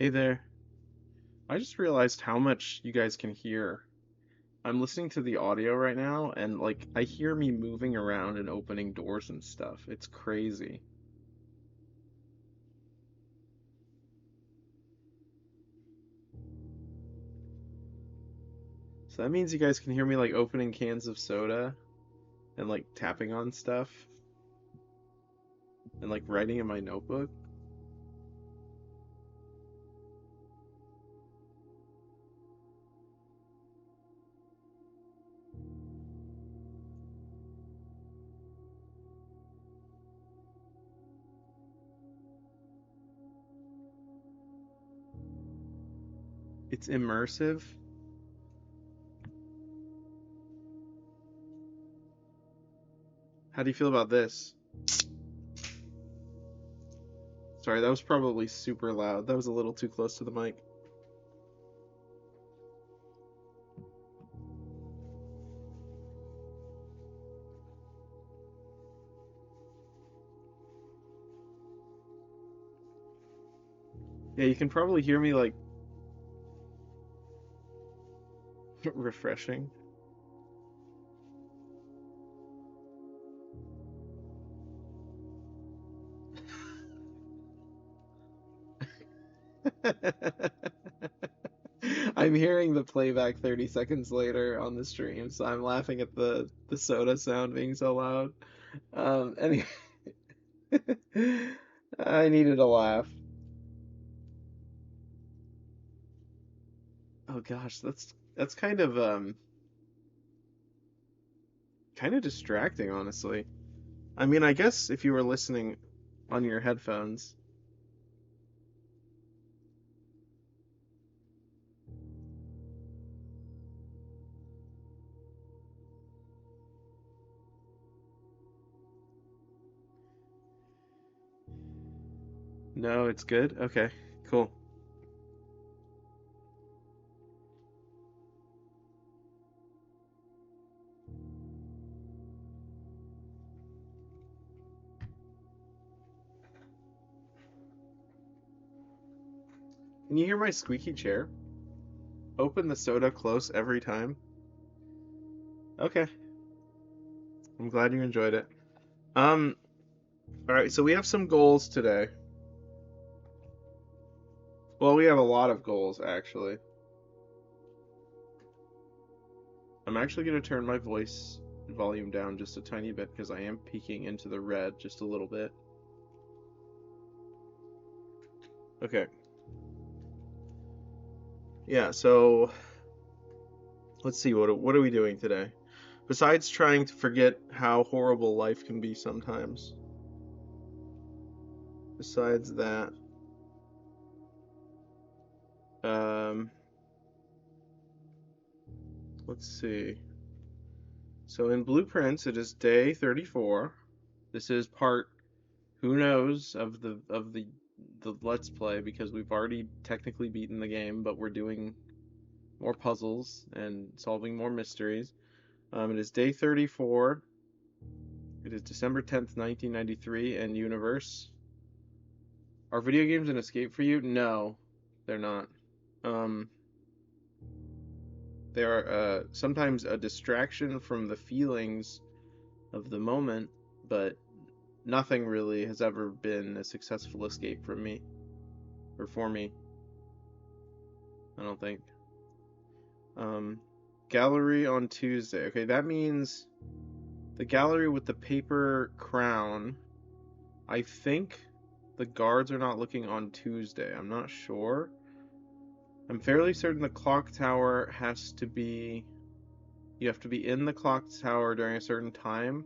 Hey there. I just realized how much you guys can hear. I'm listening to the audio right now, and like I hear me moving around and opening doors and stuff. It's crazy. So that means you guys can hear me like opening cans of soda and like tapping on stuff and like writing in my notebook. It's immersive. How do you feel about this? Sorry, that was probably super loud. That was a little too close to the mic. Yeah, you can probably hear me like refreshing. I'm hearing the playback 30 seconds later on the stream, so I'm laughing at the soda sound being so loud. Anyway, I needed a laugh. Oh gosh, that's kind of distracting, honestly. I mean, I guess if you were listening on your headphones. No, it's good. Okay, cool. Can you hear my squeaky chair? Open the soda close every time. Okay, I'm glad you enjoyed it. Um, all right, so we have some goals today. Well, we have a lot of goals, actually. I'm actually going to turn my voice volume down just a tiny bit because I am peeking into the red just a little bit. Okay. Yeah, so let's see, what are we doing today? Besides trying to forget how horrible life can be sometimes. Besides that, um, let's see. So in blueprints, it is day 34. This is part who knows of the let's play because we've already technically beaten the game, but we're doing more puzzles and solving more mysteries. It is day 34. It is December 10th, 1993, and universe. Are video games an escape for you? No, they're not. Um, they are sometimes a distraction from the feelings of the moment, but nothing really has ever been a successful escape from me, or for me, I don't think. Um, gallery on Tuesday. Okay, that means the gallery with the paper crown. I think the guards are not looking on Tuesday. I'm not sure. I'm fairly certain the clock tower has to be. You have to be in the clock tower during a certain time.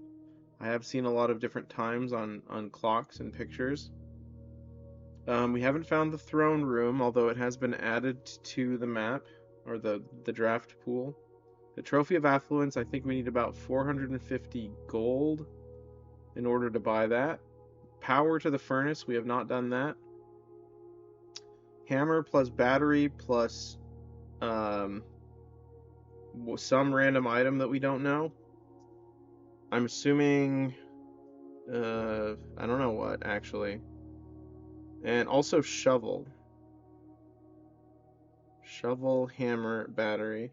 I have seen a lot of different times on clocks and pictures. We haven't found the throne room, although it has been added to the map or the draft pool. The trophy of affluence, I think we need about 450 gold in order to buy that. Power to the furnace, we have not done that. Hammer plus battery plus um, some random item that we don't know. I'm assuming, I don't know what actually. And also shovel. Shovel, hammer, battery.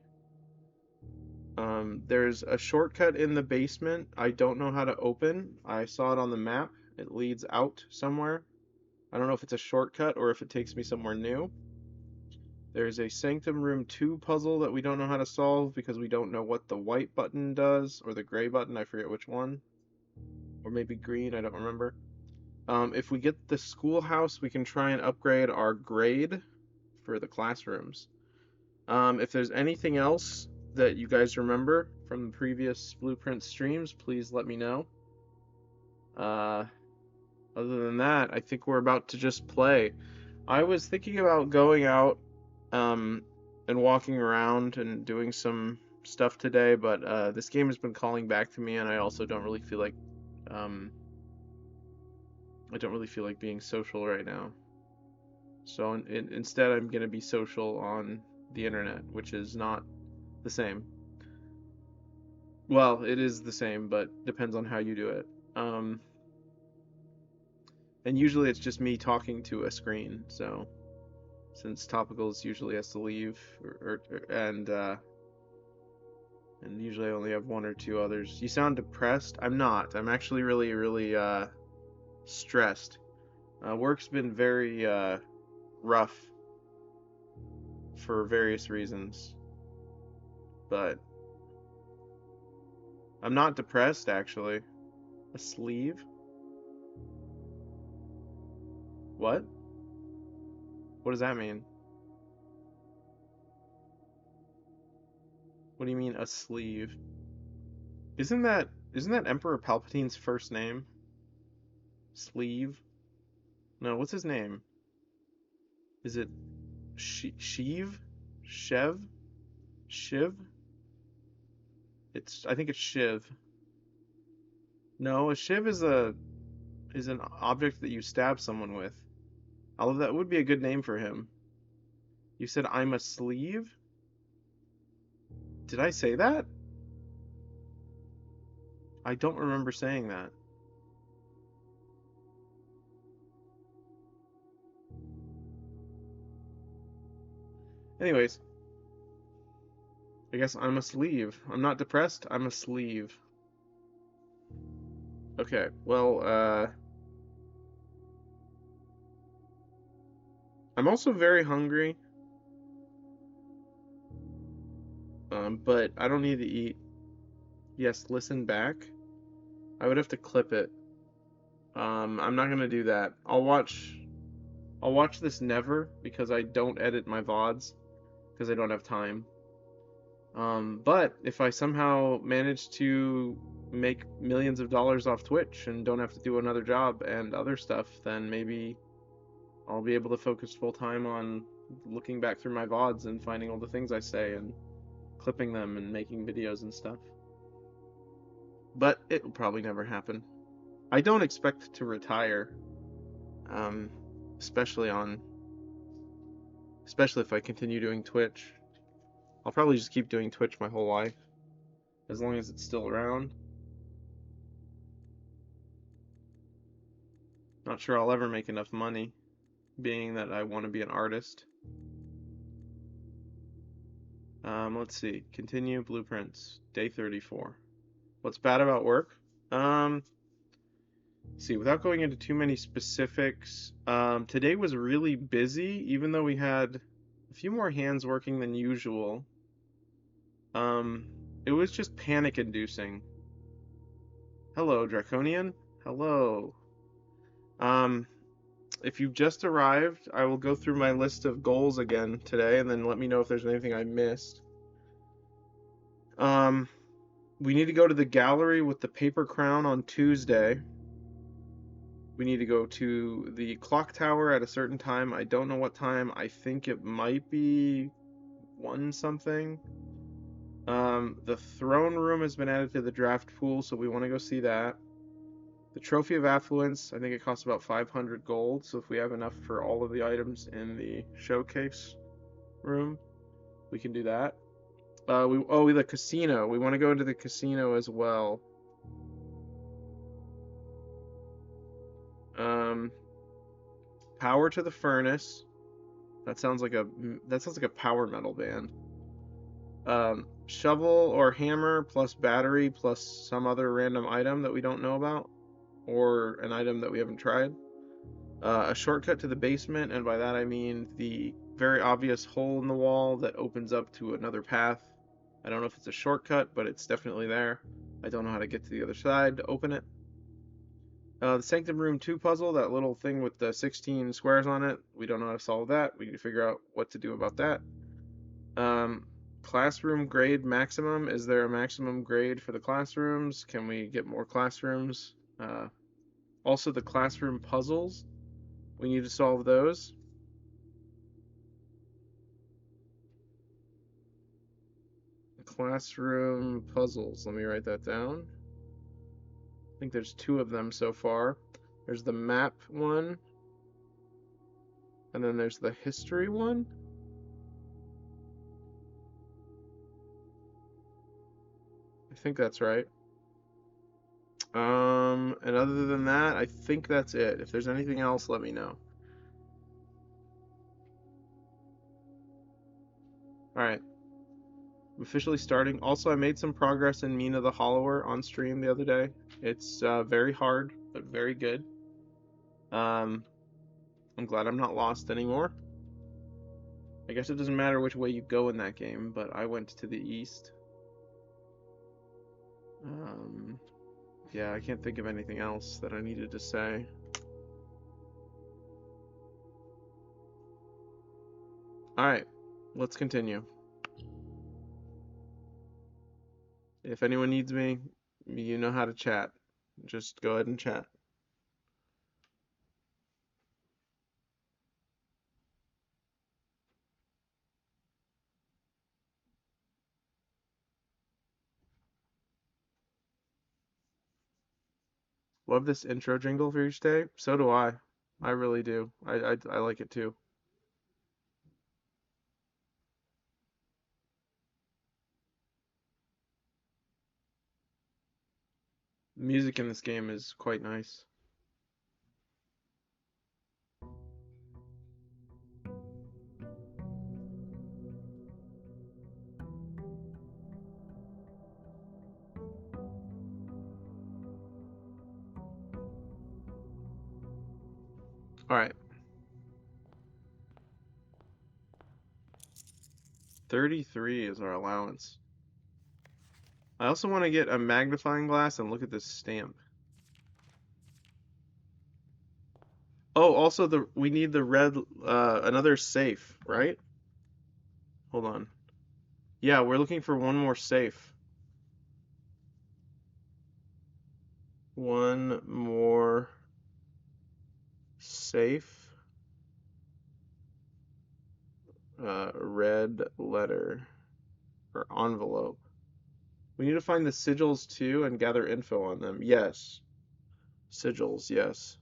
There's a shortcut in the basement I don't know how to open. I saw it on the map. It leads out somewhere. I don't know if it's a shortcut or if it takes me somewhere new. There's a Sanctum Room 2 puzzle that we don't know how to solve because we don't know what the white button does, or the gray button, I forget which one. Or maybe green, I don't remember. If we get the schoolhouse, we can try and upgrade our grade for the classrooms. If there's anything else that you guys remember from the previous Blueprint streams, please let me know. Uh, Other than that, I think we're about to just play. I was thinking about going out um, and walking around and doing some stuff today, but this game has been calling back to me, and I also don't really feel like um, being social right now. So instead, I'm gonna be social on the internet, which is not the same. Well, it is the same, but depends on how you do it. And usually it's just me talking to a screen. So since Topicals usually has to leave, and usually I only have one or two others. You sound depressed. I'm not. I'm actually really, really stressed. Work's been very rough for various reasons, but I'm not depressed actually. A sleeve? What? What does that mean? What do you mean a sleeve? Isn't that Emperor Palpatine's first name? Sleeve? No, what's his name? Is it Sheev? Shev? Shiv? I think it's Shiv. No, a shiv is an object that you stab someone with. Although that would be a good name for him. You said I'm a sleeve? Did I say that? I don't remember saying that. Anyways, I guess I'm a sleeve. I'm not depressed, I'm a sleeve. Okay, well, I'm also very hungry, but I don't need to eat. Yes, listen back. I would have to clip it. I'm not gonna do that. I'll watch this never because I don't edit my VODs because I don't have time. But if I somehow manage to make millions of dollars off Twitch and don't have to do another job and other stuff, then maybe I'll be able to focus full time on looking back through my VODs and finding all the things I say and clipping them and making videos and stuff. But it will probably never happen. I don't expect to retire, um, especially if I continue doing Twitch. I'll probably just keep doing Twitch my whole life, as long as it's still around. Not sure I'll ever make enough money, being that I want to be an artist. Let's see. Continue blueprints. Day 34. What's bad about work? See, without going into too many specifics, today was really busy, even though we had a few more hands working than usual. Um, it was just panic-inducing. Hello, Draconian. Hello. Um, if you've just arrived, I will go through my list of goals again today, and then let me know if there's anything I missed. We need to go to the gallery with the paper crown on Tuesday. We need to go to the clock tower at a certain time. I don't know what time. I think it might be 1 something. The throne room has been added to the draft pool, so we want to go see that. The Trophy of Affluence, I think it costs about 500 gold, so if we have enough for all of the items in the showcase room, we can do that. The casino. We want to go into the casino as well. Power to the furnace. That sounds like a power metal band. Shovel or hammer plus battery plus some other random item that we don't know about, or an item that we haven't tried. A shortcut to the basement, and by that I mean the very obvious hole in the wall that opens up to another path. I don't know if it's a shortcut, but it's definitely there. I don't know how to get to the other side to open it. The Sanctum Room 2 puzzle, that little thing with the 16 squares on it, we don't know how to solve that. We need to figure out what to do about that. Um, Classroom grade maximum. Is there a maximum grade for the classrooms? Can we get more classrooms? Also, the classroom puzzles. We need to solve those. Classroom puzzles. Let me write that down. I think there's two of them so far. There's the map one, and then there's the history one. I think that's right. And other than that, I think that's it. If there's anything else, let me know. All right, I'm officially starting. Also, I made some progress in Mina the Hollower on stream the other day. It's very hard, but very good. Um, I'm glad I'm not lost anymore. I guess it doesn't matter which way you go in that game, but I went to the east. Um, yeah, I can't think of anything else that I needed to say. All right, let's continue. If anyone needs me, you know how to chat. Just go ahead and chat. Love this intro jingle for each day. So do I. I really do. I like it too. Music in this game is quite nice. All right, 33 is our allowance. I also want to get a magnifying glass and look at this stamp. Oh, also we need the red another safe, right? Hold on. Yeah, we're looking for one more safe. One more safe. Red letter or envelope. We need to find the sigils too and gather info on them. Yes. Sigils, yes.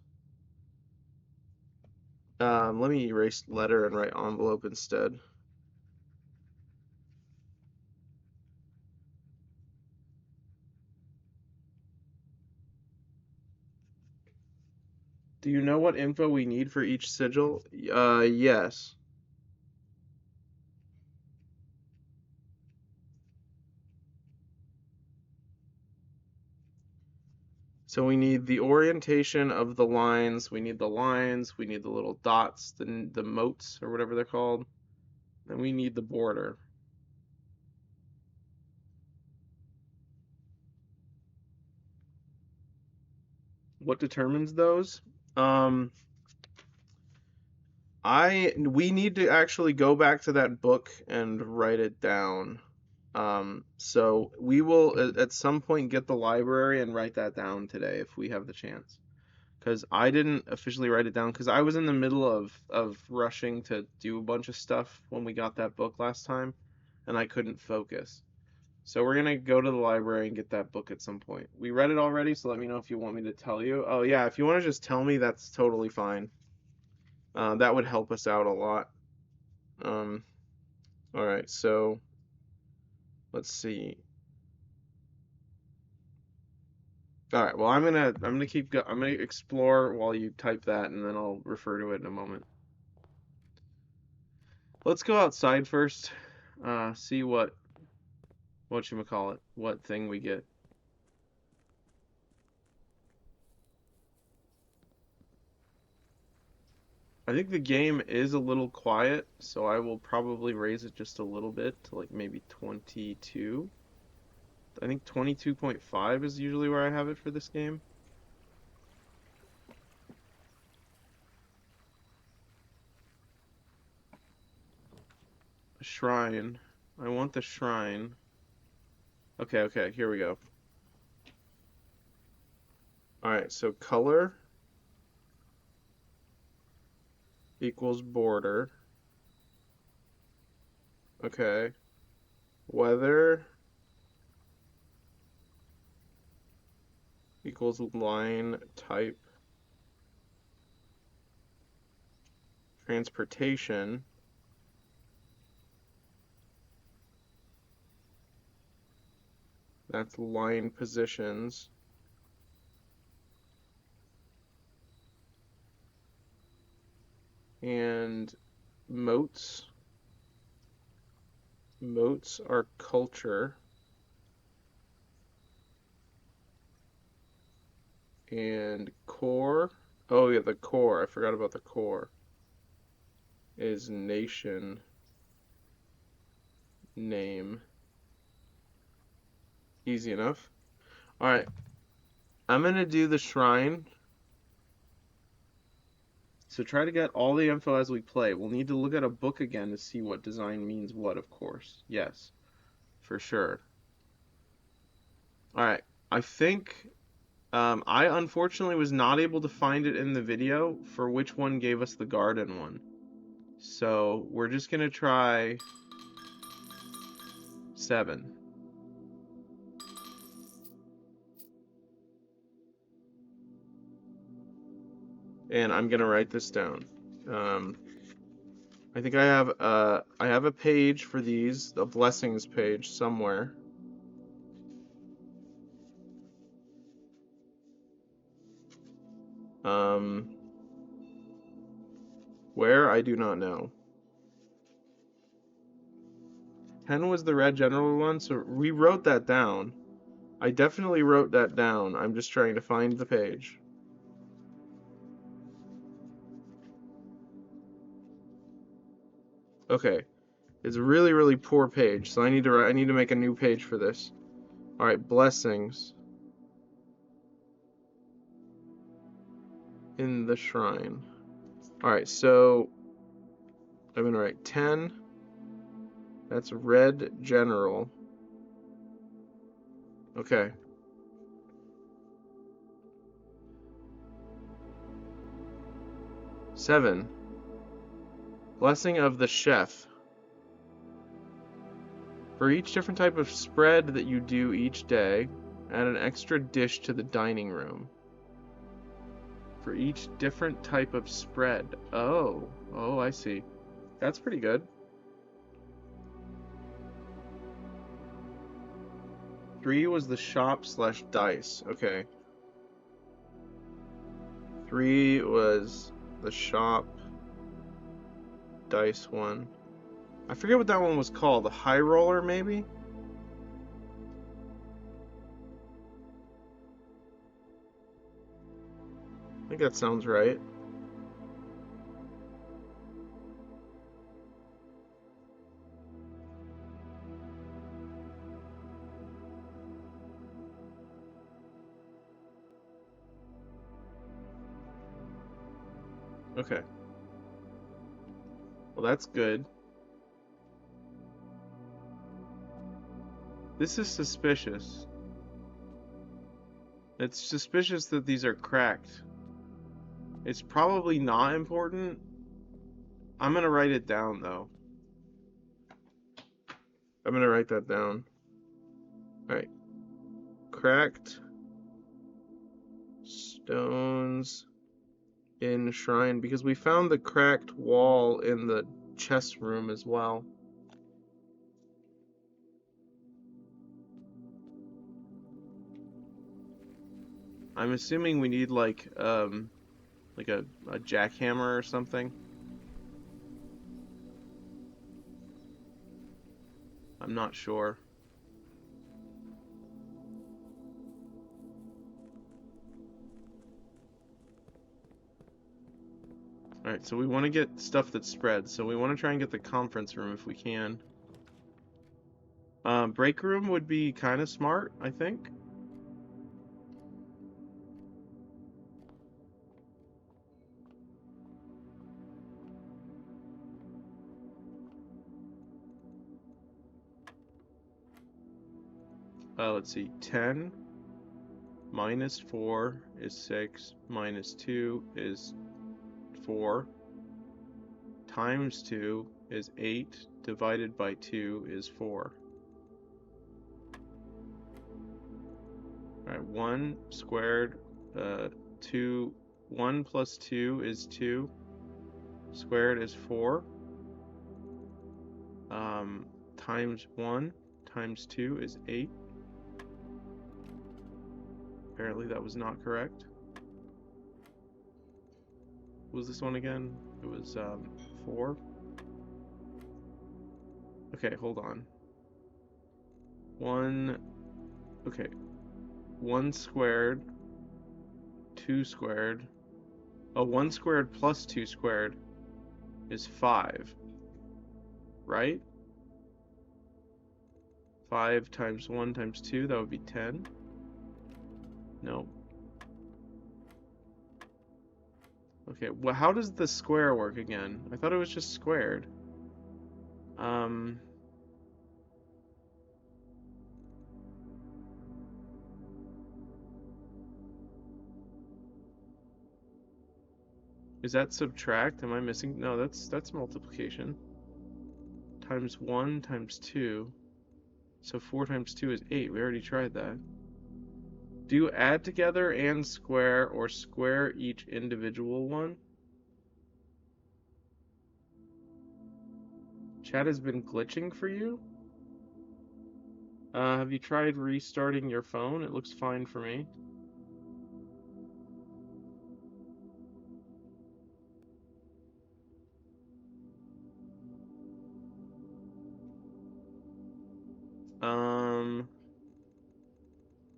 Let me erase letter and write envelope instead. Do you know what info we need for each sigil? Yes. So we need the orientation of the lines, we need the lines, we need the little dots, the motes or whatever they're called, and we need the border. What determines those? Um, we need to actually go back to that book and write it down. So we will at some point get the library and write that down today if we have the chance. Because I didn't officially write it down because I was in the middle of rushing to do a bunch of stuff when we got that book last time, and I couldn't focus. So we're gonna go to the library and get that book at some point. We read it already, so let me know if you want me to tell you. Oh yeah, if you want to just tell me, that's totally fine. That would help us out a lot. Um, all right, so let's see. All right, well I'm gonna explore while you type that, and then I'll refer to it in a moment. Let's go outside first. See what whatchamacallit, what thing we get. I think the game is a little quiet, so I will probably raise it just a little bit to like maybe 22. I think 22.5 is usually where I have it for this game. A shrine. I want the shrine. Okay, okay, here we go. Alright, so color equals border. Okay. Weather equals line type. Transportation that's line positions. And moats. Moats are culture. And core. Oh yeah, the core. I forgot about the core. Is nation name. Easy enough. Alright, I'm gonna do the shrine. So try to get all the info as we play. We'll need to look at a book again to see what design means what, of course. Yes, for sure. Alright, I think I unfortunately was not able to find it in the video for which one gave us the garden one. So we're just gonna try 7. And I'm gonna write this down. I think I have a page for these, the blessings page somewhere. Where I do not know. 10 was the red general one, so we wrote that down. I definitely wrote that down. I'm just trying to find the page. Okay. It's a really, really poor page, so I need to make a new page for this. All right, blessings in the shrine. All right, so I'm gonna write 10. That's red general. Okay. Seven. Blessing of the chef. For each different type of spread that you do each day, add an extra dish to the dining room. For each different type of spread. Oh, I see. That's pretty good. 3 was the shop/dice. Okay. 3 was the shop dice one. I forget what that one was called. The high roller, maybe? I think that sounds right. Okay. Well, that's good. This is suspicious. It's suspicious that these are cracked. It's probably not important. I'm gonna write it down, though. I'm gonna write that down. Alright. Cracked stones in shrine, because we found the cracked wall in the chest room as well. I'm assuming we need like a jackhammer or something. I'm not sure. Alright, so we want to get stuff that's spread, so we want to try and get the conference room if we can. Break room would be kind of smart, I think. Let's see, 10 minus 4 is 6, minus 2 is 4, times 2 is 8, divided by 2 is 4. Alright, 1 squared, 2, 1 plus 2 is 2, squared is 4, times 1 times 2 is 8. Apparently that was not correct. What was this one again? It was 4. Okay, hold on. 1 squared, 2 squared. Oh, 1 squared plus 2 squared is 5, right? 5 times 1 times 2, that would be 10. No. Okay, well, how does the square work again? I thought it was just squared. Is that subtract? Am I missing? No, that's multiplication. Times 1 times 2. So 4 times 2 is 8. We already tried that. Do you add together and square, or square each individual one? Chat has been glitching for you? Have you tried restarting your phone? It looks fine for me.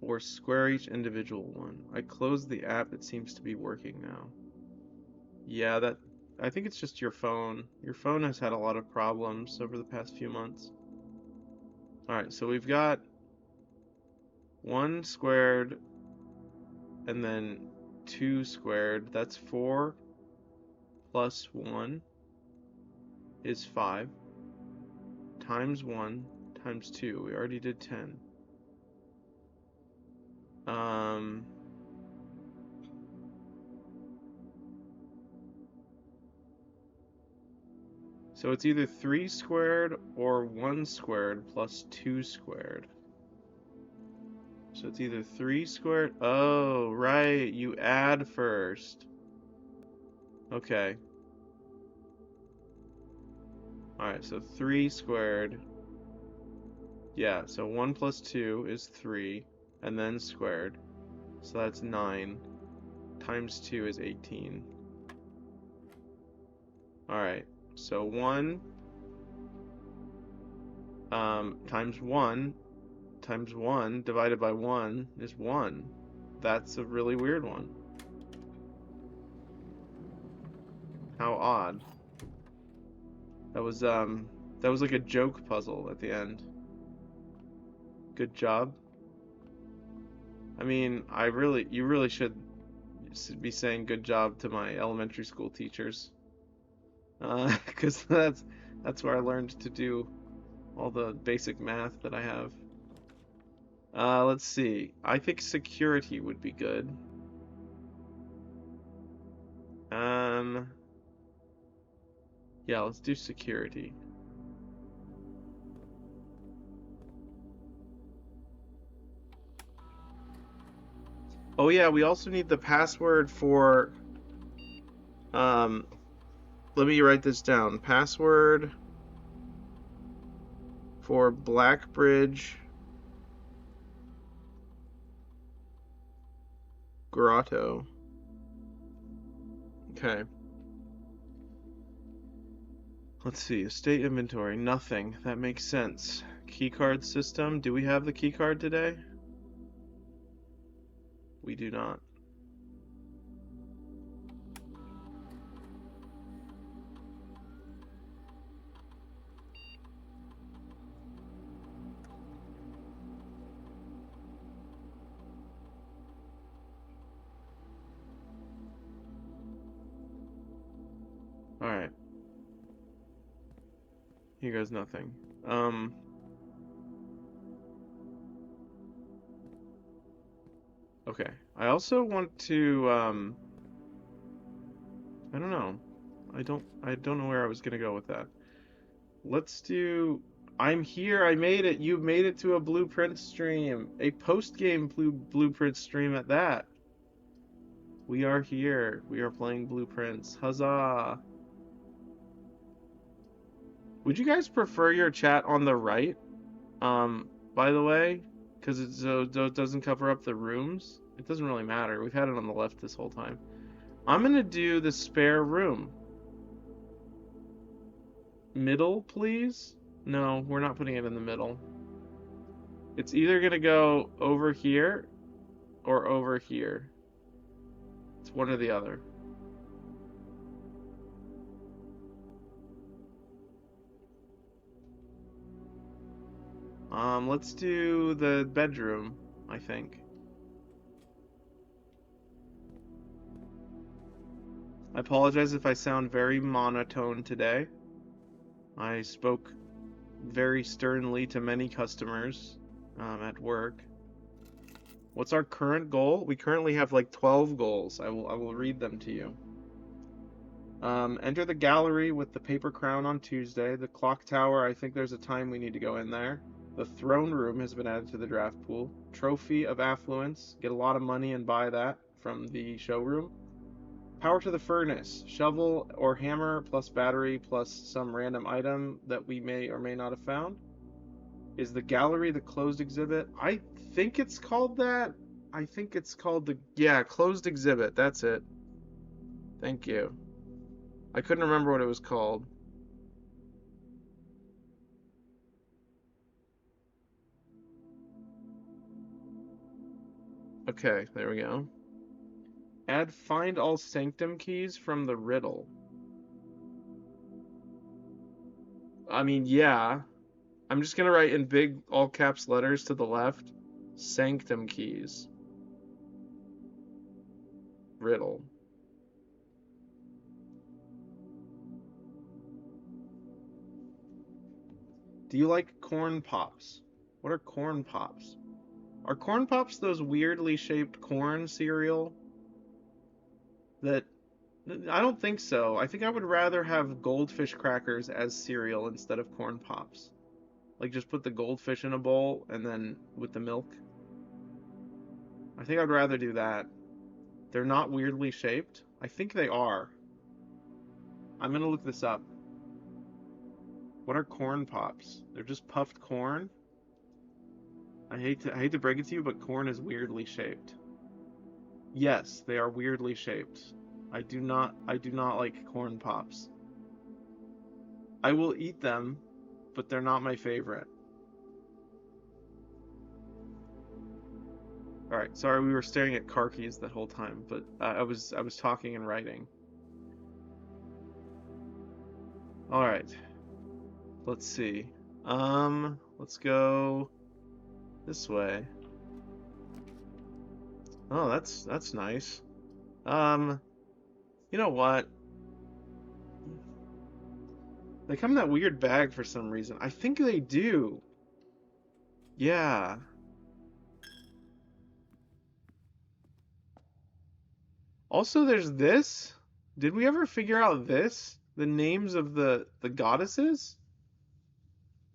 Or square each individual one. I closed the app, it seems to be working now. Yeah, I think it's just your phone. Your phone has had a lot of problems over the past few months. Alright, so we've got 1 squared and then 2 squared. That's 4 plus 1 is 5 times 1 times 2. We already did 10. So it's either 3 squared or 1 squared plus 2 squared. So it's either 3 squared. Oh, right. You add first. Okay. Alright, so 3 squared. Yeah, so 1 plus 2 is 3, and then squared. So that's 9. Times 2 is 18. Alright, so 1 times 1 times 1 divided by 1 is 1. That's a really weird one. How odd. That was like a joke puzzle at the end. Good job. I mean, you really should be saying good job to my elementary school teachers. 'Cause that's where I learned to do all the basic math that I have. Let's see. I think security would be good. Yeah, let's do security. Oh yeah, we also need the password for, let me write this down. Password for Blackbridge Grotto. Okay. Let's see, estate inventory, nothing. That makes sense. keycard system. Do we have the keycard today? We do not. Alright. Here goes nothing. Okay. I also want to, I don't know. I don't know where I was gonna go with that. Let's do, I'm here, I made it. You made it to a Blueprint stream. A post-game Blueprint stream at that. We are here. We are playing Blueprints. Huzzah! Would you guys prefer your chat on the right? By the way, because it doesn't cover up the rooms. It doesn't really matter. We've had it on the left this whole time. I'm gonna do the spare room. Middle, please? No, we're not putting it in the middle. It's either gonna go over here or over here. It's one or the other. Let's do the bedroom, I think. I apologize if I sound very monotone today. I spoke very sternly to many customers at work. What's our current goal? We currently have like 12 goals. I will read them to you. Enter the gallery with the paper crown on Tuesday. The clock tower, I think there's a time we need to go in there. The throne room has been added to the draft pool. Trophy of affluence. Get a lot of money and buy that from the showroom. Power to the furnace. Shovel or hammer plus battery plus some random item that we may or may not have found. Is the gallery the closed exhibit? I think it's called that. I think it's called the, yeah, closed exhibit. That's it. Thank you. I couldn't remember what it was called. Okay, there we go. Add find all sanctum keys from the riddle. I mean, yeah. I'm just gonna write in big all caps letters to the left, sanctum keys. Riddle. Do you like corn pops? What are corn pops? Are corn pops those weirdly shaped corn cereal? That, I don't think so. I think I would rather have goldfish crackers as cereal instead of corn pops. Like just put the goldfish in a bowl and then with the milk. I think I'd rather do that. They're not weirdly shaped. I think they are. I'm gonna look this up. What are corn pops? They're just puffed corn. I hate to break it to you, but corn is weirdly shaped. Yes, they are weirdly shaped. I do not like corn pops. I will eat them, but they're not my favorite. All right, sorry we were staring at car keys that whole time, but I was talking and writing. All right. Let's see. Let's go this way. Oh, that's nice. You know what? They come in that weird bag for some reason. I think they do. Yeah. Also, there's this. Did we ever figure out this? The names of the goddesses?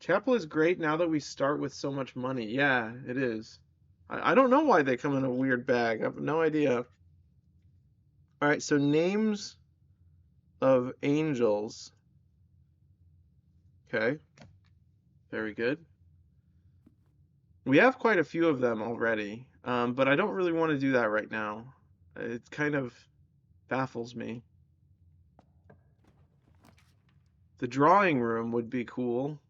Chapel is great now that we start with so much money. Yeah, it is. I don't know why they come in a weird bag. I have no idea. All right, so names of angels. Okay. Very good. We have quite a few of them already, but I don't really want to do that right now. It kind of baffles me. The drawing room would be cool.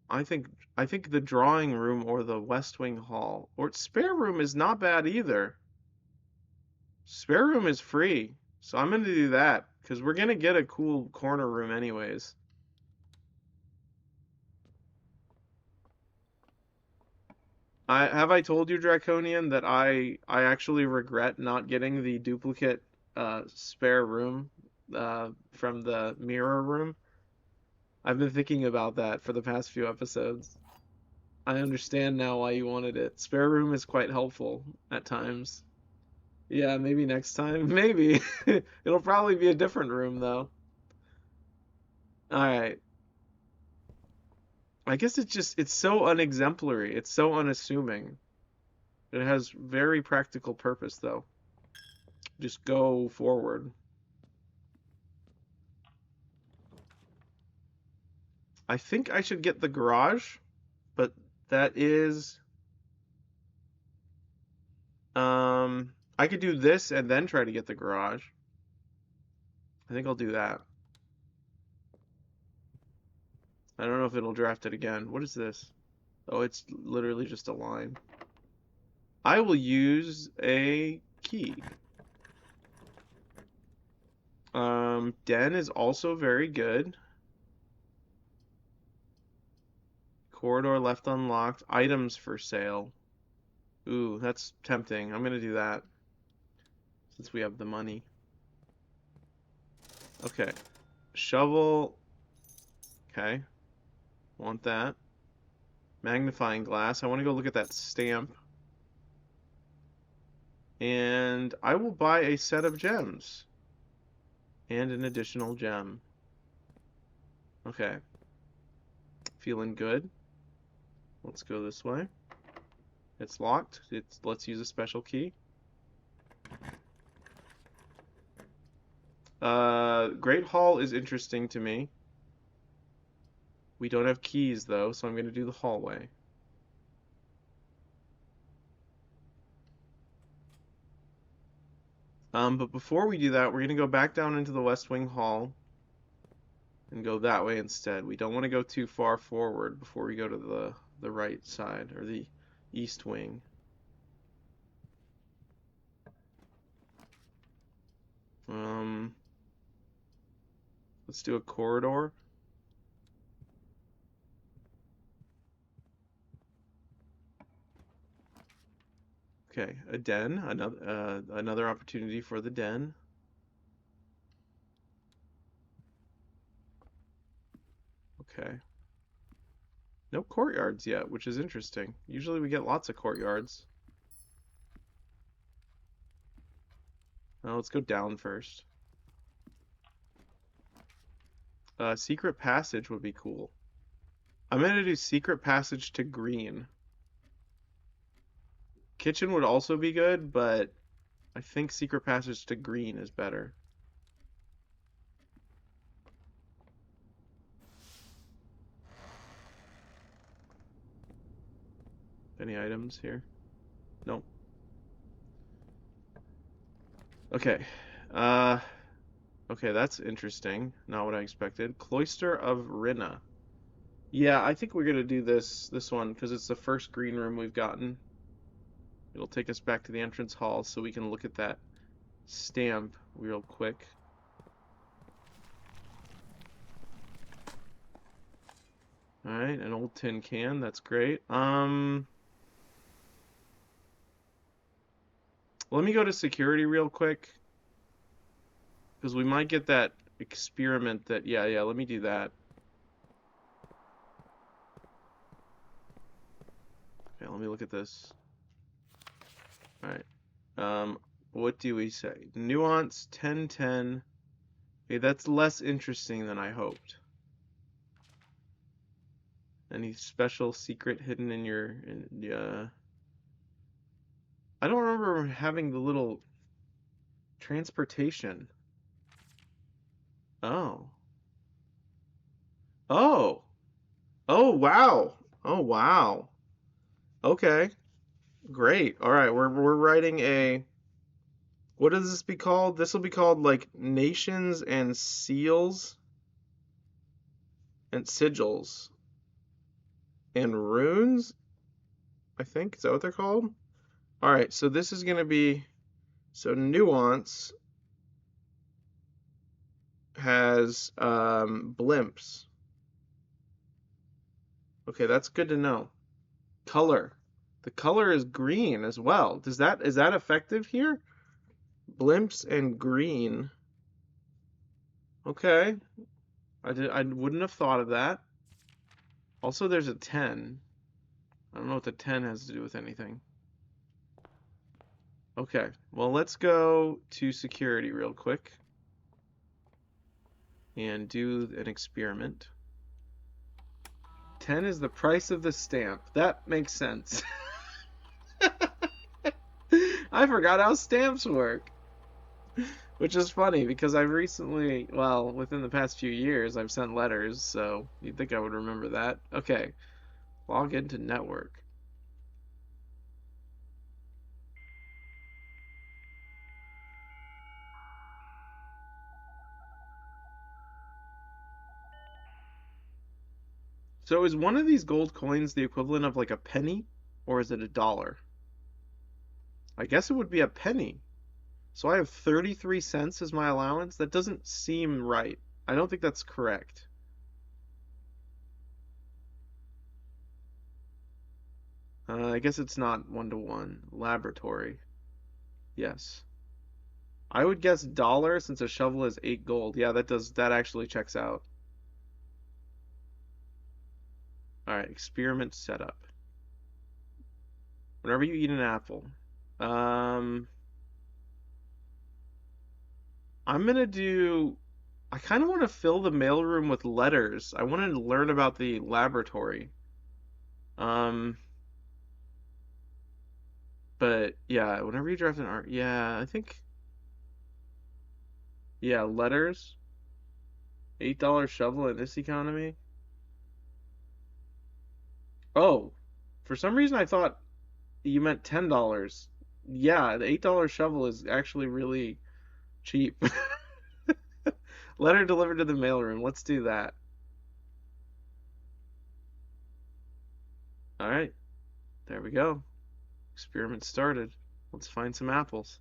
I think I think the drawing room or the West Wing Hall or spare room is not bad either. Spare room is free, so I'm gonna do that because we're gonna get a cool corner room anyways. I told you, Draconian, that I actually regret not getting the duplicate spare room from the mirror room. I've been thinking about that for the past few episodes. I understand now why you wanted it. Spare room is quite helpful at times. Yeah, maybe next time. Maybe. It'll probably be a different room though. All right. I guess it's so unexemplary. It's so unassuming. It has very practical purpose though. Just go forward. I think I should get the garage, but that is I could do this and then try to get the garage. I think I'll do that. I don't know if it'll draft it again. What is this? Oh, it's literally just a line. I will use a key. Den is also very good. Corridor left unlocked. Items for sale. Ooh, that's tempting. I'm gonna do that since we have the money. Okay. Shovel. Okay. Want that. Magnifying glass. I want to go look at that stamp. And I will buy a set of gems. And an additional gem. Okay. Feeling good. Let's go this way. It's locked. Let's use a special key. Great Hall is interesting to me. We don't have keys though, so I'm going to do the hallway. But before we do that, we're going to go back down into the West Wing Hall and go that way instead. We don't want to go too far forward before we go to the right side or the East Wing. Let's do a corridor. Okay, a den, another opportunity for the den. Okay. No courtyards yet, which is interesting. Usually we get lots of courtyards. Now let's go down first. Secret passage would be cool. I'm gonna do secret passage to green. Kitchen would also be good, but I think secret passage to green is better. Any items here? Nope. Okay. Uh, okay, that's interesting. Not what I expected. Cloister of Rinna. Yeah, I think we're gonna do this one because it's the first green room we've gotten. It'll take us back to the entrance hall so we can look at that stamp real quick. Alright, an old tin can, that's great. Let me go to security real quick. Because we might get that experiment that, yeah, let me do that. Okay, let me look at this. Alright. What do we say? Nuance 1010. Okay, that's less interesting than I hoped. Any special secret hidden in your, I don't remember having the little transportation. Oh. Oh. Oh, wow. Oh, wow. Okay. Great. All right, we're writing a what does this be called? This will be called like nations and seals and sigils. and runes, I think. Is that what they're called? All right, so this is going to be, so nuance has blimps. Okay, that's good to know. Color. The color is green as well. Is that effective here? Blimps and green. Okay. I wouldn't have thought of that. Also, there's a 10. I don't know what the 10 has to do with anything. Okay, well, let's go to security real quick and do an experiment. 10 is the price of the stamp. That makes sense. I forgot how stamps work. Which is funny because I've recently, well, within the past few years, I've sent letters, so you'd think I would remember that. Okay, log into network. So is one of these gold coins the equivalent of like a penny, or is it a dollar? I guess it would be a penny. So I have 33 cents as my allowance? That doesn't seem right. I don't think that's correct. I guess it's not 1-to-1. Laboratory. Yes. I would guess dollar since a shovel is 8 gold. Yeah, that actually checks out. Alright, experiment setup. Whenever you eat an apple. Um, I'm gonna do. I kind of want to fill the mailroom with letters. I want to learn about the laboratory. Um, but yeah, whenever you draft an art, yeah, I think, yeah, letters. $8 shovel in this economy. Oh, for some reason I thought you meant $10. Yeah, the $8 shovel is actually really cheap. Letter delivered to the mailroom. Let's do that. All right, there we go. Experiment started. Let's find some apples.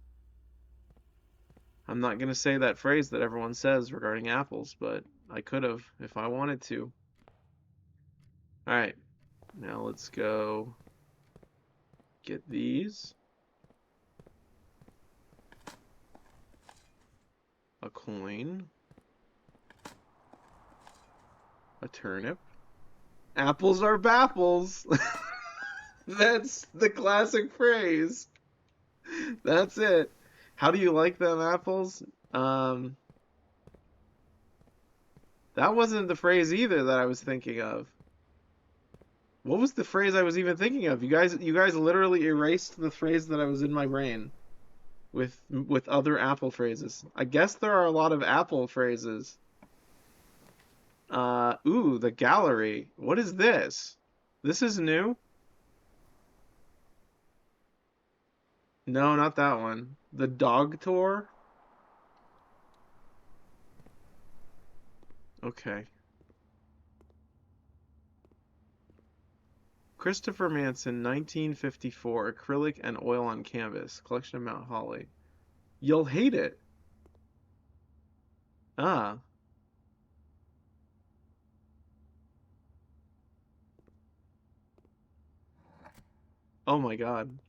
I'm not going to say that phrase that everyone says regarding apples, but I could have if I wanted to. All right, now let's go get these. A coin. A turnip. Apples are baffles. That's the classic phrase. That's it. How do you like them apples? Um, that wasn't the phrase either that I was thinking of. What was the phrase I was even thinking of? You guys literally erased the phrase that I was in my brain with other Apple phrases. I guess there are a lot of Apple phrases. Ooh, the gallery. What is this? This is new? No, not that one. The dog tour? Okay. Christopher Manson, 1954, acrylic and oil on canvas, collection of Mount Holly. You'll hate it. Ah, oh my God.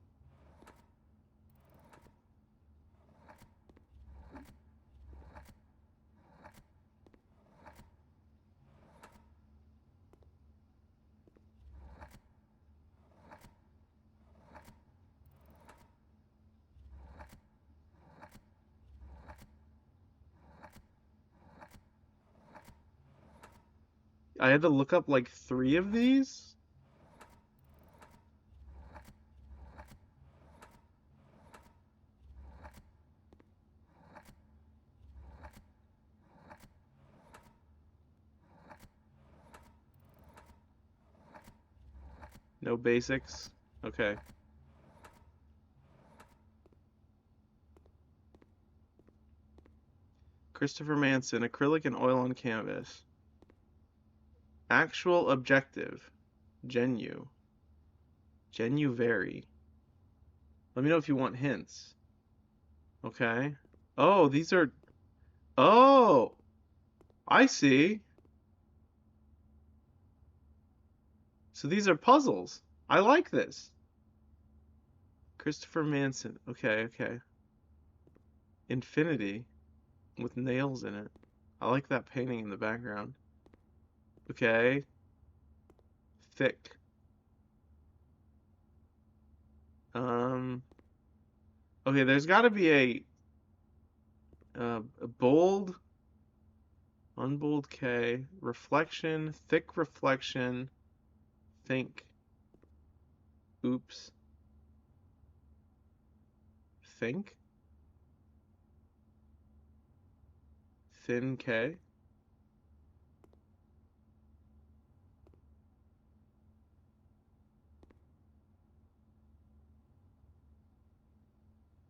I had to look up like 3 of these? No basics? Okay. Christopher Manson, acrylic and oil on canvas. Actual objective. Genu. Genu very. Let me know if you want hints. Okay. Oh, these are. Oh, I see. So these are puzzles. I like this. Christopher Manson. Okay, okay. Infinity with nails in it. I like that painting in the background. Okay. Thick. Um. Okay, there's got to be a bold, unbold K, reflection, thick reflection, think, oops, think, thin K.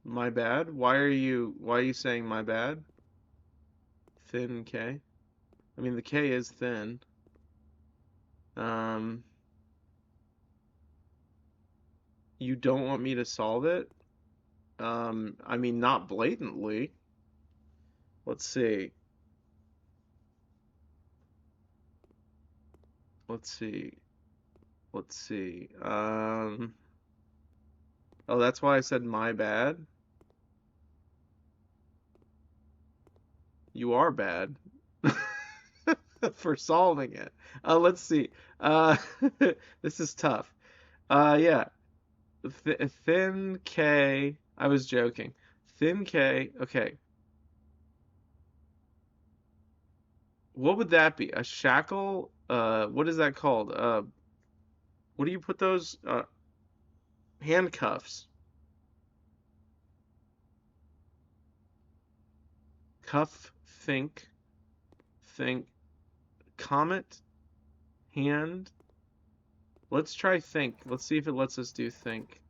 My bad. Why are you saying my bad? Thin K. I mean the K is thin. Um, you don't want me to solve it? I mean not blatantly. Let's see. Let's see. Let's see. Oh, that's why I said my bad. You are bad for solving it. Let's see. Uh, this is tough. Yeah. Thin K. I was joking. Thin K. Okay. What would that be? A shackle? What is that called? What do you put those? Handcuffs. Cuff. Think. Comet. Hand. Let's try think. Let's see if it lets us do think.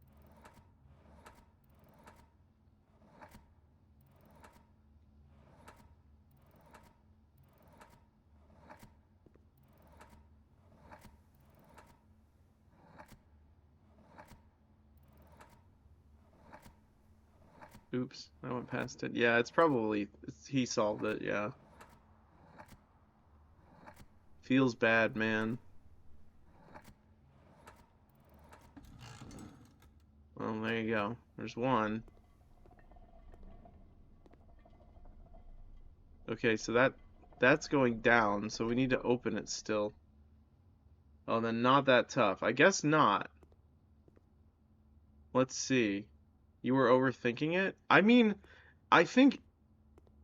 Oops, I went past it. Yeah, he solved it. Yeah. Feels bad, man. Well, there you go. There's one. Okay, so that's going down, so we need to open it still. Oh, then not that tough. I guess not. Let's see. You were overthinking it? I mean, I think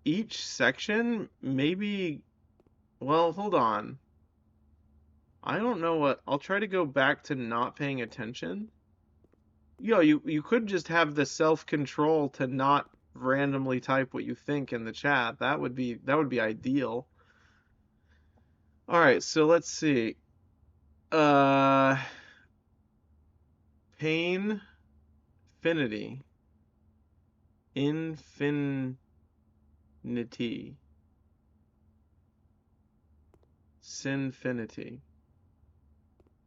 each section maybe. Well, hold on. I don't know what. I'll try to go back to not paying attention. You could just have the self-control to not randomly type what you think in the chat. That would be ideal. All right, so let's see. Uh, Painfinity, Infinity, Sinfinity.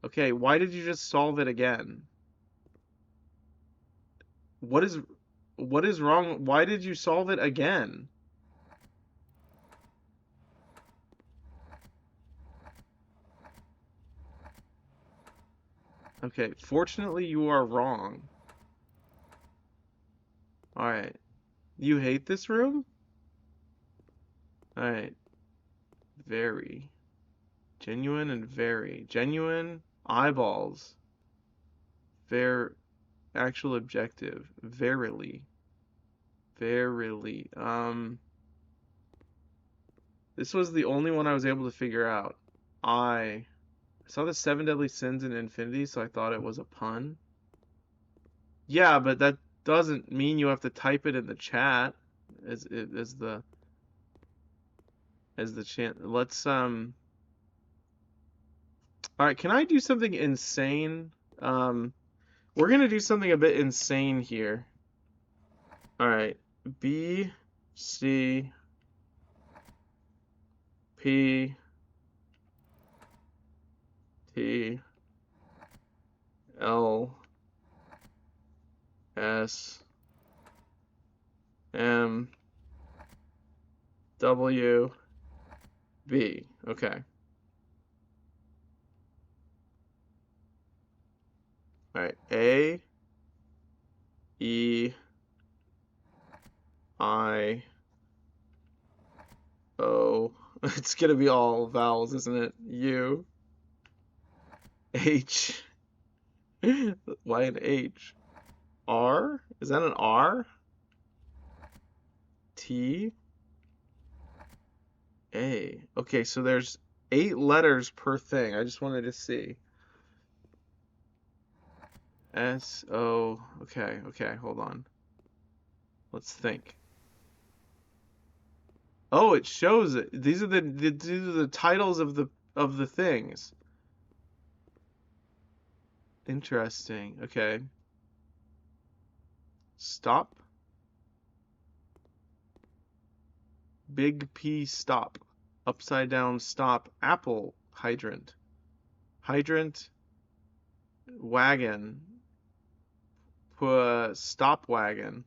Okay, why did you just solve it again? What is what is wrong? Why did you solve it again? Okay, fortunately you are wrong. All right. You hate this room? All right. Very. Genuine and very. Genuine eyeballs. Ver actual objective. Verily. Verily. This was the only one I was able to figure out. I saw the seven deadly sins in Infinity, so I thought it was a pun. Yeah, but that doesn't mean you have to type it in the chat as the chant. All right, can I do something insane? We're gonna do something a bit insane here. All right, B C P T L S M W B. Okay. All right. A E I O. It's gonna be all vowels, isn't it? U H. Why an H? R? Is that an R? T A. Okay, so there's 8 letters per thing. I just wanted to see. S O. Okay, okay, hold on. Let's think. Oh, it shows it. These are the titles of the things. Interesting. Okay. Stop. Big P stop. Upside down stop. Apple hydrant. Hydrant wagon. Stop wagon.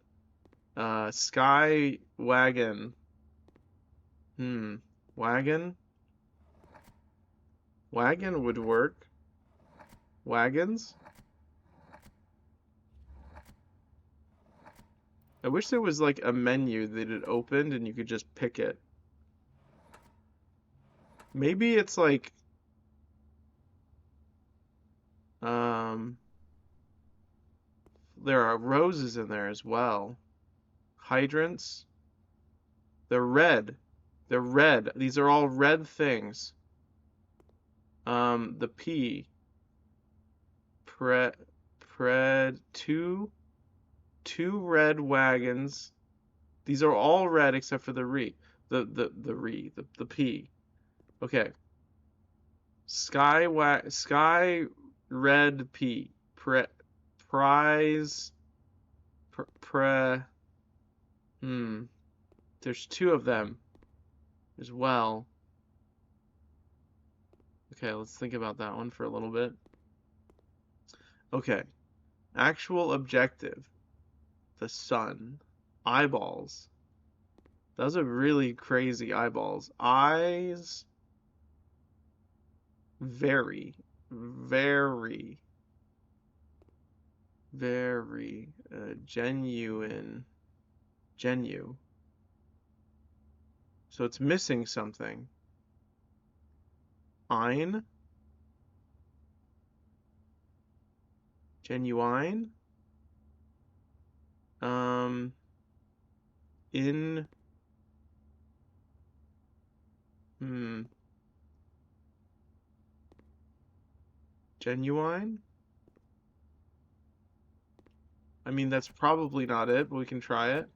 Sky wagon. Wagon. Wagon would work. Wagons. I wish there was like a menu that it opened and you could just pick it. Maybe it's like um there are roses in there as well. Hydrants. They're red. They're red. These are all red things. The P. Pre pred two red wagons. These are all red except for the re. The P. Okay. Sky red P. Prize pre there's 2 of them as well. Okay, let's think about that one for a little bit. Okay. Actual objective. The sun. Eyeballs. Those are really crazy eyeballs. Eyes. Very. Very. Very. Genuine. Genu. So it's missing something. Ein. Genuine. In. Genuine? I mean, that's probably not it, but we can try it.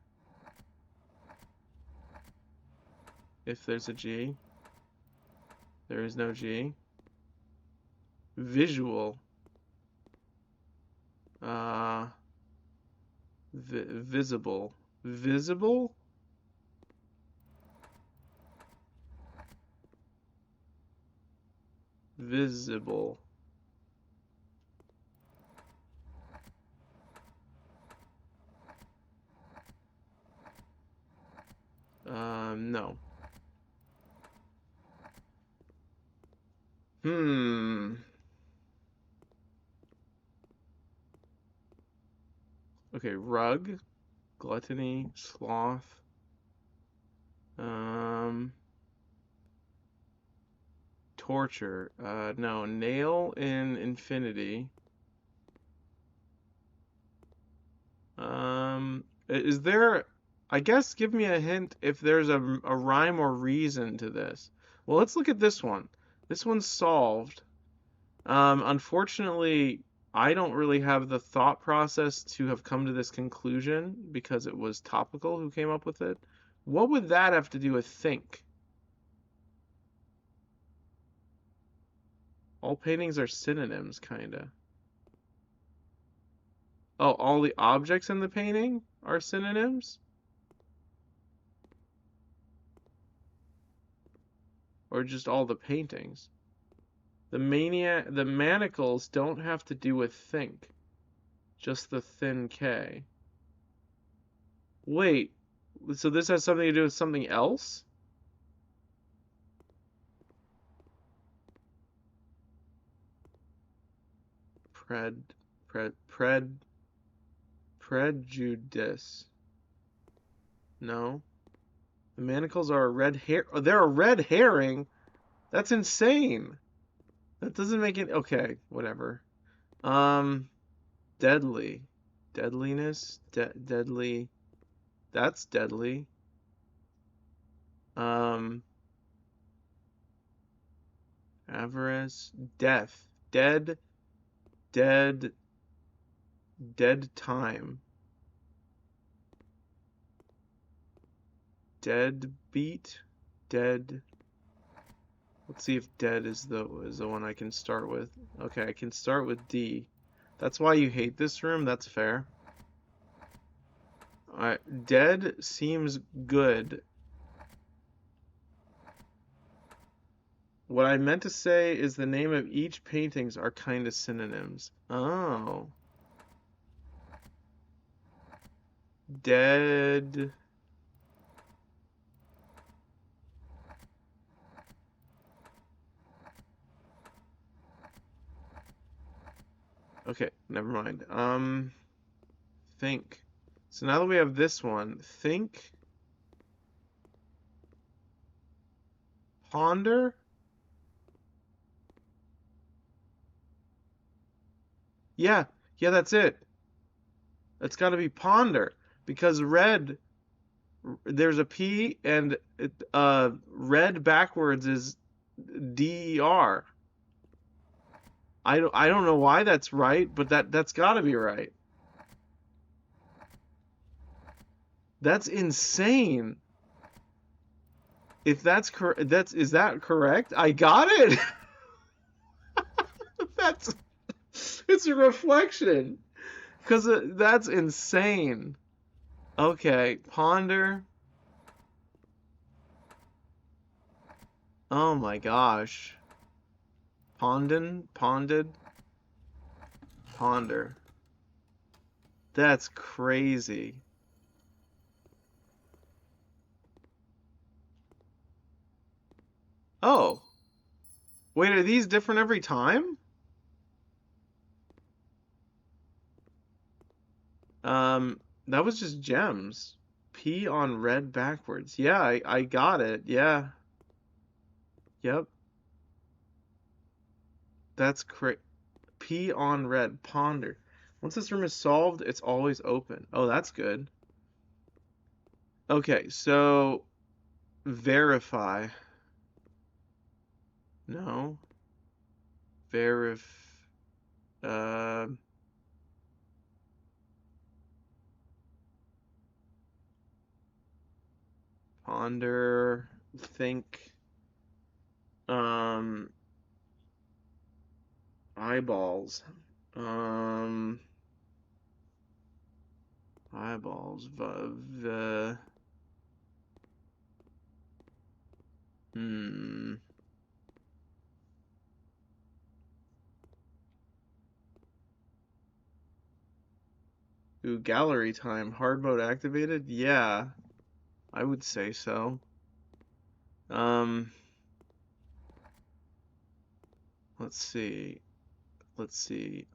If there's a G. There is no G. Visual. Visible. Visible? Visible. No. Okay, rug, gluttony, sloth. Torture. No, nail in infinity. Is there, I guess give me a hint if there's a rhyme or reason to this. Well, let's look at this one. This one's solved. Unfortunately, I don't really have the thought process to have come to this conclusion because it was Topical who came up with it. What would that have to do with think? All paintings are synonyms, kinda. Oh, all the objects in the painting are synonyms? Or just all the paintings? The manacles don't have to do with think, just the thin K. Wait, so this has something to do with something else? Pred, prejudice. No. The manacles are a red hair. Oh, they're a red herring? That's insane. That doesn't make it. Okay, whatever. Um, deadly. Deadliness? Deadly. That's deadly. Um, avarice. Death. Dead, dead time. Deadbeat. Dead. Let's see if dead is the one I can start with. Okay, I can start with D. That's why you hate this room. That's fair. Alright, dead seems good. What I meant to say is the name of each paintings are kind of synonyms. Oh. Dead. Okay, never mind. Think. So now that we have this one, think, ponder? Yeah, yeah, that's it. It's got to be ponder because red, there's a P and red backwards is DER. I don't know why that's right, but that's got to be right. That's insane. If that's correct, is that correct? I got it. That's it's a reflection because that's insane. Okay, ponder. Oh my gosh. Ponded, ponder. That's crazy. Oh, wait, are these different every time? That was just gems. P on red backwards. Yeah, I got it. Yeah. Yep. That's cra P on red. Ponder. Once this room is solved, it's always open. Oh, that's good. Okay, so verify. No. Verif. Uh, ponder. Think. Um, eyeballs. Um, eyeballs. Hmm. Ooh, gallery time. Hard mode activated? Yeah, I would say so. Um, let's see. Let's see.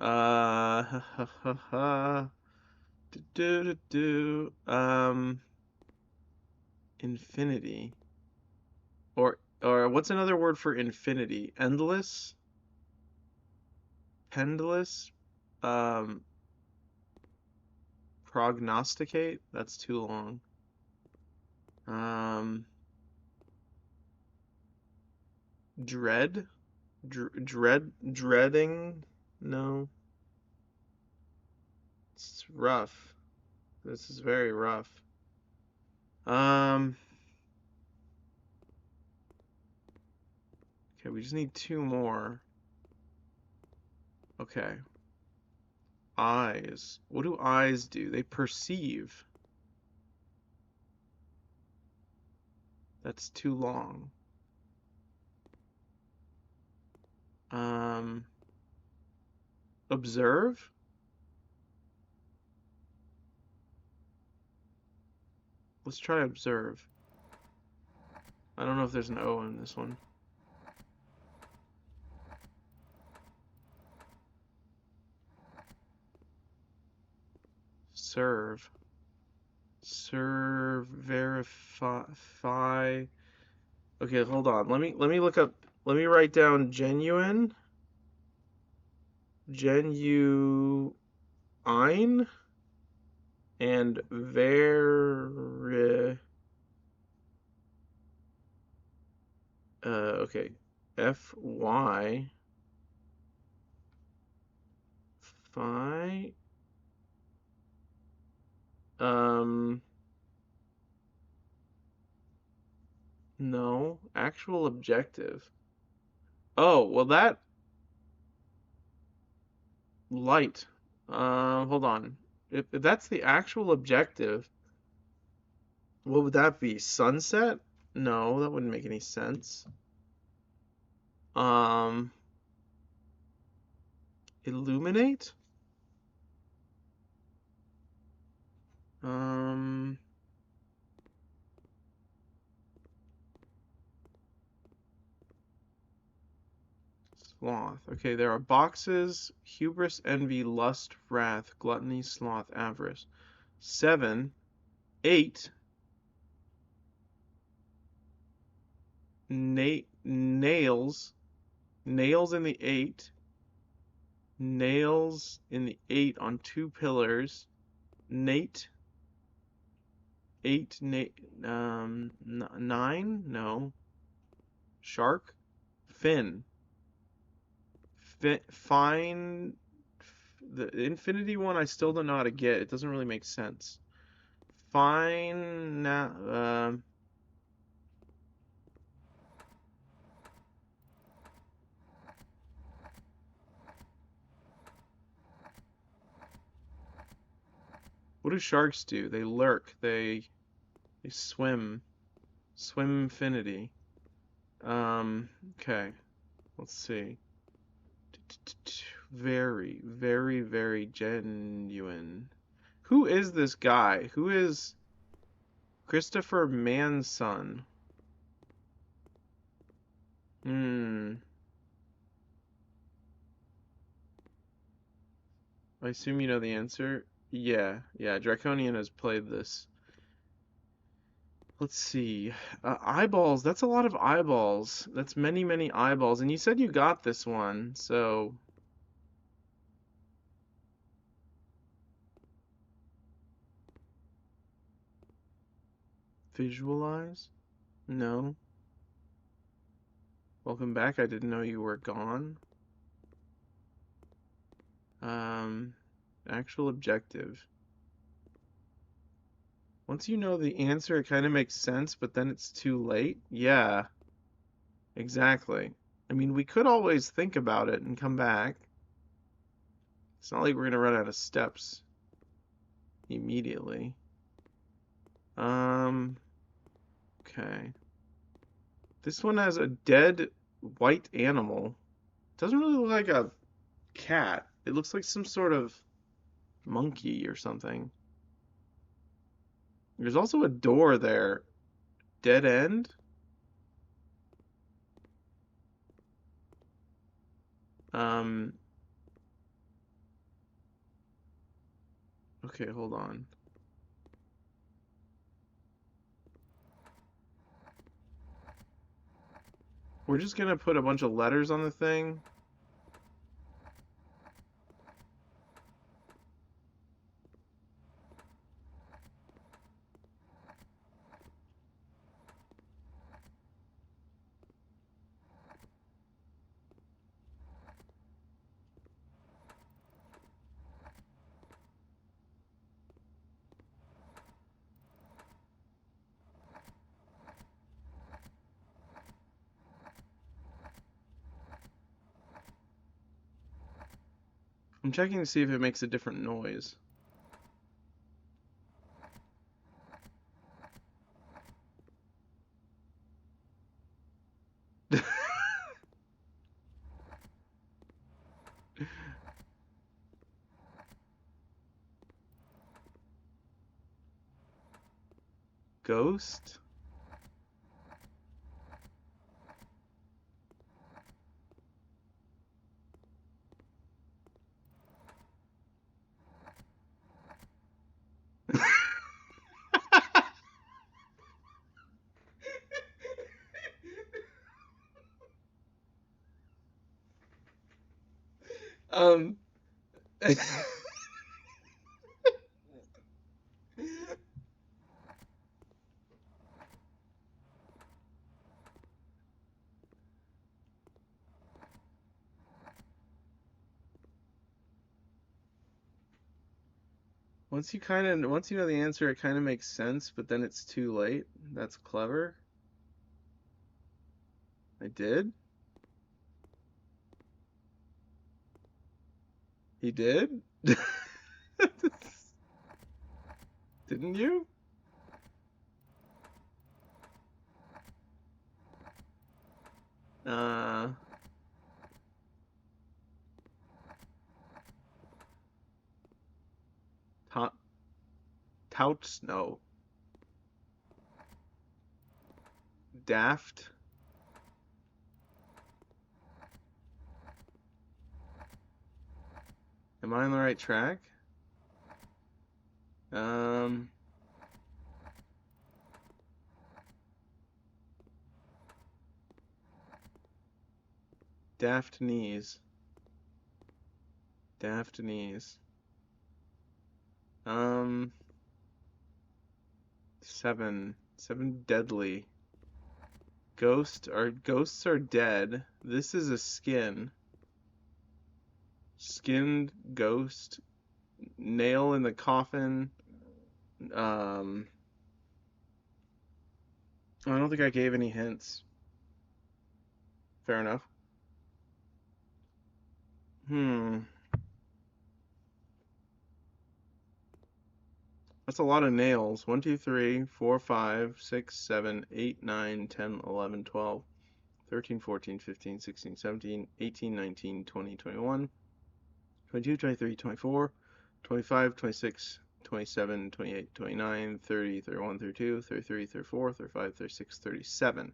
Infinity. Or what's another word for infinity? Endless? Pendless? Um, prognosticate? That's too long. Um, dread? Dreading? No, it's rough. This is very rough. Um, okay, we just need two more. Okay. Eyes. What do eyes do? They perceive. That's too long. Um, observe? Let's try observe. I don't know if there's an O in this one. Serve. Serve, verify. Okay, hold on. Let me look up. Let me write down genuine, and okay, FY phi. Um, no, actual objective. Oh, well that light. Hold on. If that's the actual objective, what would that be? Sunset? No, that wouldn't make any sense. Um, illuminate? Um, sloth. Okay, there are boxes: hubris, envy, lust, wrath, gluttony, sloth, avarice. 7, 8, nails, nails in the 8, nails in the 8 on 2 pillars, Nate, 8, 9, no, shark, fin, fine, the infinity one I still don't know how to get. It doesn't really make sense. Fine, what do sharks do? They lurk. They swim. Swim infinity. Okay. Let's see. Very, very, very genuine. Who is this guy? Who is Christopher Manson? Hmm. I assume you know the answer. Yeah, yeah. Draconian has played this. Let's see. Eyeballs. That's a lot of eyeballs. That's many, many eyeballs. And you said you got this one, so visualize? No. Welcome back. I didn't know you were gone. Um, actual objective. Once you know the answer, it kind of makes sense, but then it's too late. Yeah, exactly. I mean, we could always think about it and come back. It's not like we're gonna run out of steps immediately. Um, okay. This one has a dead white animal. Doesn't really look like a cat. It looks like some sort of monkey or something. There's also a door there. Dead end? Um, okay, hold on. We're just gonna put a bunch of letters on the thing. I'm checking to see if it makes a different noise. Ghost? Um, once you know the answer, it kind of makes sense, but then it's too late. That's clever. I did? He did? Didn't you? Uh, ta Touts? No. Daft? Am I on the right track? Um, Daft Knees. Daft Knees. Um, seven. Seven deadly. Ghosts are dead. This is a skin. Skinned ghost. Nail in the coffin. Um, I don't think I gave any hints. Fair enough. Hmm. That's a lot of nails. 1, 2, 3, 4, 5, 6, 7, 8, 9, 10, 11, 12, 13, 14, 15, 16, 17, 18, 19, 20, 21, 22, 23, 24, 25, 26, 27, 28, 29, 30, 31, 32, 33, 34, 35, 36, 37.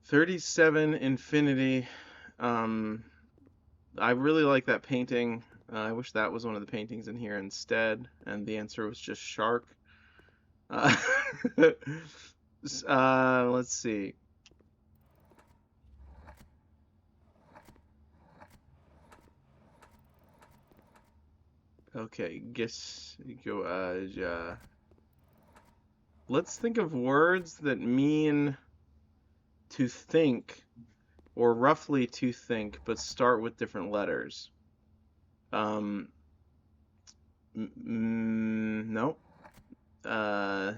37 Infinity. Um, I really like that painting. I wish that was one of the paintings in here instead, and the answer was just shark. Uh, let's see. Okay, guess go. Let's think of words that mean to think, or roughly to think, but start with different letters. Um, no. Uh,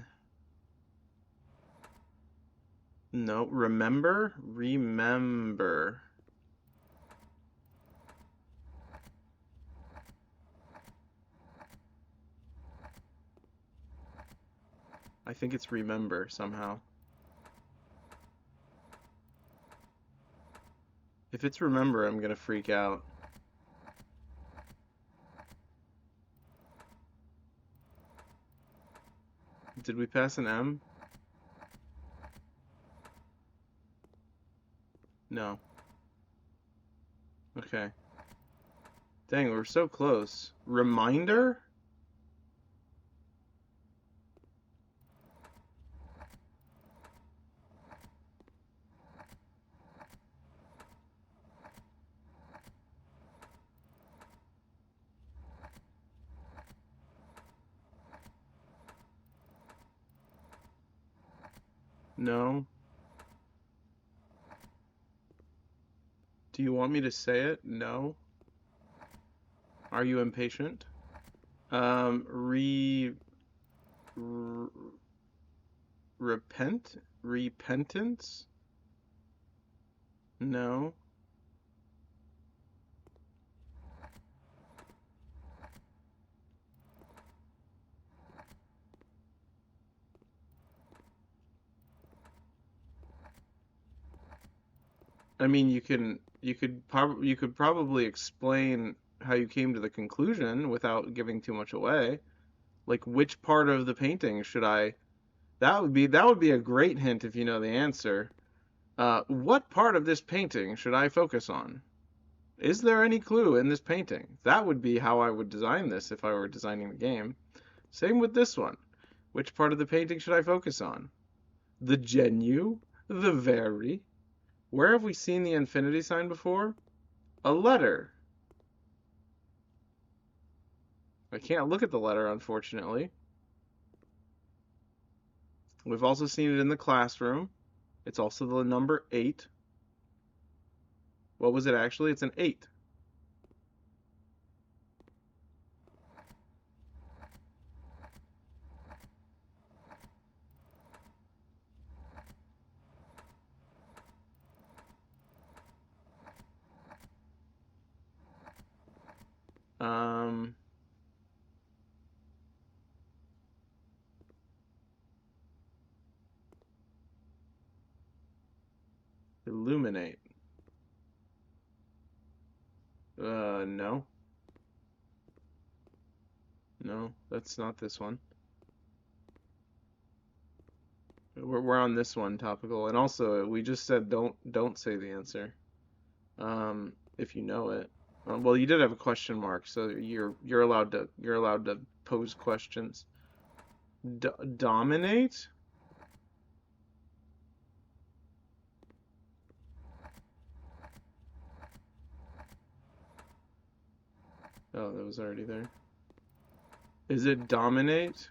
no. Remember? Remember. I think it's remember somehow. If it's remember, I'm gonna freak out. Did we pass an M? No. Okay. Dang, we're so close. Reminder? No. Do you want me to say it? No. Are you impatient? Um, re, r repent? Repentance? No. I mean, you could probably explain how you came to the conclusion without giving too much away. Like, which part of the painting should I? That would be a great hint if you know the answer. What part of this painting should I focus on? Is there any clue in this painting? That would be how I would design this if I were designing the game. Same with this one. Which part of the painting should I focus on? The genu? The very? Where have we seen the infinity sign before? A letter. I can't look at the letter, unfortunately. We've also seen it in the classroom. It's also the number 8. What was it actually? It's an 8. Um, illuminate. No. No, that's not this one. We're on this one, topical. And also, we just said don't say the answer. If you know it. Well, you did have a question mark, so you're allowed to pose questions. Dominate? Oh, that was already there. Is it dominate?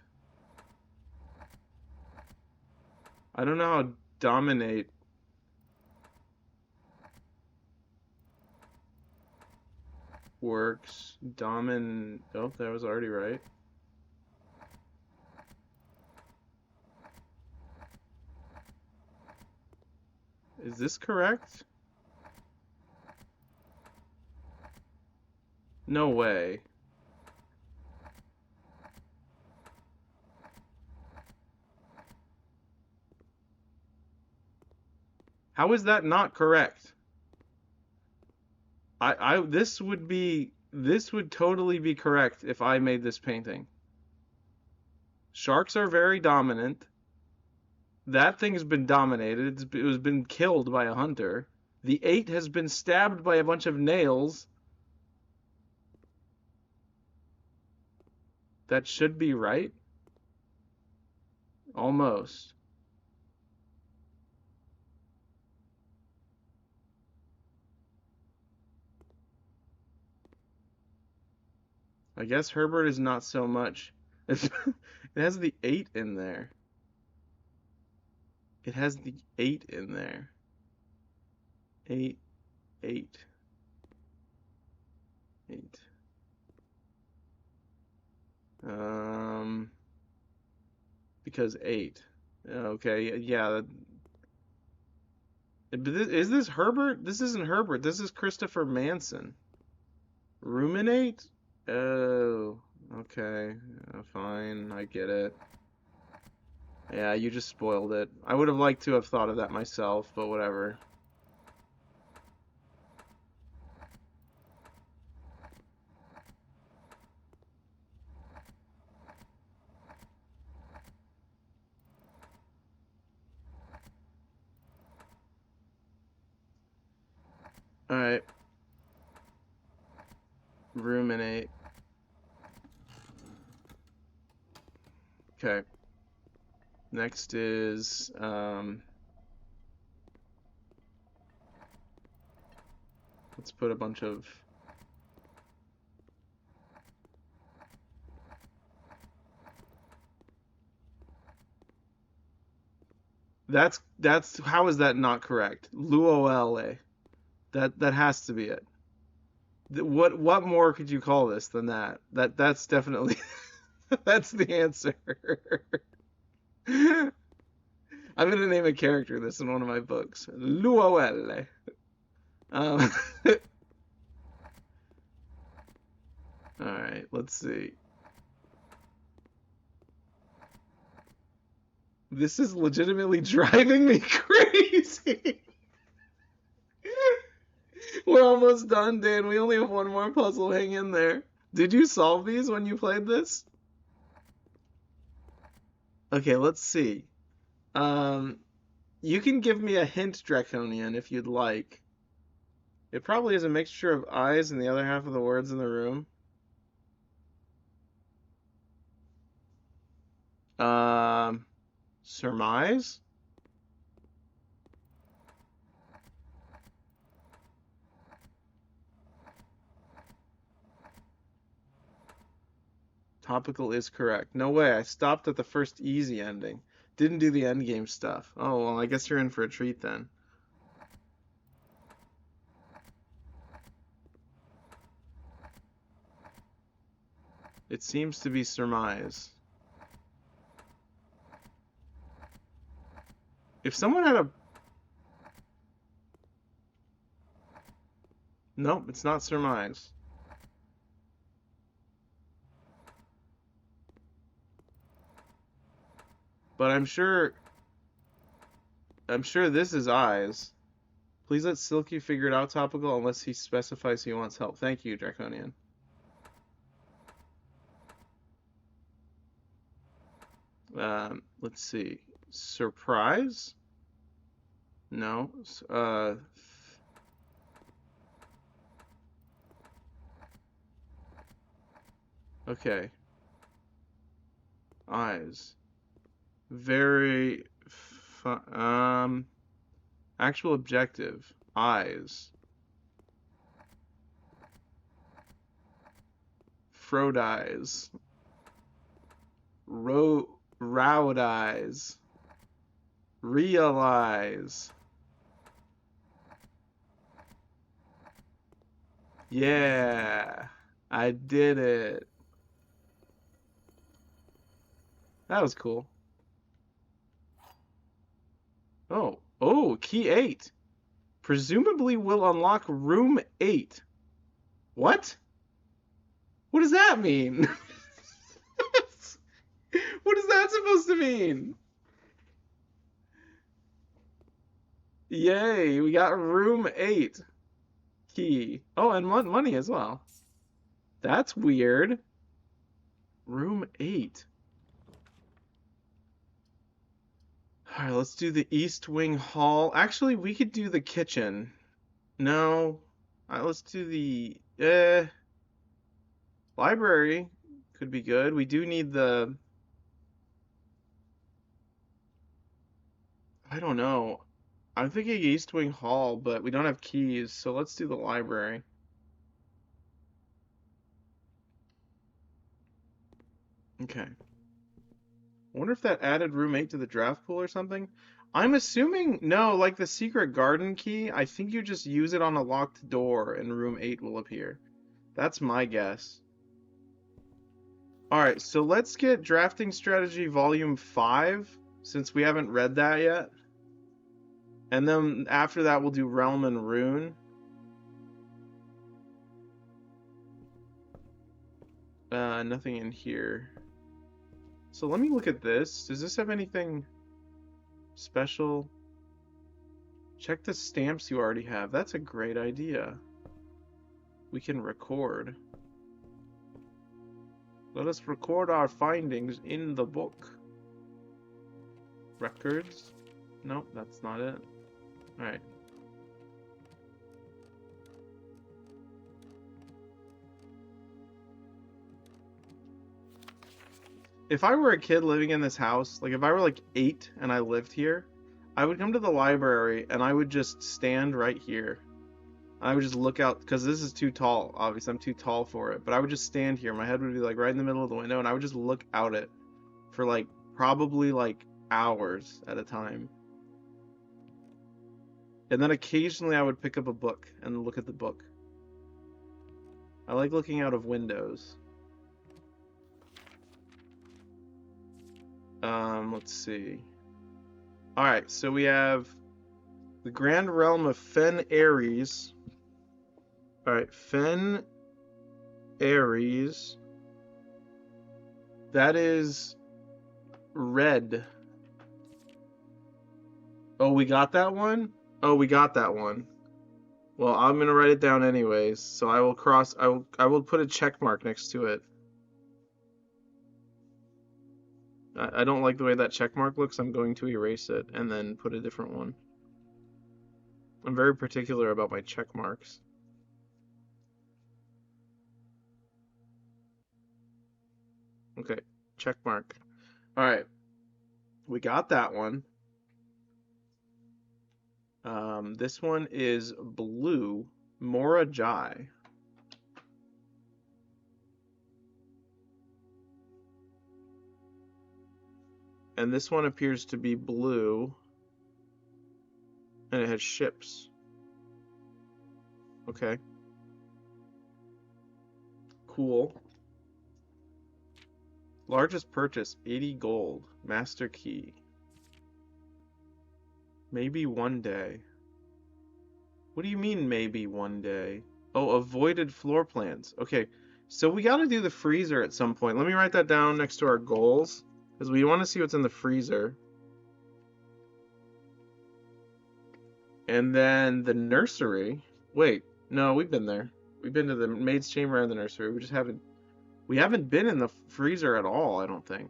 I don't know how dominate works. Oh, that was already right. Is this correct? No way. How is that not correct? This would totally be correct if I made this painting. Sharks are very dominant. That thing has been dominated. It was been killed by a hunter. The 8 has been stabbed by a bunch of nails. That should be right. Almost. I guess Herbert is not so much. It has the 8 in there. It has the 8 in there. 8, 8, 8. Because 8. Okay, yeah. Is this Herbert? This isn't Herbert. This is Christopher Manson. Ruminate? Oh, okay. Fine, I get it. Yeah, you just spoiled it. I would have liked to have thought of that myself, but whatever. Alright, ruminate. Okay. Next is, let's put a bunch of... how is that not correct? Luole. That has to be it. What more could you call this than that? That's definitely that's the answer. I'm gonna name a character this in one of my books. Luole. Um, all right, let's see. This is legitimately driving me crazy. We're almost done, Dan. We only have one more puzzle. Hang in there. Did you solve these when you played this? Okay, let's see. Um, you can give me a hint, Draconian, if you'd like. It probably is a mixture of eyes and the other half of the words in the room. Um, surmise? Topical is correct. No way, I stopped at the first easy ending. Didn't do the endgame stuff. Oh, well, I guess you're in for a treat then. It seems to be surmise. If someone had a... Nope, it's not surmise. But I'm sure this is eyes. Please let Silky figure it out, Topical, unless he specifies he wants help. Thank you, Draconian. Let's see. Surprise? No. Okay. Eyes. Very actual objective. Eyes. Frode eyes. Roud eyes. Realize. Yeah. I did it. That was cool. Oh, key 8. Presumably will unlock room 8. What? What does that mean? What is that supposed to mean? Yay, we got room 8 key. Oh, and money as well. That's weird. Room 8. All right, let's do the East Wing Hall. Actually, we could do the kitchen. No. All right, let's do the library. Could be good. We do need the... I don't know. I'm thinking East Wing Hall, but we don't have keys, so let's do the library. Okay. I wonder if that added room 8 to the draft pool or something. I'm assuming, no, like the secret garden key, I think you just use it on a locked door and room 8 will appear. That's my guess. Alright, so let's get Drafting Strategy Volume 5, since we haven't read that yet. And then after that, we'll do Realm and Rune. Nothing in here. So let me look at this. Does this have anything special? Check the stamps you already have. That's a great idea. We can record. Let us record our findings in the book. Records? Nope, that's not it. Alright. If I were a kid living in this house, like if I were like 8 and I lived here, I would come to the library and I would just stand right here. I would just look out, because this is too tall, obviously I'm too tall for it, but I would just stand here. My head would be like right in the middle of the window and I would just look out it for like probably like hours at a time. And then occasionally I would pick up a book and look at the book. I like looking out of windows. Let's see. Alright, so we have the Grand Realm of Fen Ares. Alright, Fen Ares. That is red. Oh, we got that one? Oh, we got that one. Well, I'm gonna write it down anyways, so I will I will put a check mark next to it. I don't like the way that check mark looks. I'm going to erase it and then put a different one. I'm very particular about my check marks. Okay, check mark. All right, we got that one. This one is blue, Mora Jai. And this one appears to be blue, and it has ships. Okay. Cool. Largest purchase, 80 gold. Master key. Maybe one day. What do you mean, maybe one day? Oh, avoided floor plans. Okay, so we gotta do the freezer at some point. Let me write that down next to our goals, because we want to see what's in the freezer. And then the nursery. Wait, no, we've been there. We've been to the maid's chamber and the nursery. We haven't been in the freezer at all, I don't think.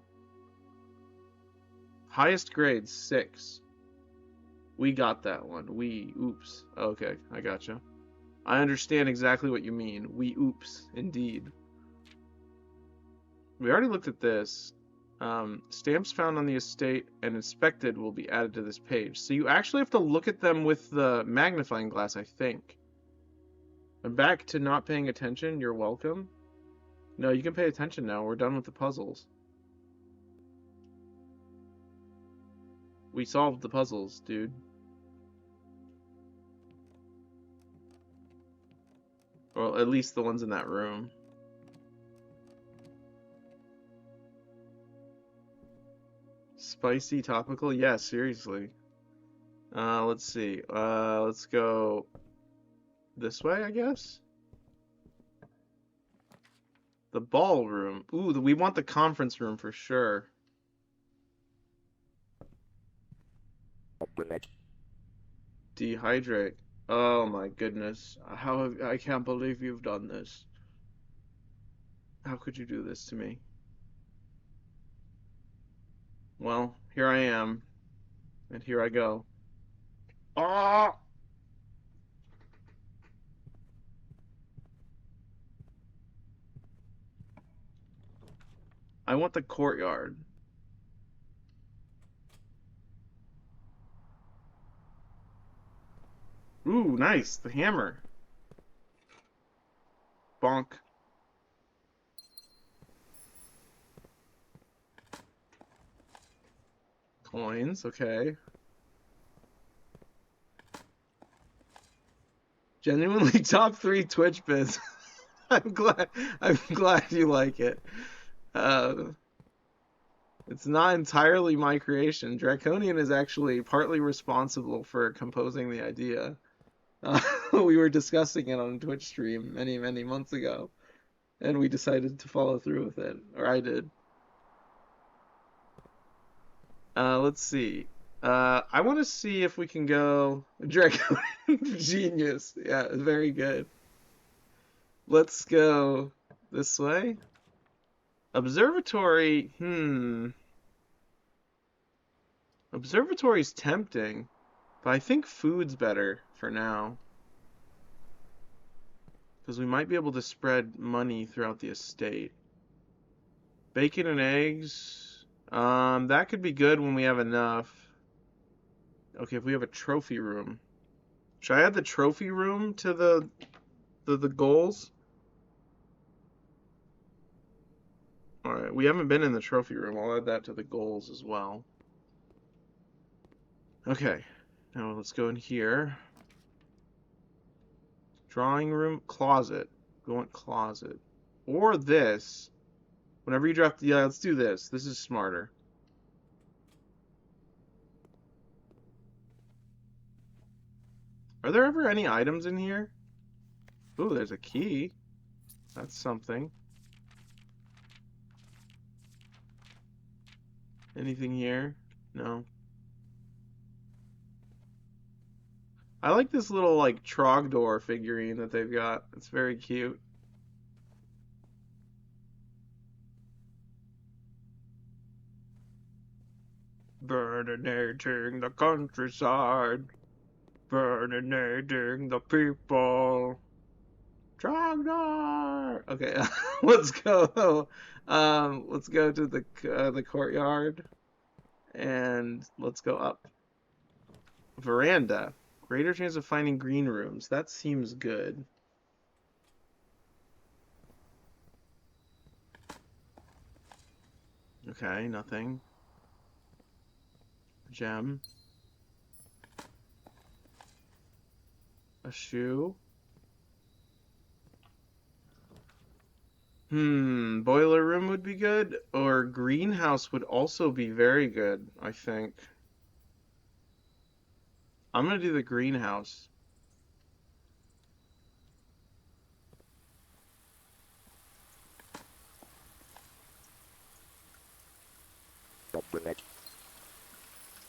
Highest grade, 6. We got that one. Oops. Okay, I gotcha. I understand exactly what you mean. Oops, indeed. We already looked at this. Stamps found on the estate and inspected will be added to this page. So you actually have to look at them with the magnifying glass, I think. I'm back to not paying attention. You're welcome. No, you can pay attention now. We're done with the puzzles. We solved the puzzles, dude. Well, at least the ones in that room. Spicy topical? Yeah, seriously. Let's see. Let's go this way, I guess? The ballroom. Ooh, we want the conference room for sure. Dehydrate. Oh my goodness. I can't believe you've done this. How could you do this to me? Well, here I am. And here I go. Ah! I want the courtyard. Ooh, nice. The hammer. Bonk. Coins, okay. Genuinely top 3 Twitch bits. I'm glad you like it. It's not entirely my creation. Draconian is actually partly responsible for composing the idea. We were discussing it on a Twitch stream many, many months ago, and we decided to follow through with it, or I did. Let's see. I want to see if we can go Draconian. Genius. Yeah, very good. Let's go this way. Observatory. Observatory's tempting, but I think food's better for now. Because we might be able to spread money throughout the estate. Bacon and eggs. That could be good when we have enough. Okay, if we have a trophy room. Should I add the trophy room to the goals? Alright, we haven't been in the trophy room. I'll add that to the goals as well. Okay, now let's go in here. Drawing room, closet. We want closet. Or this. Whenever you drop, yeah, let's do this. This is smarter. Are there ever any items in here? Ooh, there's a key. That's something. Anything here? No. I like this little, like, Trogdor figurine that they've got. It's very cute. Burninating the countryside. Burninating the people. Trogdor! Okay, let's go. Let's go to the courtyard and let's go up. Veranda. Greater chance of finding green rooms. That seems good. Okay, nothing. Gem. A shoe. Boiler room would be good, or greenhouse would also be very good, I think. I'm gonna do the greenhouse.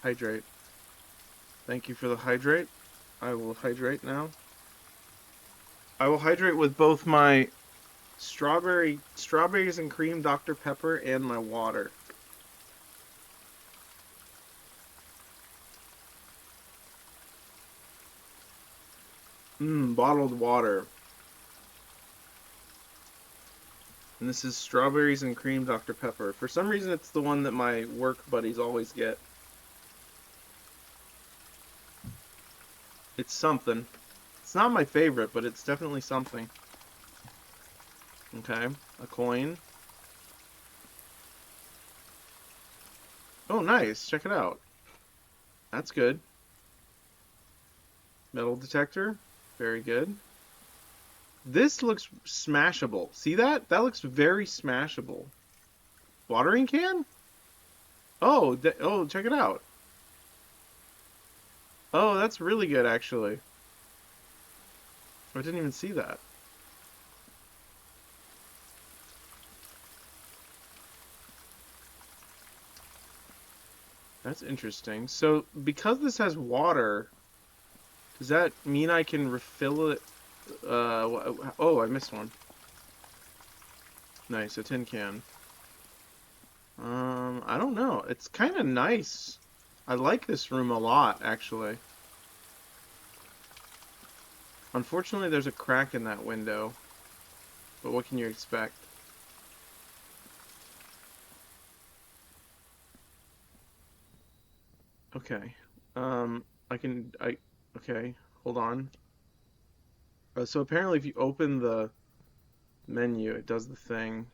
Hydrate. Thank you for the hydrate. I will hydrate now. I will hydrate with both my strawberries and cream Dr. Pepper and my water. Bottled water. And this is strawberries and cream Dr. Pepper. For some reason, it's the one that my work buddies always get. It's something. It's not my favorite, but it's definitely something. Okay, a coin. Oh, nice. Check it out. That's good. Metal detector. Very good. This looks smashable. See that? That looks very smashable. Watering can? Oh, oh, check it out. Oh, that's really good, actually. I didn't even see that. That's interesting. So, because this has water, does that mean I can refill it? Oh, I missed one. Nice, a tin can. I don't know. It's kind of nice. I like this room a lot, actually. Unfortunately, there's a crack in that window. But what can you expect? Okay. Okay, hold on. So apparently if you open the menu, it does the thing.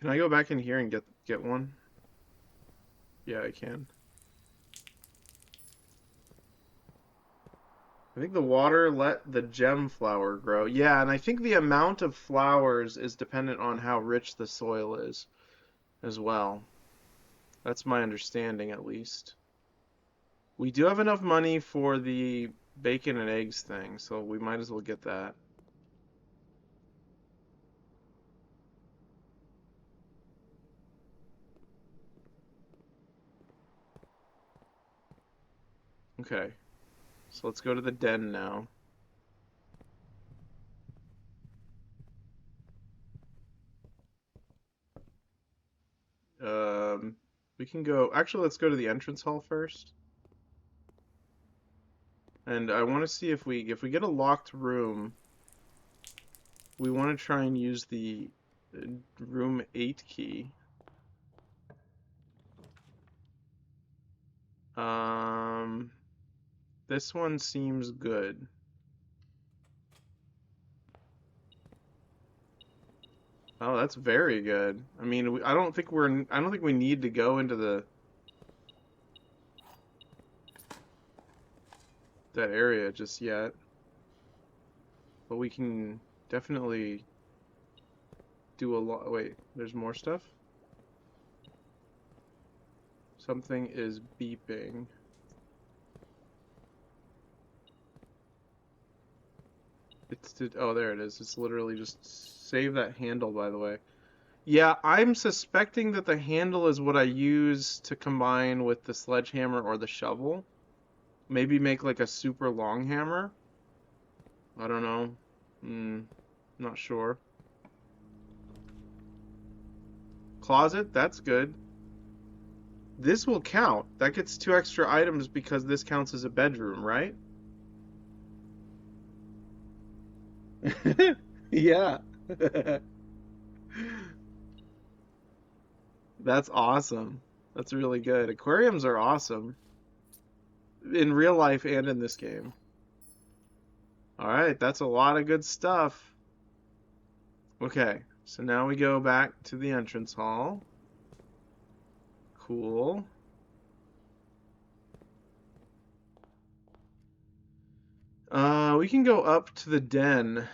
Can I go back in here and get one? Yeah, I can. I think the water let the gem flower grow. Yeah, and I think the amount of flowers is dependent on how rich the soil is as well. That's my understanding, at least. We do have enough money for the bacon and eggs thing, so we might as well get that. Okay, so let's go to the den now. Um, we can go. Actually, let's go to the entrance hall first. And I want to see if we get a locked room, we want to try and use the room 8 key. Um, this one seems good. Oh, that's very good. I mean, I don't think we need to go into that area just yet. But we can definitely do a lot. Wait, there's more stuff? Something is beeping. Oh, there it is. It's literally just save that handle, by the way. Yeah, I'm suspecting that the handle is what I use to combine with the sledgehammer or the shovel. Maybe make like a super long hammer. I don't know. Not sure. Closet, that's good. This will count. That gets 2 extra items because this counts as a bedroom, right? Yeah. That's awesome. That's really good. Aquariums are awesome in real life and in this game. All right, that's a lot of good stuff. Okay, so now we go back to the entrance hall. Cool. We can go up to the den.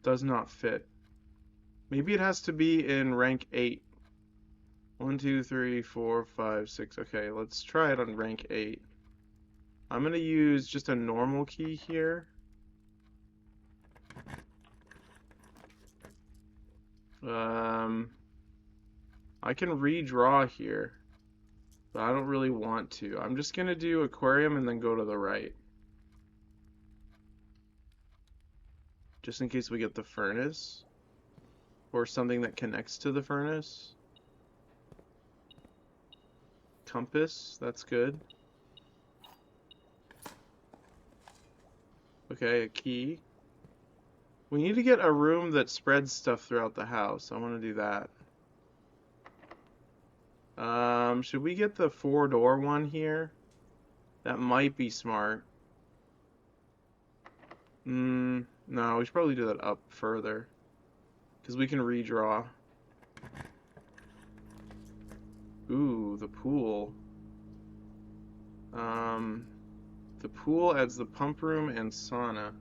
Does not fit. Maybe it has to be in rank 8. 1, 2, 3, 4, 5, 6. Okay, let's try it on rank 8. I'm gonna use just a normal key here. I can redraw here, but I don't really want to. I'm just gonna do aquarium and then go to the right. Just in case we get the furnace. Or something that connects to the furnace. Compass, that's good. Okay, a key. We need to get a room that spreads stuff throughout the house. I want to do that. Should we get the 4-door one here? That might be smart. No, we should probably do that up further. Because we can redraw. Ooh, the pool. The pool adds the pump room and sauna.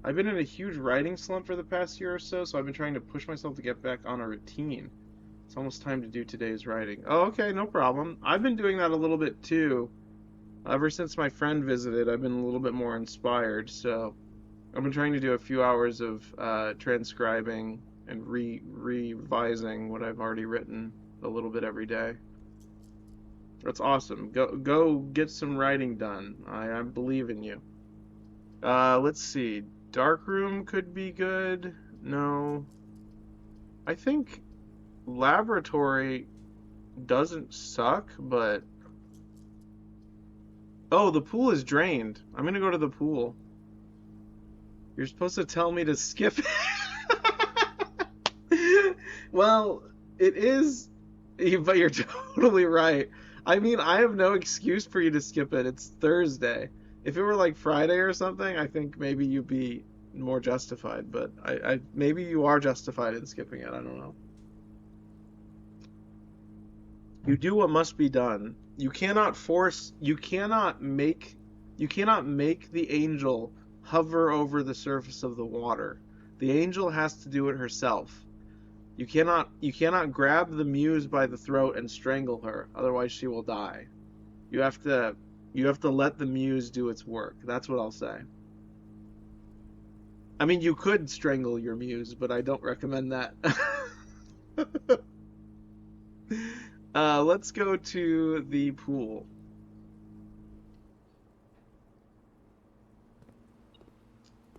I've been in a huge writing slump for the past year or so, so I've been trying to push myself to get back on a routine. It's almost time to do today's writing. Oh, okay, no problem. I've been doing that a little bit too. Ever since my friend visited, I've been a little bit more inspired, so I've been trying to do a few hours of transcribing and revising what I've already written a little bit every day. That's awesome. Go get some writing done. I believe in you. Let's see. Dark room could be good. No. I think laboratory doesn't suck, but oh, the pool is drained. I'm gonna go to the pool. You're supposed to tell me to skip it. Well, it is, but you're totally right. I mean, I have no excuse for you to skip it. It's Thursday. If it were like Friday or something, I think maybe you'd be more justified. But I maybe you are justified in skipping it. I don't know. You do what must be done. You cannot force. You cannot make the angel hover over the surface of the water. The angel has to do it herself. You cannot grab the muse by the throat and strangle her, otherwise she will die. You have to let the muse do its work. That's what I'll say. I mean, you could strangle your muse, but I don't recommend that. Let's go to the pool.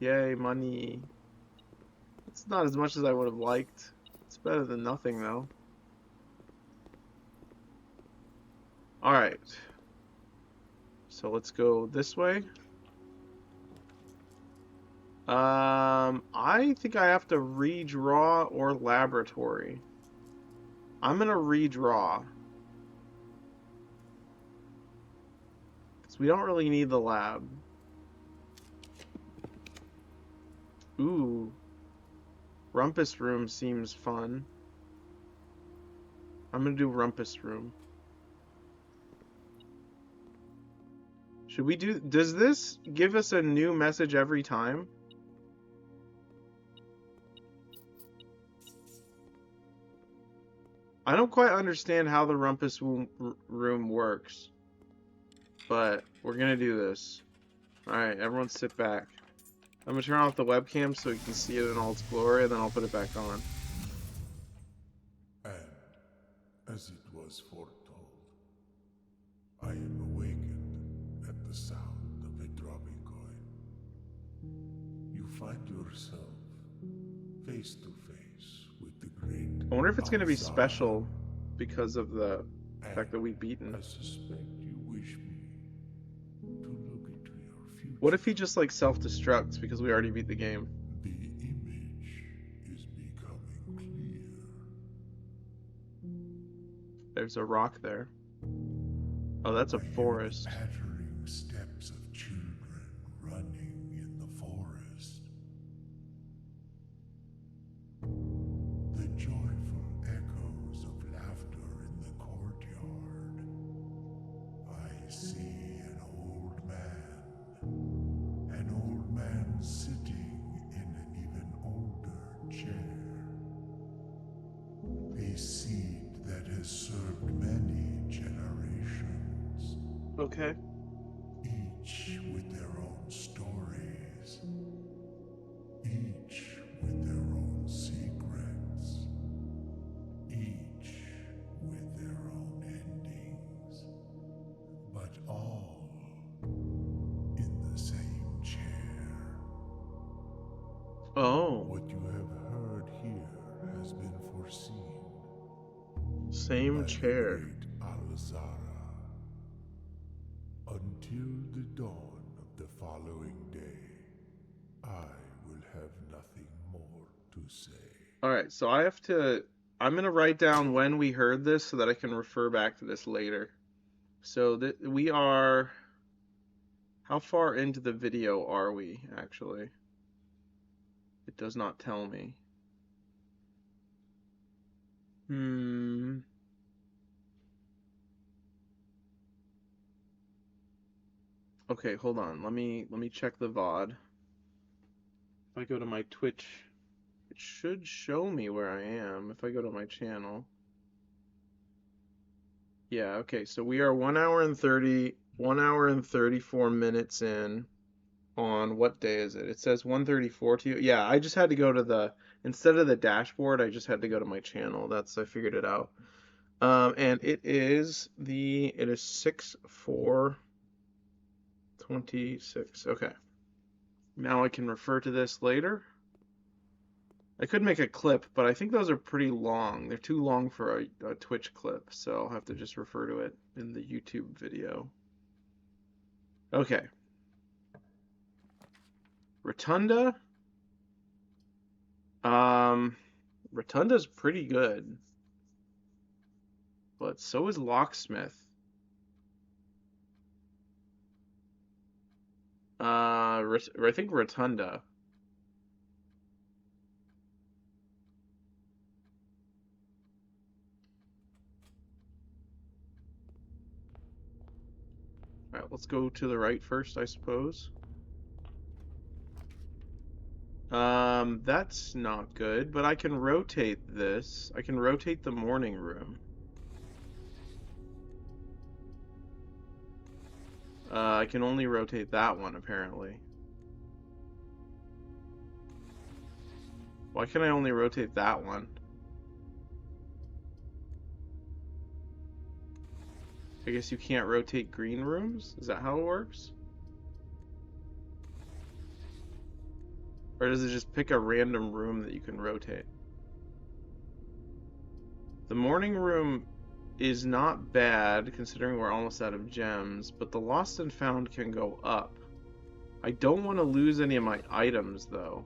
Yay, money. It's not as much as I would have liked. It's better than nothing, though. Alright. So let's go this way. I think I have to redraw or laboratory. I'm gonna redraw. Because we don't really need the lab. Ooh. Rumpus room seems fun. I'm gonna do rumpus room. Should we do... Does this give us a new message every time? I don't quite understand how the rumpus room works. But we're gonna do this. Alright, everyone sit back. I'm gonna turn off the webcam so you can see it in all its glory, and then I'll put it back on. And, as it was foretold, I am awakened at the sound of a dropping coin. You find yourself face to face with the great I wonder if it's gonna be Alzara, special because of the fact that and we've beaten. I suspect you wish me to look into your What future. if he just like self-destructs because we already beat the game? The image is becoming clear. There's a rock there. Oh, that's a I hear the forest. pattering steps of children running in the forest. The joyful echoes of laughter in the courtyard. I see an old man sitting in an even older chair. A seed that has served many generations, Okay. each with their own stories, each with their own secrets, each with their own endings, but all in the same chair. Oh, What you have heard here has been foreseen same by the chair. great Alzara. Until the dawn of the following day, I will have nothing more to say. Alright, so I'm gonna write down when we heard this so that I can refer back to this later. So that we are, how far into the video are we, actually? It does not tell me. Hmm. Okay, hold on. Let me check the VOD. If I go to my Twitch, it should show me where I am if I go to my channel. Yeah, okay. So we are 1 hour and 34 minutes in on what day is it? It says 1:34 to you. Yeah, I just had to go to instead of the dashboard, I just had to go to my channel. I figured it out. And it is 6/4/26. Okay. Now I can refer to this later. I could make a clip, but I think those are pretty long. They're too long for a Twitch clip, so I'll have to just refer to it in the YouTube video. Okay. Rotunda. Um, Rotunda's pretty good, but so is Locksmith. I think Rotunda. All right, let's go to the right first, I suppose. That's not good, but I can rotate this. I can rotate the morning room. I can only rotate that one, apparently. Why can I only rotate that one? I guess you can't rotate green rooms? Is that how it works? Or does it just pick a random room that you can rotate? The morning room is not bad, considering we're almost out of gems, but the lost and found can go up. I don't want to lose any of my items, though.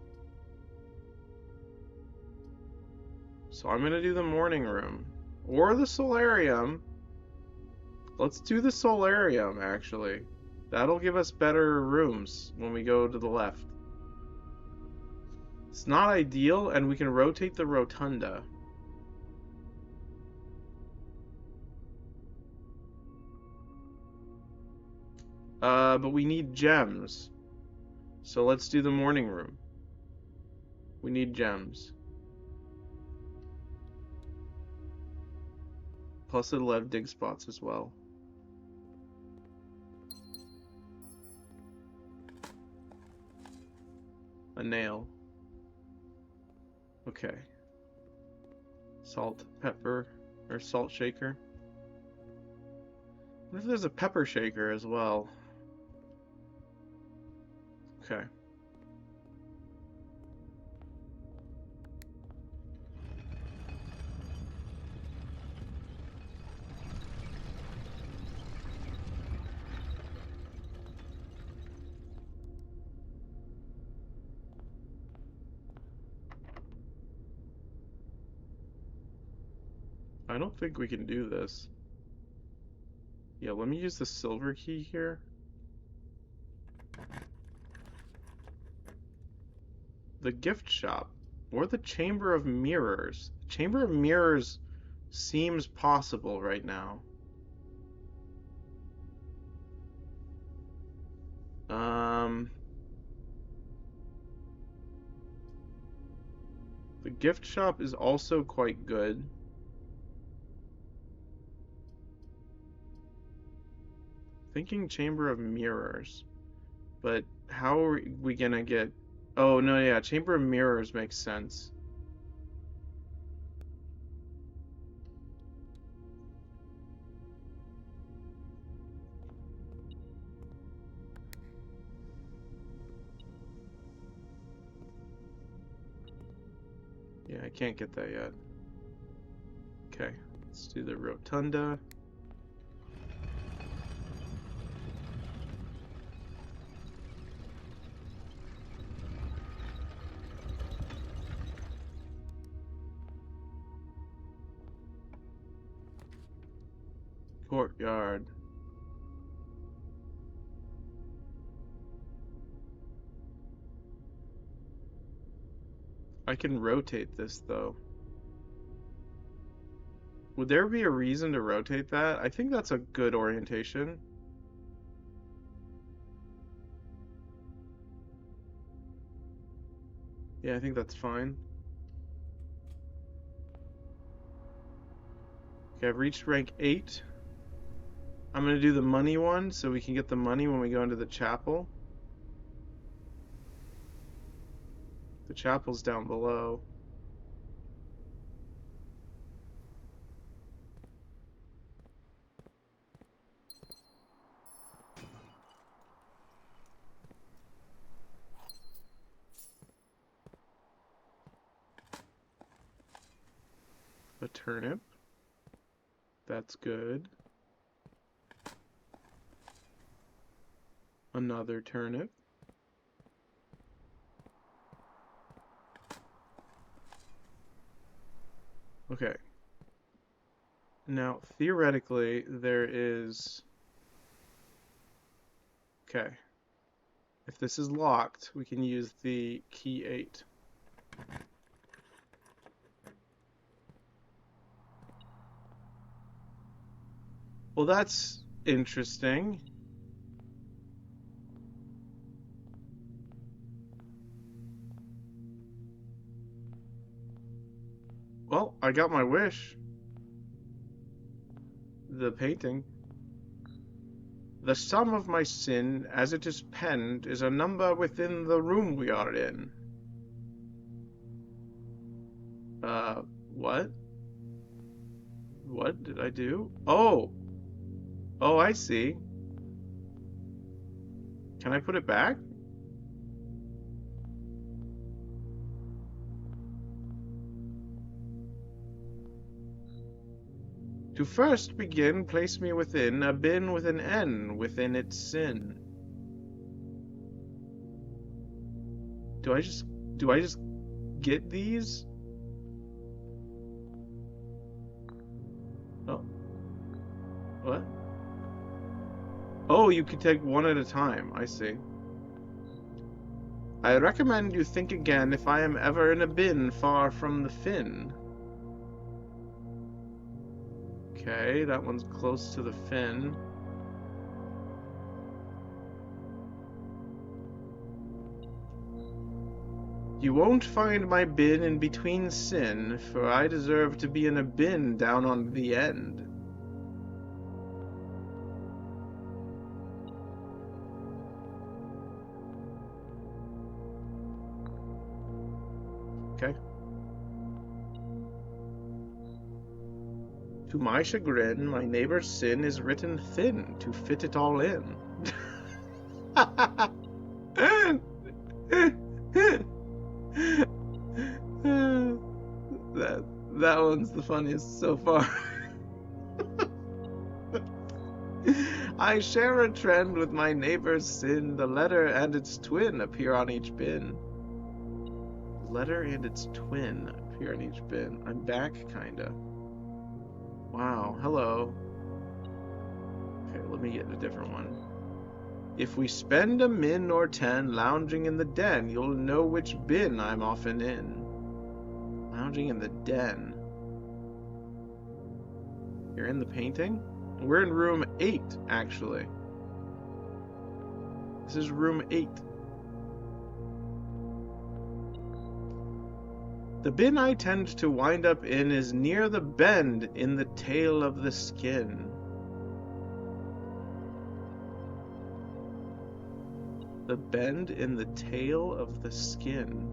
So I'm going to do the morning room. Or the solarium. Let's do the solarium, actually. That'll give us better rooms when we go to the left. It's not ideal, and we can rotate the rotunda. But we need gems. So let's do the morning room. We need gems. Plus it'll have dig spots as well. A nail. Okay. Salt, pepper, or salt shaker. What if there's a pepper shaker as well? Okay. I don't think we can do this. Yeah, let me use the silver key here. The gift shop. Or the Chamber of Mirrors. Chamber of Mirrors seems possible right now. Um, the gift shop is also quite good. Thinking Chamber of Mirrors. But how are we gonna get... Oh, no, yeah, Chamber of Mirrors makes sense. Yeah, I can't get that yet. Okay, let's do the Rotunda. Courtyard. I can rotate this, though. Would there be a reason to rotate that? I think that's a good orientation. Yeah, I think that's fine. Okay, I've reached rank 8. I'm gonna do the money one so we can get the money when we go into the chapel. The chapel's down below. A turnip. That's good. Another turnip. Okay. Now, theoretically, there is... Okay. If this is locked, we can use the key 8. Well, that's interesting. Well, I got my wish. The painting. The sum of my sin, as it is penned, is a number within the room we are in. Uh, what? What did I do? Oh! Oh, I see. Can I put it back? To first begin, place me within a bin with an N within its sin. Do I just get these? Oh, what? Oh, you can take one at a time. I see. I recommend you think again if I am ever in a bin far from the fin. Okay, that one's close to the fin. You won't find my bin in between sin, for I deserve to be in a bin down on the end. Okay. To my chagrin, my neighbor's sin is written thin to fit it all in. that that one's the funniest so far. I share a trend with my neighbor's sin. The letter and its twin appear on each bin. The letter and its twin appear on each bin. I'm back, kinda. Wow, hello. Okay, let me get a different one. If we spend a min or 10 lounging in the den, you'll know which bin I'm often in. Lounging in the den. You're in the painting? We're in room 8, actually. This is room 8. The bin I tend to wind up in is near the bend in the tail of the skin. The bend in the tail of the skin.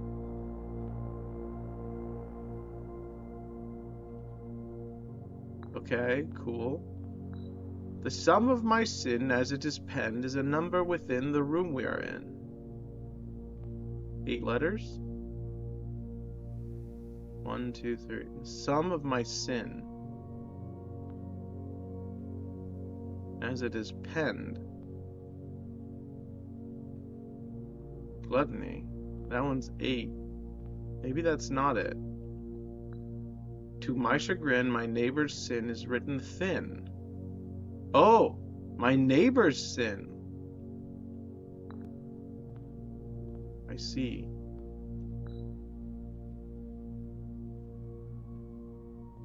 Okay, cool. The sum of my sin as it is penned is a number within the room we are in. 8 letters? 1, 2, 3. The sum of my sin as it is penned. Gluttony. That one's 8. Maybe that's not it. To my chagrin, my neighbor's sin is written thin. Oh, my neighbor's sin. I see.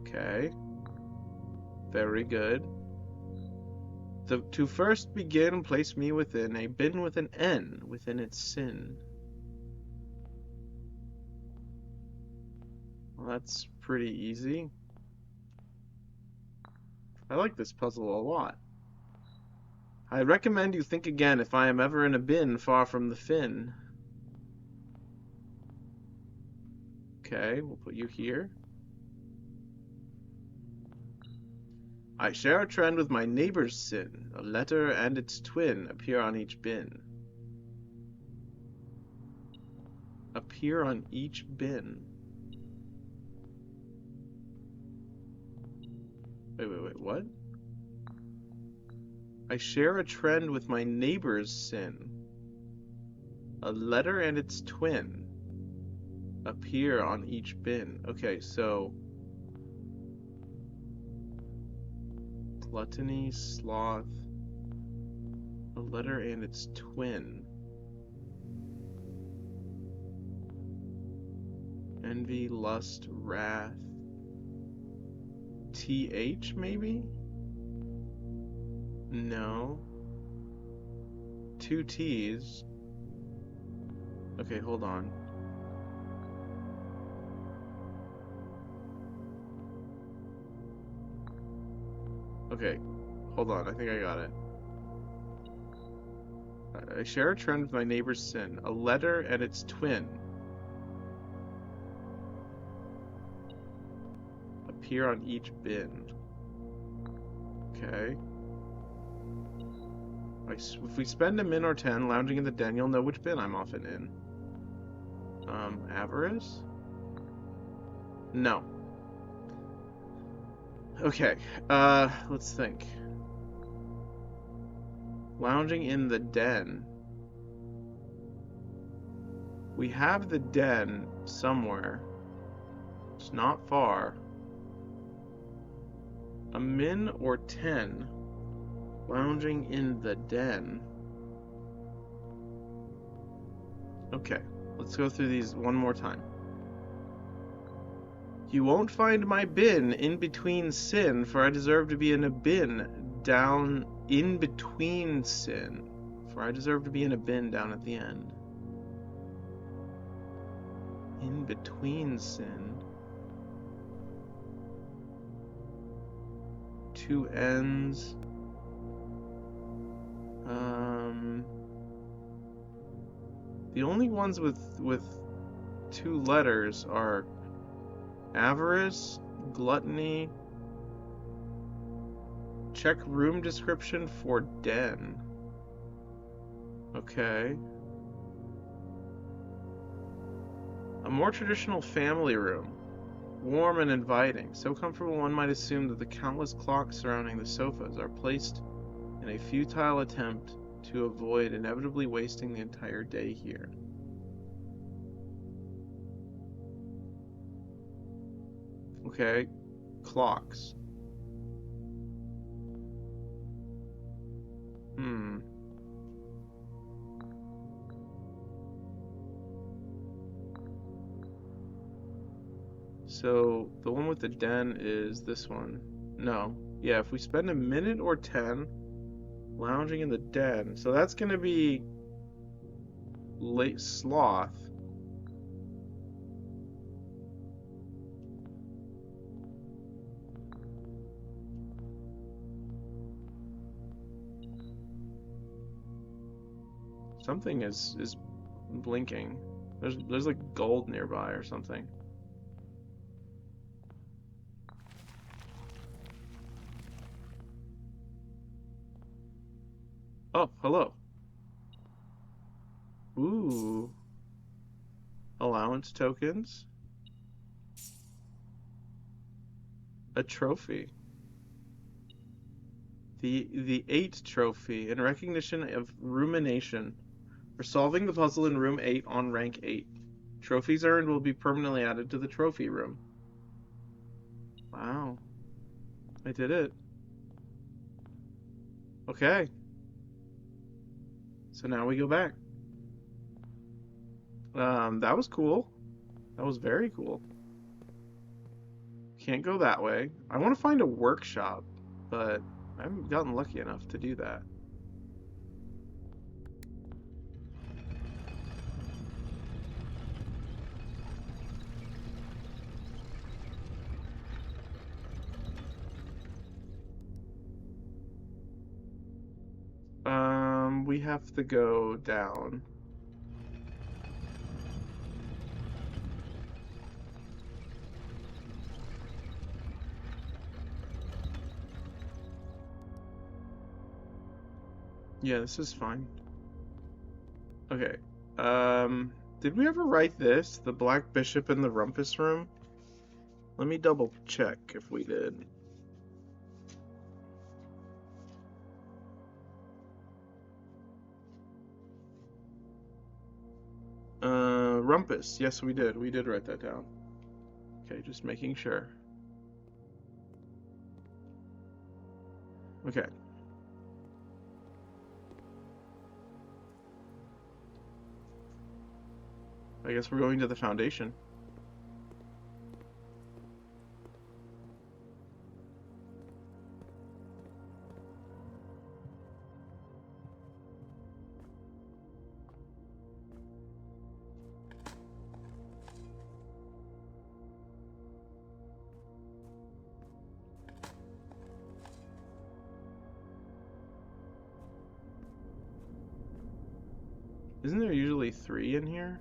Okay. Very good. To first begin, place me within a bin with an N within its sin. Well, that's pretty easy. I like this puzzle a lot. I recommend you think again if I am ever in a bin far from the fin. Okay, we'll put you here. I share a trend with my neighbor's sin. A letter and its twin appear on each bin. Appear on each bin. Wait, what? I share a trend with my neighbor's sin. A letter and its twin appear on each bin. Okay, so gluttony, sloth, a letter and its twin. Envy, lust, wrath. TH, maybe? No. 2 T's. Okay, hold on. Okay, hold on. I think I got it. I share a trend with my neighbor's sin. A letter and its twin appear on each bin. Okay. If we spend a min or 10 lounging in the den, you'll know which bin I'm often in. Avarice? No. Okay, let's think. Lounging in the den. We have the den somewhere. It's not far. A min or 10 lounging in the den. Okay, let's go through these one more time. You won't find my bin in between sin, for I deserve to be in a bin down in between sin, for I deserve to be in a bin down at the end. In between sin. 2 N's. The only ones with two letters are avarice, gluttony. Check room description for den. Okay. A more traditional family room. Warm and inviting. So comfortable one might assume that the countless clocks surrounding the sofas are placed in a futile attempt to avoid inevitably wasting the entire day here. Okay. Clocks. Hmm. So the one with the den is this one. No. Yeah, if we spend a minute or 10 lounging in the den, so that's gonna be late sloth. Something is blinking. There's like gold nearby or something. Oh, hello. Ooh, allowance tokens. A trophy. The 8 trophy in recognition of rumination for solving the puzzle in room 8 on rank 8. Trophies earned will be permanently added to the trophy room. Wow, I did it. Okay, so now we go back. That was cool. That was very cool. Can't go that way. I want to find a workshop, but I haven't gotten lucky enough to do that. We have to go down. Yeah, this is fine. Okay. Did we ever write this? The Black Bishop in the Rumpus Room? Let me double check if we did. Rumpus. Yes, we did. We did write that down. Okay, just making sure. Okay. I guess we're going to the Foundation. Isn't there usually 3 in here?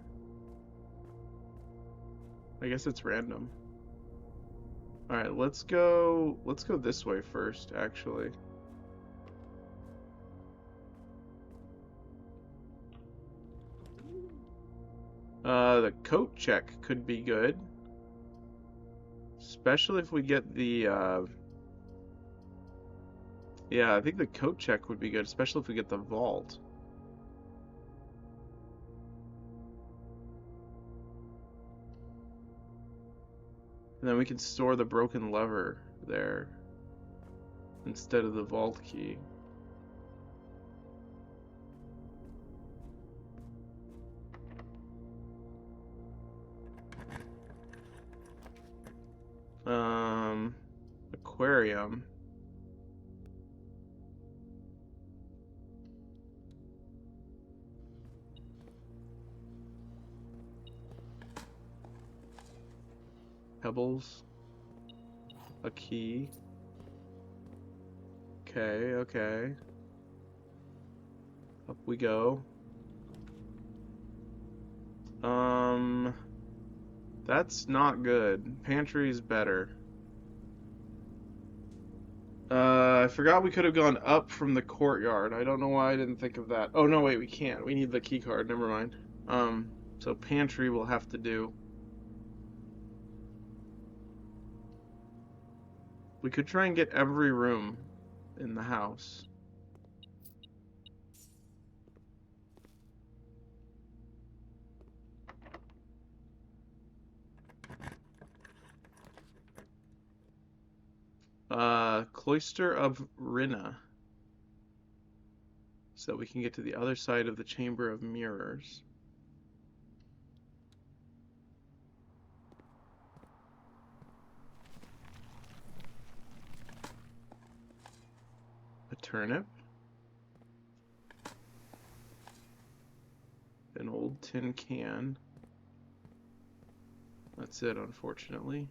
I guess it's random. Alright, let's go this way first, actually. The coat check could be good. Especially if we get the, yeah, I think the coat check would be good, especially if we get the vault. And then we can store the broken lever there instead of the vault key. Aquarium. Pebbles. A key. Okay, okay. Up we go. Um, That's not good. Pantry's better. I forgot we could have gone up from the courtyard. I don't know why I didn't think of that. Oh no, wait, we can't. We need the key card. Never mind. So pantry will have to do. We could try and get every room in the house. Cloister of Rinna, so that we can get to the other side of the Chamber of Mirrors. A turnip. An old tin can. That's it, unfortunately.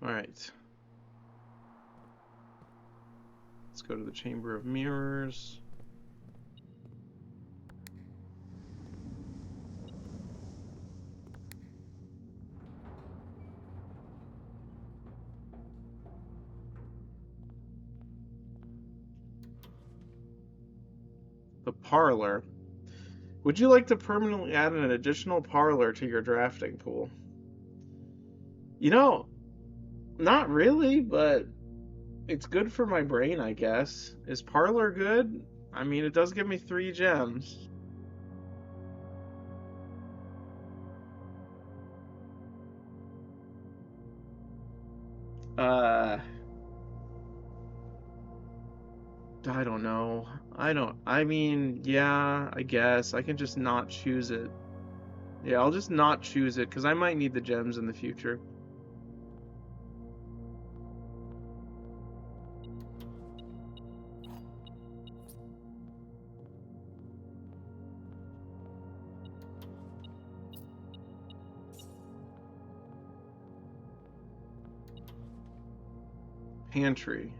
Alright. Let's go to the Chamber of Mirrors. The parlor. Would you like to permanently add an additional parlor to your drafting pool? You know, not really, but it's good for my brain, I guess. Is parlor good? I mean, it does give me 3 gems. Uh, I don't know. I mean, yeah, I guess. I can just not choose it. Yeah, I'll just not choose it, because I might need the gems in the future. Pantry.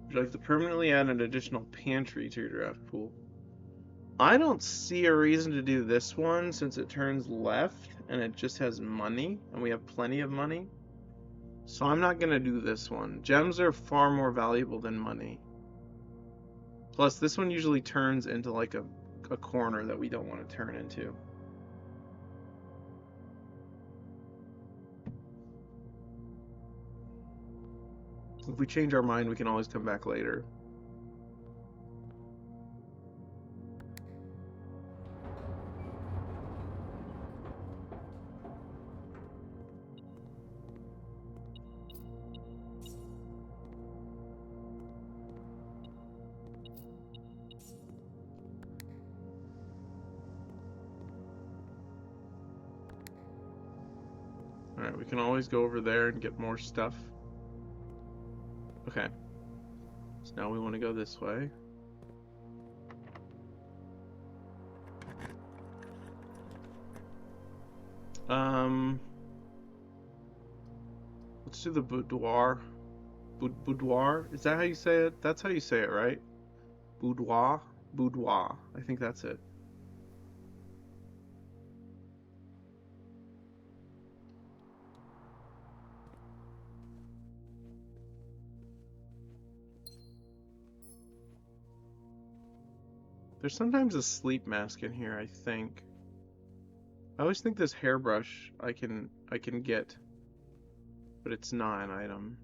Would you like to permanently add an additional pantry to your draft pool? I don't see a reason to do this one since it turns left and it just has money and we have plenty of money. So I'm not going to do this one. Gems are far more valuable than money. Plus, this one usually turns into like a corner that we don't want to turn into. If we change our mind, we can always come back later. Alright, we can always go over there and get more stuff. Okay. So now we want to go this way. Um, let's do the boudoir. Boudoir? Is that how you say it? That's how you say it, right? Boudoir? Boudoir. I think that's it. There's sometimes a sleep mask in here, I think. I always think this hairbrush I can get, but it's not an item.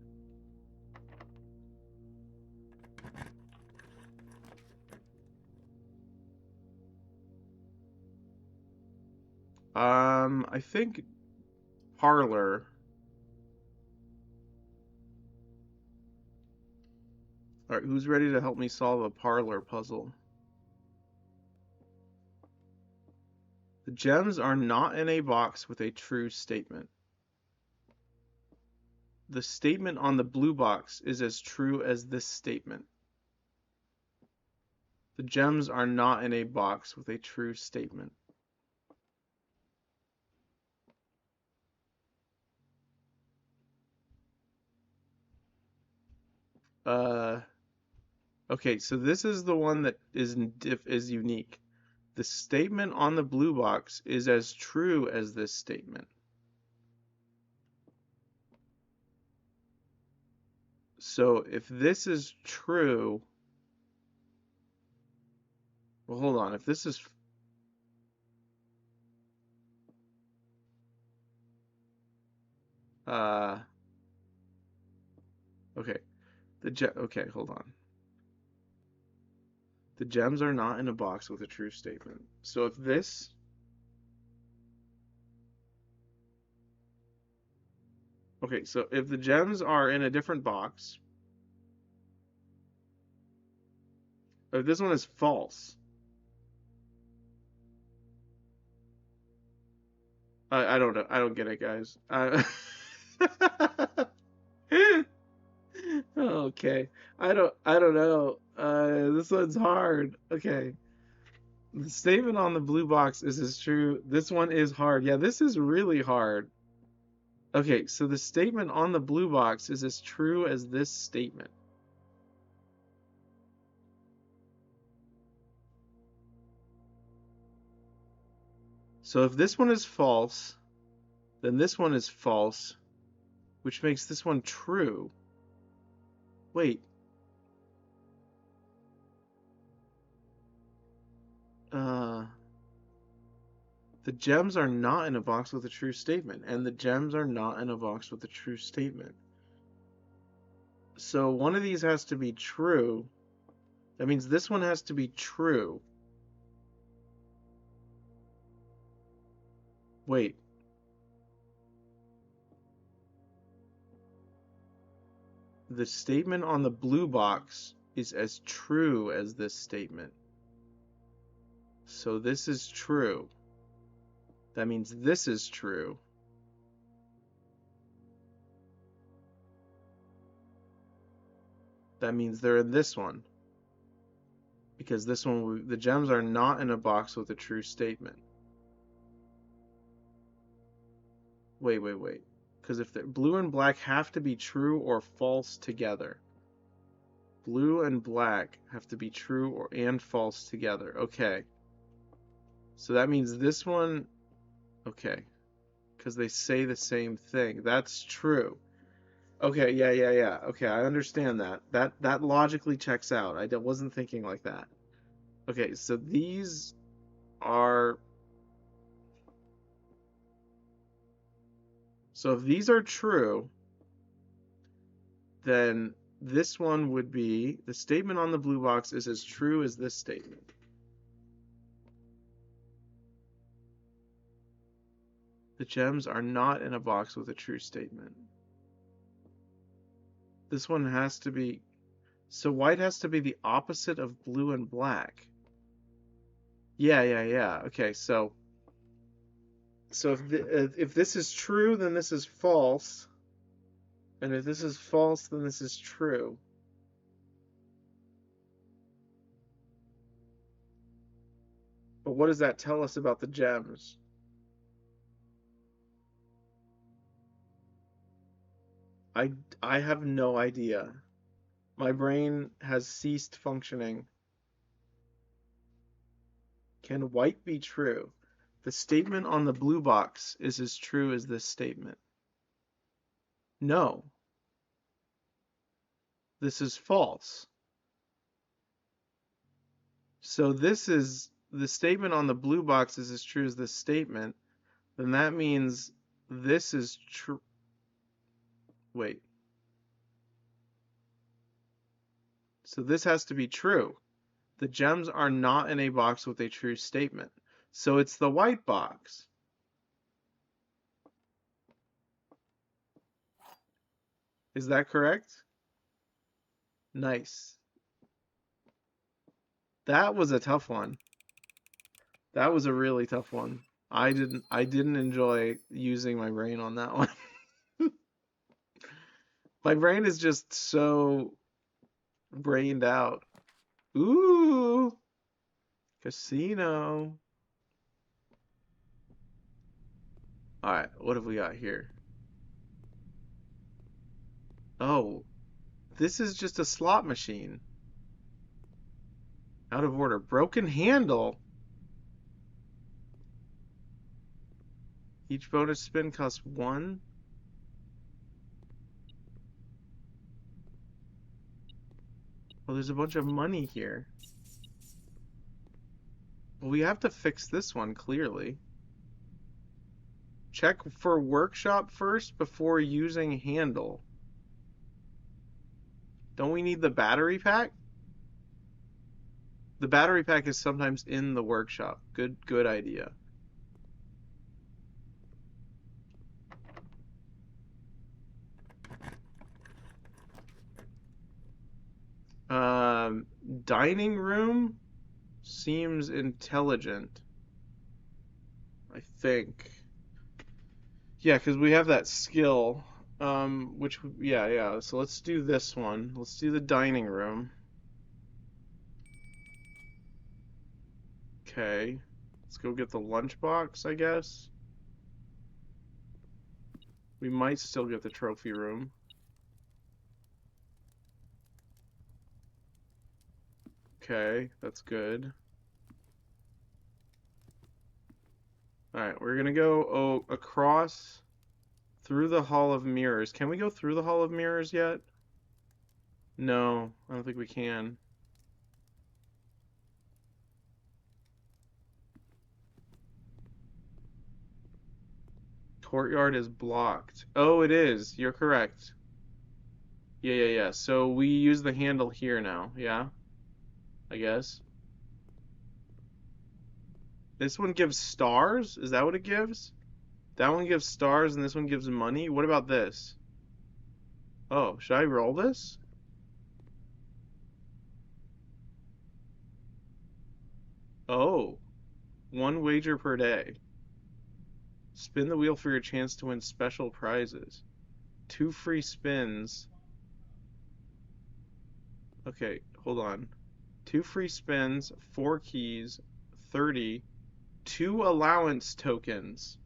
I think parlor. All right, who's ready to help me solve a parlor puzzle? The gems are not in a box with a true statement. The statement on the blue box is as true as this statement. The gems are not in a box with a true statement. Uh, okay, so this is the one that is unique. The statement on the blue box is as true as this statement. So if this is true, well, hold on. If this is, uh, okay, okay, hold on. The gems are not in a box with a true statement. So if this, okay, so if the gems are in a different box, if this one is false, I don't know. I don't get it, guys. Okay. I don't know. This one's hard. Okay. The statement on the blue box is as true. This one is hard. Yeah, this is really hard. Okay, so the statement on the blue box is as true as this statement. So if this one is false, then this one is false, which makes this one true. Wait. Uh, the gems are not in a box with a true statement, and the gems are not in a box with a true statement. So one of these has to be true. That means this one has to be true. Wait. The statement on the blue box is as true as this statement. So this is true. That means this is true. That means they're in this one. Because this one, the gems are not in a box with a true statement. Wait. Because if blue and black have to be true or false together. Blue and black have to be true and false together. Okay. So that means this one, okay. Because they say the same thing. That's true. Okay, yeah. Okay, I understand that. That logically checks out. I wasn't thinking like that. Okay, so these are, so if these are true, then this one would be, the statement on the blue box is as true as this statement. The gems are not in a box with a true statement. This one has to be, so white has to be the opposite of blue and black. Yeah. Okay, so if this is true, then this is false. And if this is false, then this is true. But what does that tell us about the gems? I, I have no idea. My brain has ceased functioning. Can white be true? The statement on the blue box is as true as this statement. No, this is false. So this is, the statement on the blue box is as true as this statement. Then that means this is true. Wait. So this has to be true. The gems are not in a box with a true statement. So it's the white box. Is that correct? Nice. That was a tough one. That was a really tough one. I didn't enjoy using my brain on that one. My brain is just so brained out. Ooh, casino. All right, what have we got here? Oh, this is just a slot machine. Out of order. Broken handle. Each bonus spin costs 1. Well, there's a bunch of money here. Well, we have to fix this one, clearly. Check for workshop first before using handle. Don't we need the battery pack? The battery pack is sometimes in the workshop. Good idea. Um, Dining room seems intelligent, I think. Yeah, because we have that skill. Yeah. So let's do this one. Let's do the dining room. Okay. Let's go get the lunchbox, I guess. We might still get the trophy room. Okay, that's good. Alright, we're gonna go across through the Hall of Mirrors. Can we go through the Hall of Mirrors yet? No, I don't think we can. Courtyard is blocked. Oh, it is. You're correct. Yeah. So we use the handle here now. Yeah, I guess. This one gives stars? Is that what it gives? That one gives stars and this one gives money? What about this? Oh, should I roll this? Oh, 1 wager per day. Spin the wheel for your chance to win special prizes. 2 free spins. Okay, hold on. 2 free spins, 4 keys, 30, 2 allowance tokens.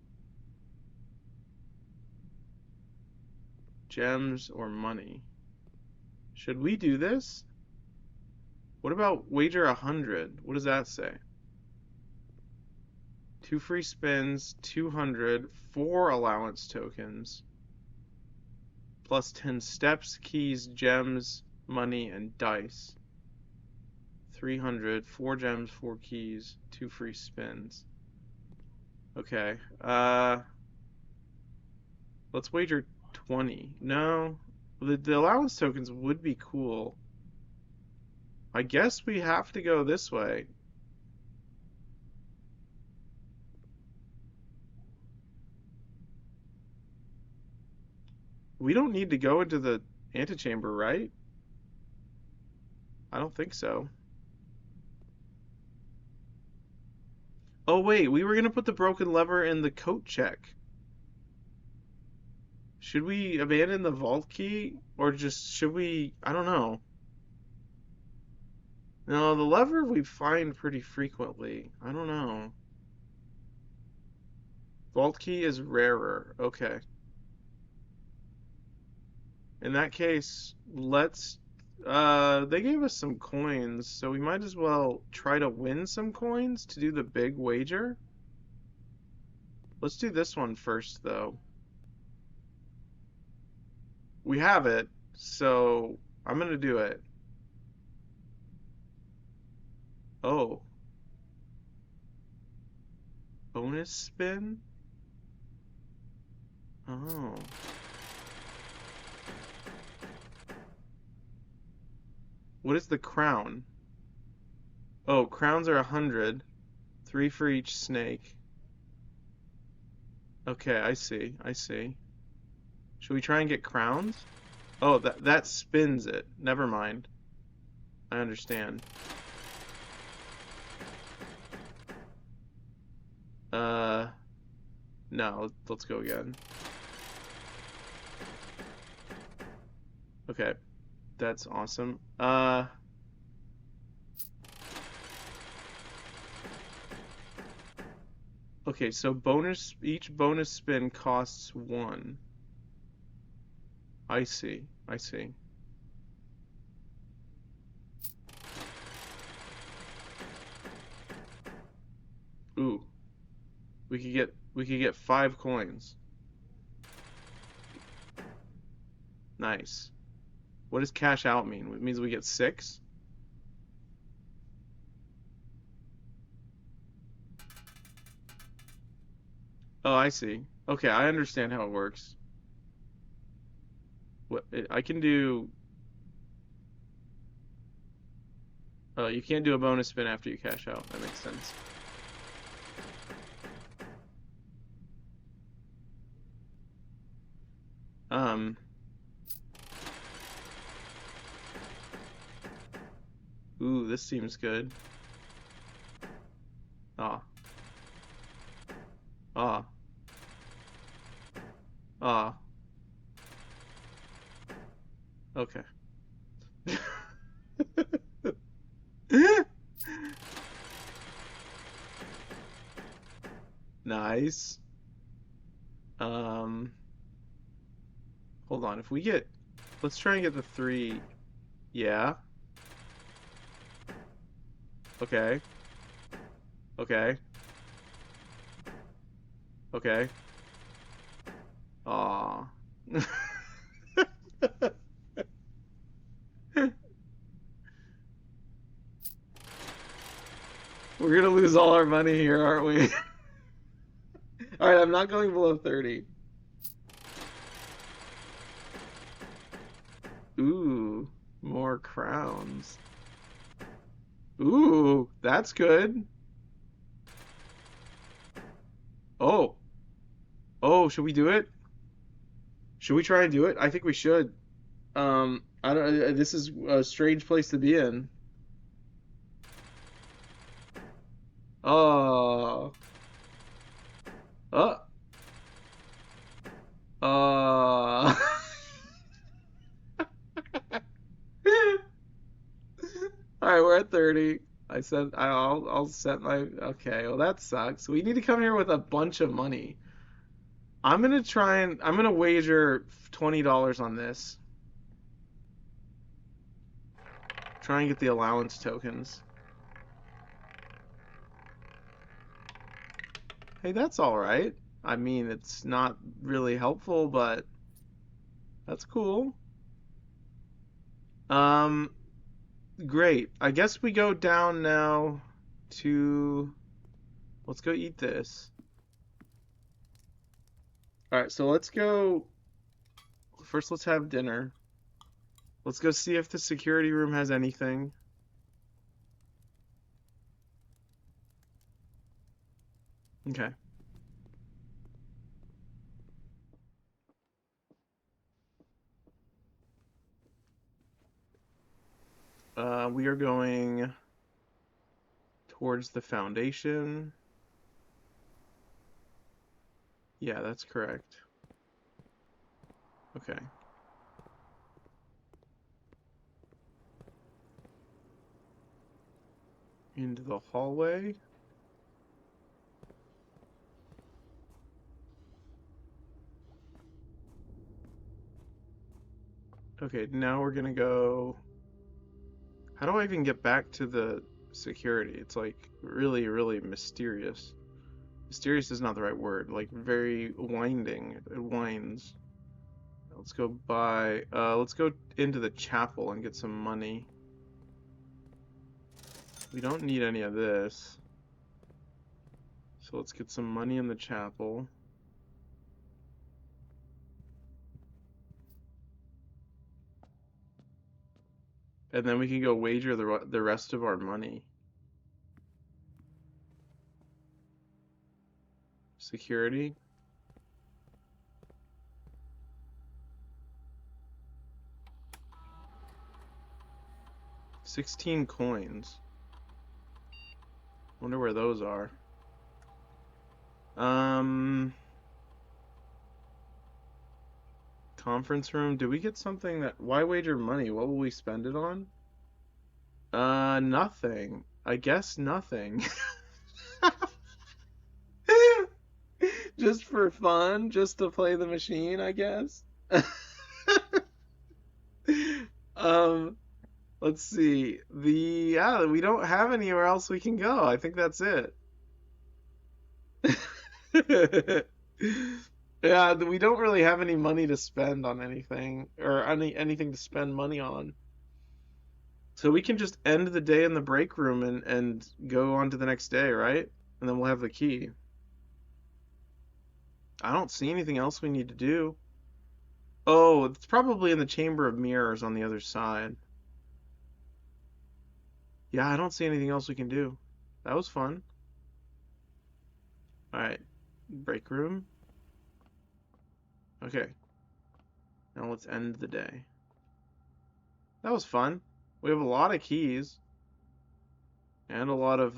Gems or money. Should we do this? What about wager 100? What does that say? 2 free spins, 200, 4 allowance tokens, plus 10 steps, keys, gems, money, and dice. 300, 4 gems, 4 keys, 2 free spins. Okay, let's wager 20. No, the allowance tokens would be cool. I guess we have to go this way. We don't need to go into the antechamber, right? I don't think so. Oh wait, we were gonna put the broken lever in the coat check. Should we abandon the vault key? Or just, should we, I don't know. No, the lever we find pretty frequently. I don't know. Vault key is rarer. Okay. In that case, they gave us some coins, so we might as well try to win some coins to do the big wager. Let's do this one first, though. We have it, so I'm gonna do it. Oh, bonus spin? Oh. What is the crown? Oh, crowns are 100. 3 for each snake. Okay, I see. Should we try and get crowns? Oh, that spins it. Never mind. I understand. Uh, no, let's go again. Okay, that's awesome. Okay, so each bonus spin costs 1. I see. Ooh, We could get 5 coins. Nice. What does cash out mean? It means we get 6? Oh, I see. Okay, I understand how it works. What I can do. You can't do a bonus spin after you cash out. That makes sense. Um. Ooh, this seems good. Ah. Ah. Ah. Okay. Nice. Um. Hold on. If we get, let's try and get the 3. Yeah. Okay. Okay. Okay. Aw. We're gonna lose all our money here, aren't we? All right, I'm not going below 30. Ooh, more crowns. Ooh, that's good. Oh, oh, should we do it? Should we try and do it? I think we should. I don't. This is a strange place to be in. Oh, uh, uh. All right, we're at 30. I said I'll set my. Okay, well that sucks. We need to come here with a bunch of money. I'm gonna wager $20 on this. Try and get the allowance tokens. Hey, that's all right. I mean, it's not really helpful, but that's cool. Um, great. I guess we go down now to, let's go eat this. All right, so let's go. First, let's have dinner. Let's go see if the security room has anything. Okay. We are going towards the foundation. Yeah, that's correct. Okay. Into the hallway. Okay, now we're gonna go. How do I even get back to the security? It's like really, really mysterious. Mysterious is not the right word. Like very winding. It winds. Let's go buy. Let's go into the chapel and get some money. We don't need any of this. So let's get some money in the chapel. And then we can go wager the rest of our money. Security. 16 coins. Wonder where those are. Um, Conference room. Did we get something that? Why wager money? What will we spend it on? Nothing. I guess nothing. Just for fun, just to play the machine, I guess. Um, let's see. Yeah, we don't have anywhere else we can go. I think that's it. Yeah, we don't really have any money to spend on anything or anything to spend money on. So we can just end the day in the break room and go on to the next day, right? And then we'll have the key. I don't see anything else we need to do. Oh, it's probably in the Chamber of Mirrors on the other side. Yeah, I don't see anything else we can do. That was fun. All right, break room. Okay, now let's end the day. That was fun. We have a lot of keys and a lot of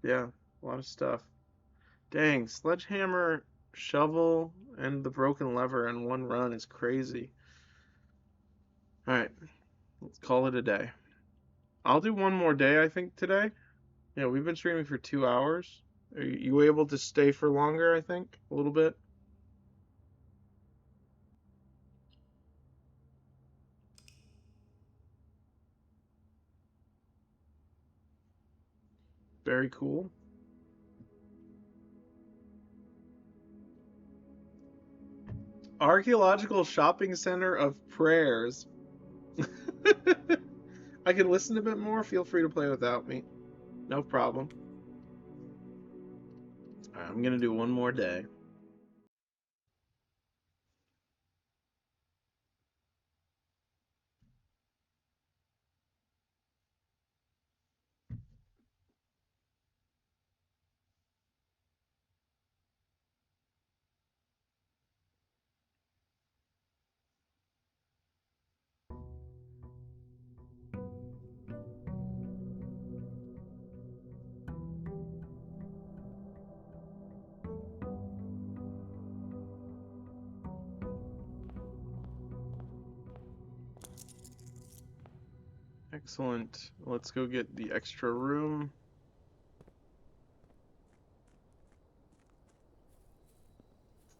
yeah, a lot of stuff. Dang, sledgehammer, shovel, and the broken lever in one run is crazy. All right, let's call it a day. I'll do one more day, I think, today. Yeah, we've been streaming for 2 hours. Are you able to stay for longer, I think? A little bit? Very cool. Archaeological Shopping Center of Prayers. I can listen a bit more. Feel free to play without me. No problem. All right, I'm gonna do one more day. Excellent. Let's go get the extra room.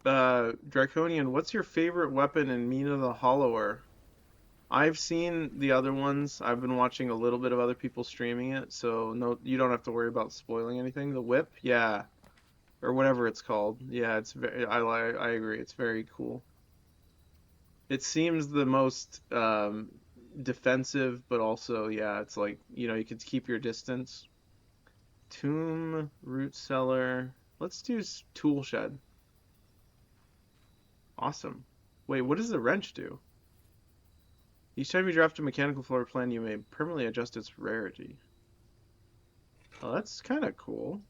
Draconian, what's your favorite weapon in Mina the Hollower? I've seen the other ones. I've been watching a little bit of other people streaming it, so no, you don't have to worry about spoiling anything. The whip, yeah, or whatever it's called. Yeah, it's very. I agree. It's very cool. It seems the most defensive, but also yeah, it's like you could keep your distance. Tomb, root cellar. Let's do tool shed. Awesome. Wait, what does the wrench do? Each time you draft a mechanical floor plan, you may permanently adjust its rarity. Oh, that's kind of cool.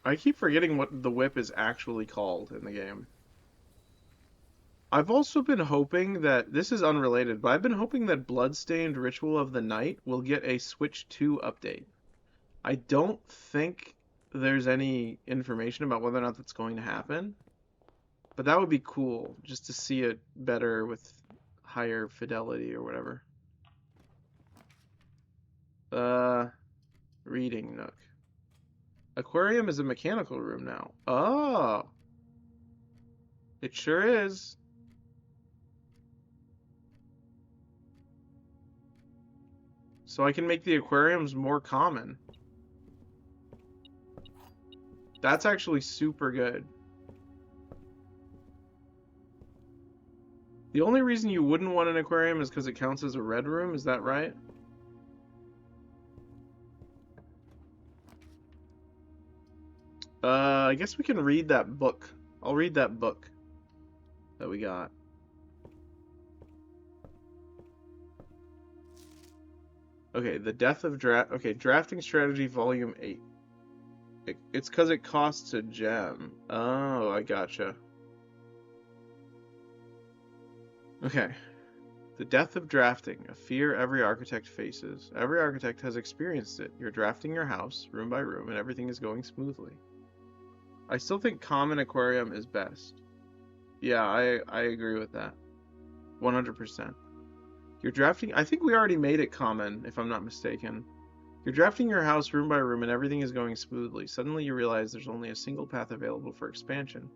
I keep forgetting what the whip is actually called in the game. I've also been hoping that this is unrelated, but I've been hoping that Bloodstained Ritual of the Night will get a Switch 2 update. I don't think there's any information about whether or not that's going to happen, but that would be cool just to see it better with higher fidelity or whatever. Uh, reading nook. Aquarium is a mechanical room now. Oh, it sure is. So I can make the aquariums more common. That's actually super good. The only reason you wouldn't want an aquarium is because it counts as a red room, is that right? I guess we can read that book. I'll read that book that we got. Okay, the Death of Draft. Okay, Drafting Strategy Volume 8. It's because it costs a gem. Oh, I gotcha. Okay. The death of drafting, a fear every architect faces. Every architect has experienced it. You're drafting your house, room by room, and everything is going smoothly. I still think common aquarium is best. Yeah, I agree with that. 100%. You're drafting, I think we already made it common, if I'm not mistaken. You're drafting your house room by room and everything is going smoothly. Suddenly you realize there's only a single path available for expansion.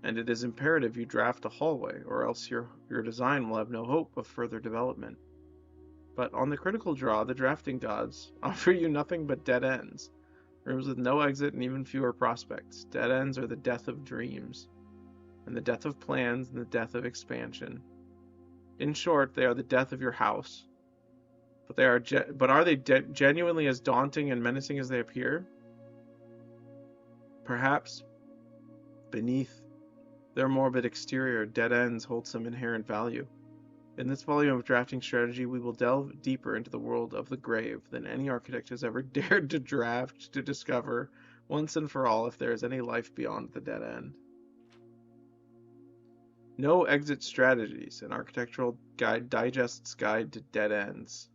And it is imperative you draft a hallway, or else your design will have no hope of further development. But on the critical draw, the drafting gods offer you nothing but dead ends. Rooms with no exit and even fewer prospects. Dead ends are the death of dreams, and the death of plans, and the death of expansion. In short, they are the death of your house. But are they genuinely as daunting and menacing as they appear? Perhaps beneath their morbid exterior, dead ends hold some inherent value. In this volume of drafting strategy, we will delve deeper into the world of the grave than any architect has ever dared to draft to discover once and for all if there is any life beyond the dead end. No exit strategies, an architectural guide digest's guide to dead ends.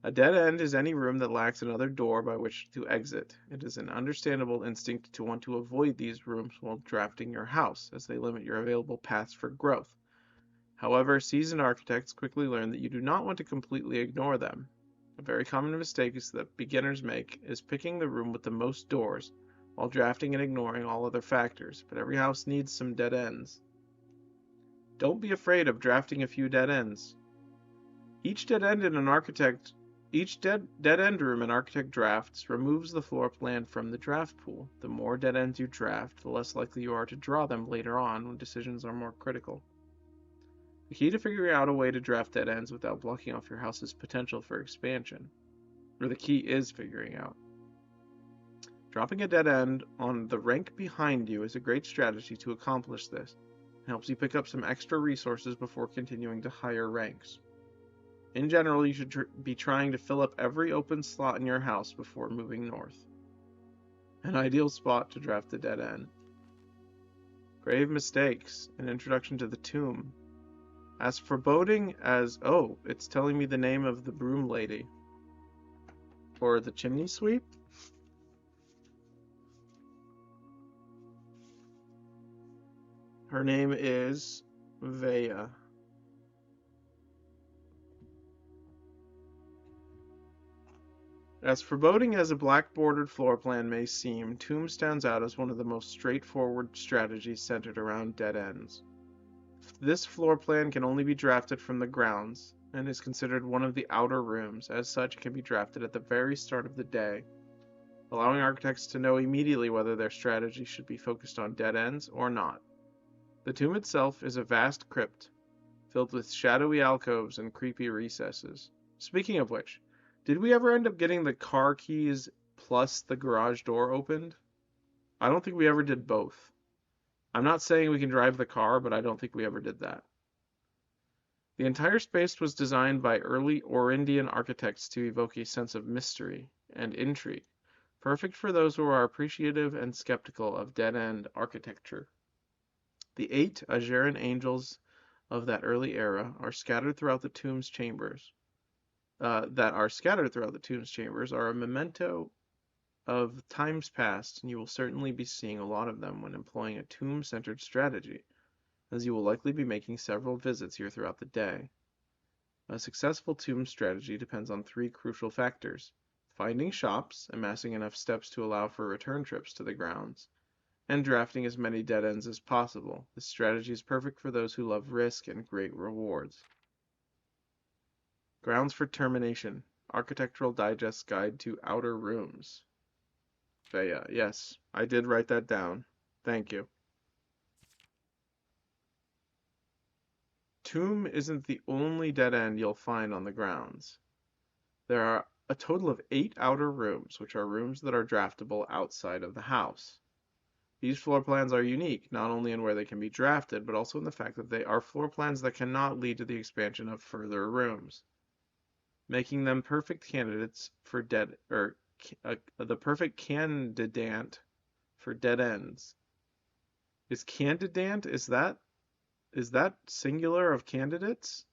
A dead end is any room that lacks another door by which to exit. It is an understandable instinct to want to avoid these rooms while drafting your house, as they limit your available paths for growth. However, seasoned architects quickly learn that you do not want to completely ignore them. A very common mistake that beginners make is picking the room with the most doors, while drafting and ignoring all other factors, but every house needs some dead ends. Don't be afraid of drafting a few dead ends. Each dead end room an architect drafts removes the floor plan from the draft pool. The more dead ends you draft, the less likely you are to draw them later on when decisions are more critical. The key to figuring out a way to draft dead ends without blocking off your house's potential for expansion, or the key is figuring out. Dropping a dead end on the rank behind you is a great strategy to accomplish this. It helps you pick up some extra resources before continuing to higher ranks. In general, you should be trying to fill up every open slot in your house before moving north. An ideal spot to draft a dead end. Grave mistakes. An introduction to the tomb. As foreboding as... Oh, it's telling me the name of the broom lady. Or the chimney sweep? Her name is Vea. As foreboding as a black-bordered floor plan may seem, Tomb stands out as one of the most straightforward strategies centered around dead ends. This floor plan can only be drafted from the grounds, and is considered one of the outer rooms. As such, it can be drafted at the very start of the day, allowing architects to know immediately whether their strategy should be focused on dead ends or not. The tomb itself is a vast crypt, filled with shadowy alcoves and creepy recesses. Speaking of which, did we ever end up getting the car keys plus the garage door opened? I don't think we ever did both. I'm not saying we can drive the car, but I don't think we ever did that. The entire space was designed by early Orindian architects to evoke a sense of mystery and intrigue, perfect for those who are appreciative and skeptical of dead-end architecture. The 8 Ajuran angels of that early era are scattered throughout the tomb's chambers. Are a memento of times past, and you will certainly be seeing a lot of them when employing a tomb-centered strategy, as you will likely be making several visits here throughout the day. A successful tomb strategy depends on 3 crucial factors: finding shops, amassing enough steps to allow for return trips to the grounds, and drafting as many dead ends as possible. This strategy is perfect for those who love risk and great rewards. Grounds for termination. Architectural Digest Guide to Outer Rooms. Vea. Yes, I did write that down. Thank you. Tomb isn't the only dead end you'll find on the grounds. There are a total of 8 outer rooms, which are rooms that are draftable outside of the house. These floor plans are unique, not only in where they can be drafted, but also in the fact that they are floor plans that cannot lead to the expansion of further rooms, making them perfect candidates for the perfect candidate for dead ends. Is candidate, is that singular of candidates?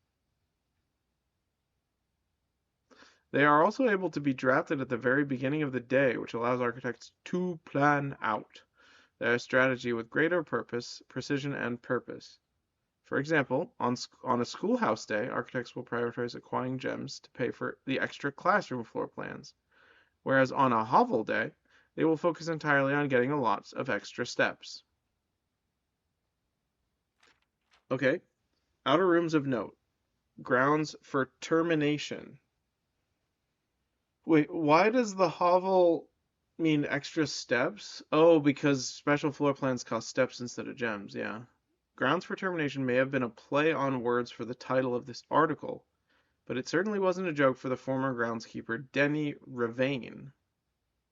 They are also able to be drafted at the very beginning of the day, which allows architects to plan out their strategy with greater precision, and purpose. For example, on a schoolhouse day, architects will prioritize acquiring gems to pay for the extra classroom floor plans, whereas on a hovel day, they will focus entirely on getting a lot of extra steps. Okay, outer rooms of note. Grounds for termination. Wait, why does the hovel mean extra steps? Oh, because special floor plans cost steps instead of gems, yeah. Grounds for termination may have been a play on words for the title of this article, but it certainly wasn't a joke for the former groundskeeper Denny Ravane,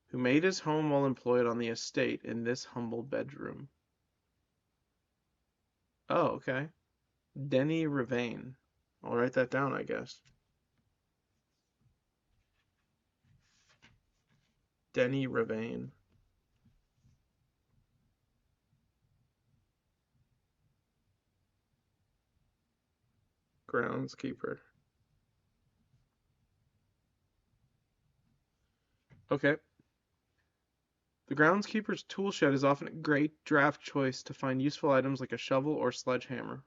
who made his home while employed on the estate in this humble bedroom. Oh, okay. Denny Ravane. I'll write that down, I guess. Denny Ravane, groundskeeper. Okay. The groundskeeper's tool shed is often a great draft choice to find useful items like a shovel or sledgehammer.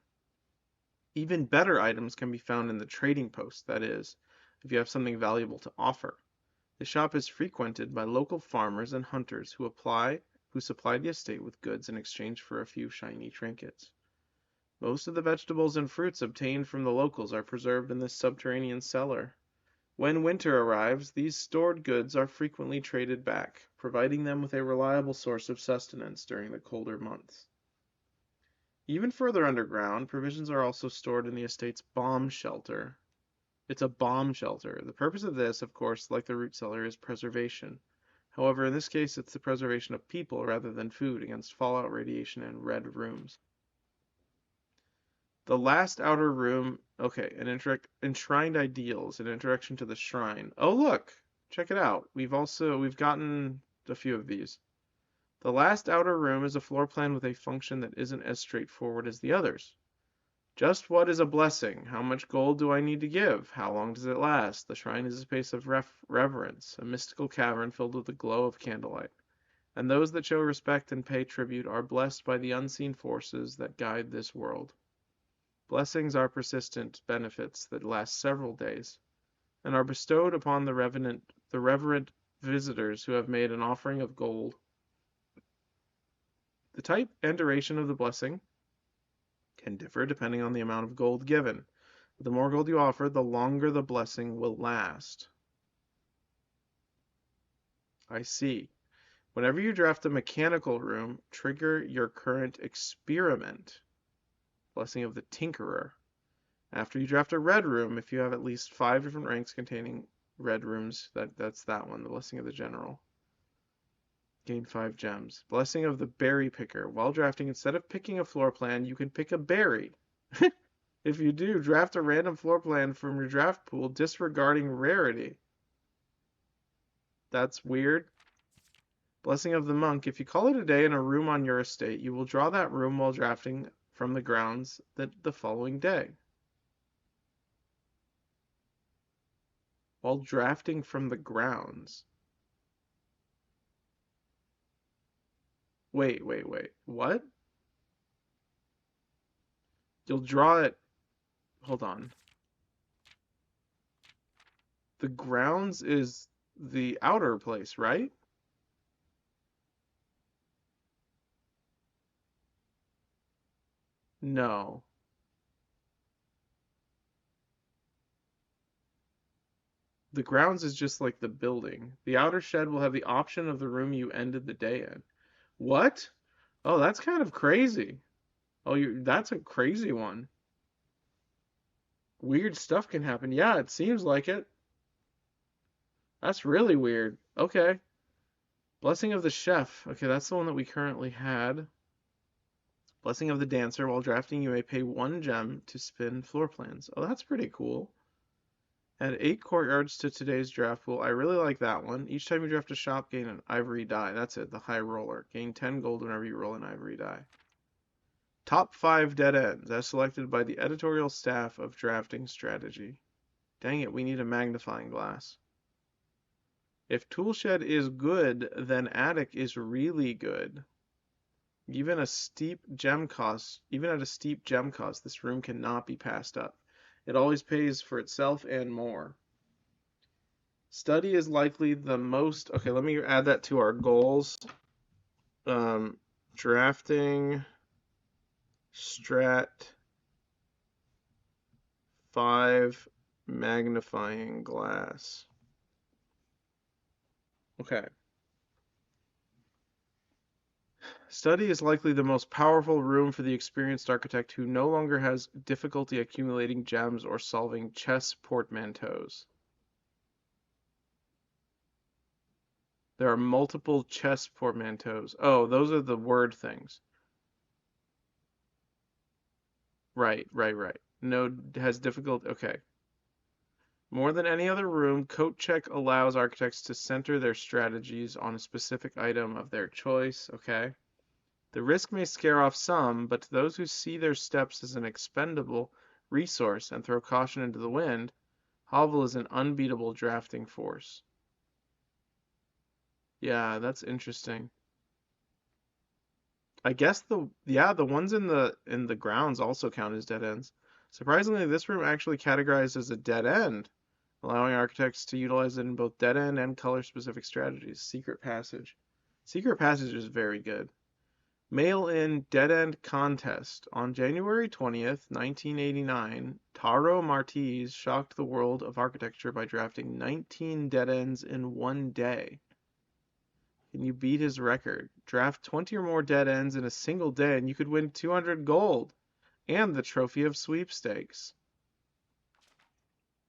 Even better items can be found in the trading post, that is, if you have something valuable to offer. The shop is frequented by local farmers and hunters who supply the estate with goods in exchange for a few shiny trinkets. Most of the vegetables and fruits obtained from the locals are preserved in this subterranean cellar. When winter arrives, these stored goods are frequently traded back, providing them with a reliable source of sustenance during the colder months. Even further underground, provisions are also stored in the estate's bomb shelter. It's a bomb shelter. The purpose of this, of course, like the root cellar, is preservation. However, in this case, it's the preservation of people rather than food against fallout radiation and red rooms. The last outer room, okay, enshrined ideals, an introduction to the shrine. Oh, look, check it out. We've gotten a few of these. The last outer room is a floor plan with a function that isn't as straightforward as the others. Just what is a blessing? How much gold do I need to give? How long does it last? The shrine is a space of reverence, a mystical cavern filled with the glow of candlelight. And those that show respect and pay tribute are blessed by the unseen forces that guide this world. Blessings are persistent benefits that last several days, and are bestowed upon the reverent visitors who have made an offering of gold. The type and duration of the blessing can differ depending on the amount of gold given. The more gold you offer, the longer the blessing will last. I see. Whenever you draft a mechanical room, trigger your current experiment. Blessing of the Tinkerer. After you draft a red room, if you have at least 5 different ranks containing red rooms, that's that one, the Blessing of the General. Gain 5 gems. Blessing of the Berry Picker. While drafting, instead of picking a floor plan, you can pick a berry. If you do, draft a random floor plan from your draft pool, disregarding rarity. That's weird. Blessing of the Monk. If you call it a day in a room on your estate, you will draw that room while drafting from the grounds the following day. While drafting from the grounds. Wait. What? You'll draw it. Hold on. The grounds is the outer place, right? No. The grounds is just like the building. The outer shed will have the option of the room you ended the day in. What? Oh, that's kind of crazy. Oh, that's a crazy one. Weird stuff can happen. Yeah, it seems like it. That's really weird. Okay. Blessing of the Chef. Okay, that's the one that we currently had. Blessing of the Dancer. While drafting, you may pay 1 gem to spin floor plans. Oh, that's pretty cool. Add 8 courtyards to today's draft pool. I really like that one. Each time you draft a shop, gain an ivory die. That's it, the high roller. Gain 10 gold whenever you roll an ivory die. Top 5 dead ends, as selected by the editorial staff of Drafting Strategy. Dang it, we need a magnifying glass. If Toolshed is good, then Attic is really good. Even at a steep gem cost, this room cannot be passed up. It always pays for itself and more. Study is likely the most. Okay, let me add that to our goals. Drafting strat 5 magnifying glass. Okay. Study is likely the most powerful room for the experienced architect who no longer has difficulty accumulating gems or solving chess portmanteaus. There are multiple chess portmanteaus. Oh, those are the word things. Right. No has difficult. Okay. More than any other room, Coat Check allows architects to center their strategies on a specific item of their choice. Okay. The risk may scare off some, but to those who see their steps as an expendable resource and throw caution into the wind, Hovel is an unbeatable drafting force. Yeah, that's interesting. I guess the ones in the grounds also count as dead ends. Surprisingly, this room actually categorized as a dead end, allowing architects to utilize it in both dead end and color specific strategies. Secret Passage. Secret Passage is very good. Mail-in dead-end contest. On January 20th, 1989, Taro Martiz shocked the world of architecture by drafting 19 dead ends in one day. Can you beat his record? Draft 20 or more dead ends in a single day and you could win 200 gold and the trophy of sweepstakes.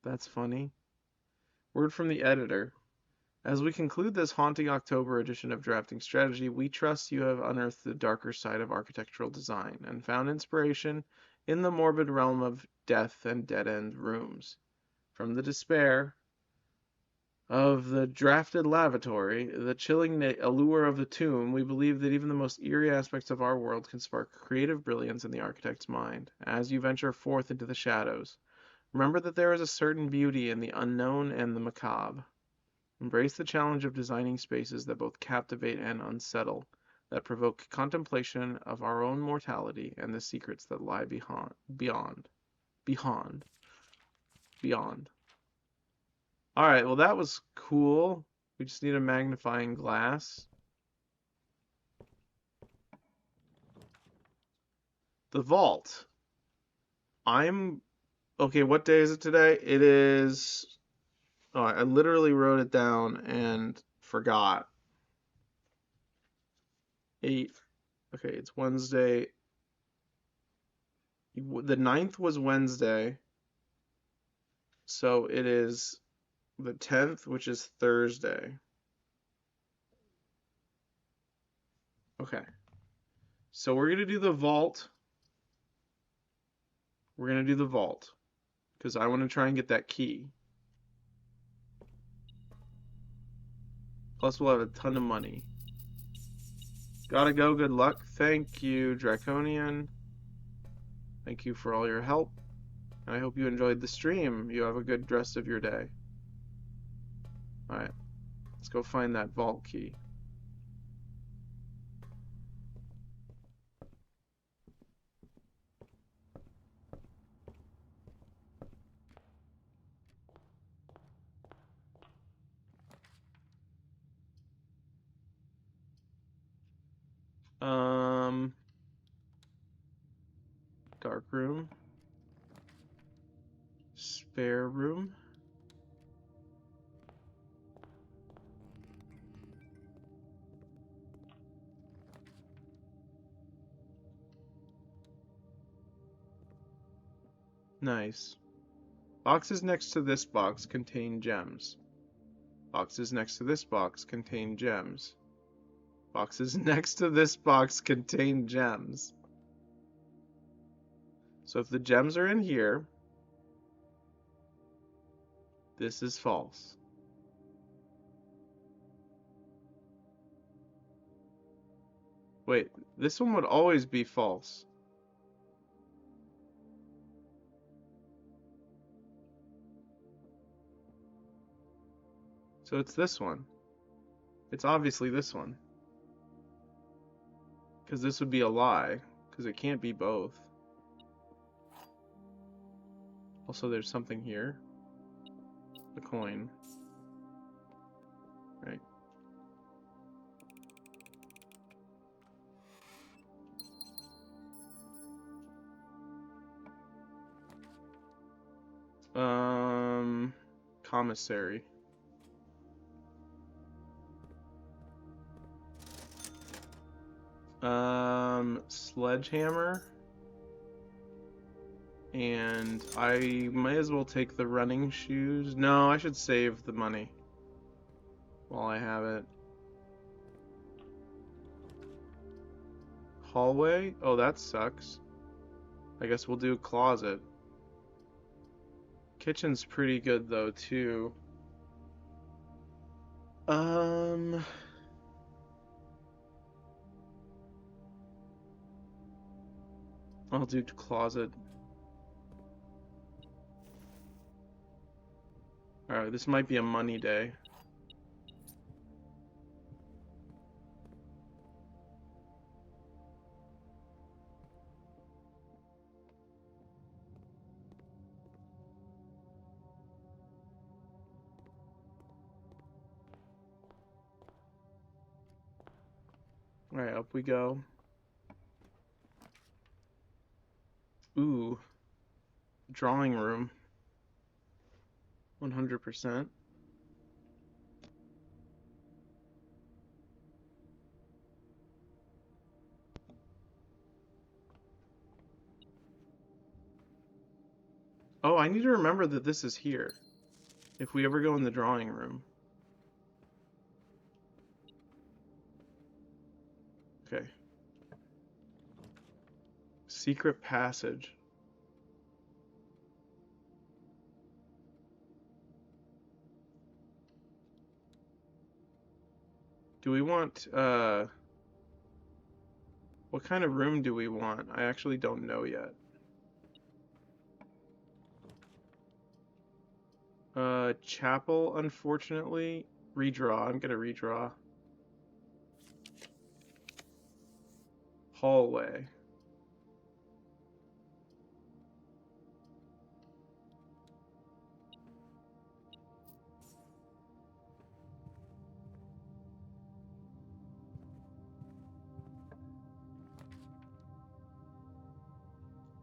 That's funny. Word from the editor. As we conclude this haunting October edition of Drafting Strategy, we trust you have unearthed the darker side of architectural design and found inspiration in the morbid realm of death and dead-end rooms. From the despair of the drafted lavatory, the chilling allure of the tomb, we believe that even the most eerie aspects of our world can spark creative brilliance in the architect's mind. As you venture forth into the shadows, remember that there is a certain beauty in the unknown and the macabre. Embrace the challenge of designing spaces that both captivate and unsettle, that provoke contemplation of our own mortality and the secrets that lie beyond. Beyond. All right, well, that was cool. We just need a magnifying glass. The vault. I'm okay. What day is it today? It is. Oh, I literally wrote it down and forgot. 8. Okay, it's Wednesday. The 9th was Wednesday. So it is the 10th, which is Thursday. Okay. So we're going to do the vault. We're going to do the vault because I want to try and get that key. Plus, we'll have a ton of money. Gotta go. Good luck. Thank you, Draconian. Thank you for all your help. I hope you enjoyed the stream. You have a good rest of your day. Alright. Let's go find that vault key. Dark room. Spare room. Nice. Boxes next to this box contain gems. Boxes next to this box contain gems. Boxes next to this box contain gems. So if the gems are in here, this is false. Wait, this one would always be false. So it's this one. It's obviously this one. Because this would be a lie. Because it can't be both. Also, there's something here. A coin. Right. commissary. Sledgehammer. And I might as well take the running shoes. No, I should save the money while I have it. Hallway? Oh, that sucks. I guess we'll do a closet. Kitchen's pretty good though, too. I'll do closet. Alright, this might be a money day. Alright, up we go. Ooh. Drawing room. 100%. Oh, I need to remember that this is here. If we ever go in the drawing room. Okay. Secret passage. Do we want, what kind of room do we want? I actually don't know yet. Chapel, unfortunately. Redraw. I'm gonna redraw. Hallway.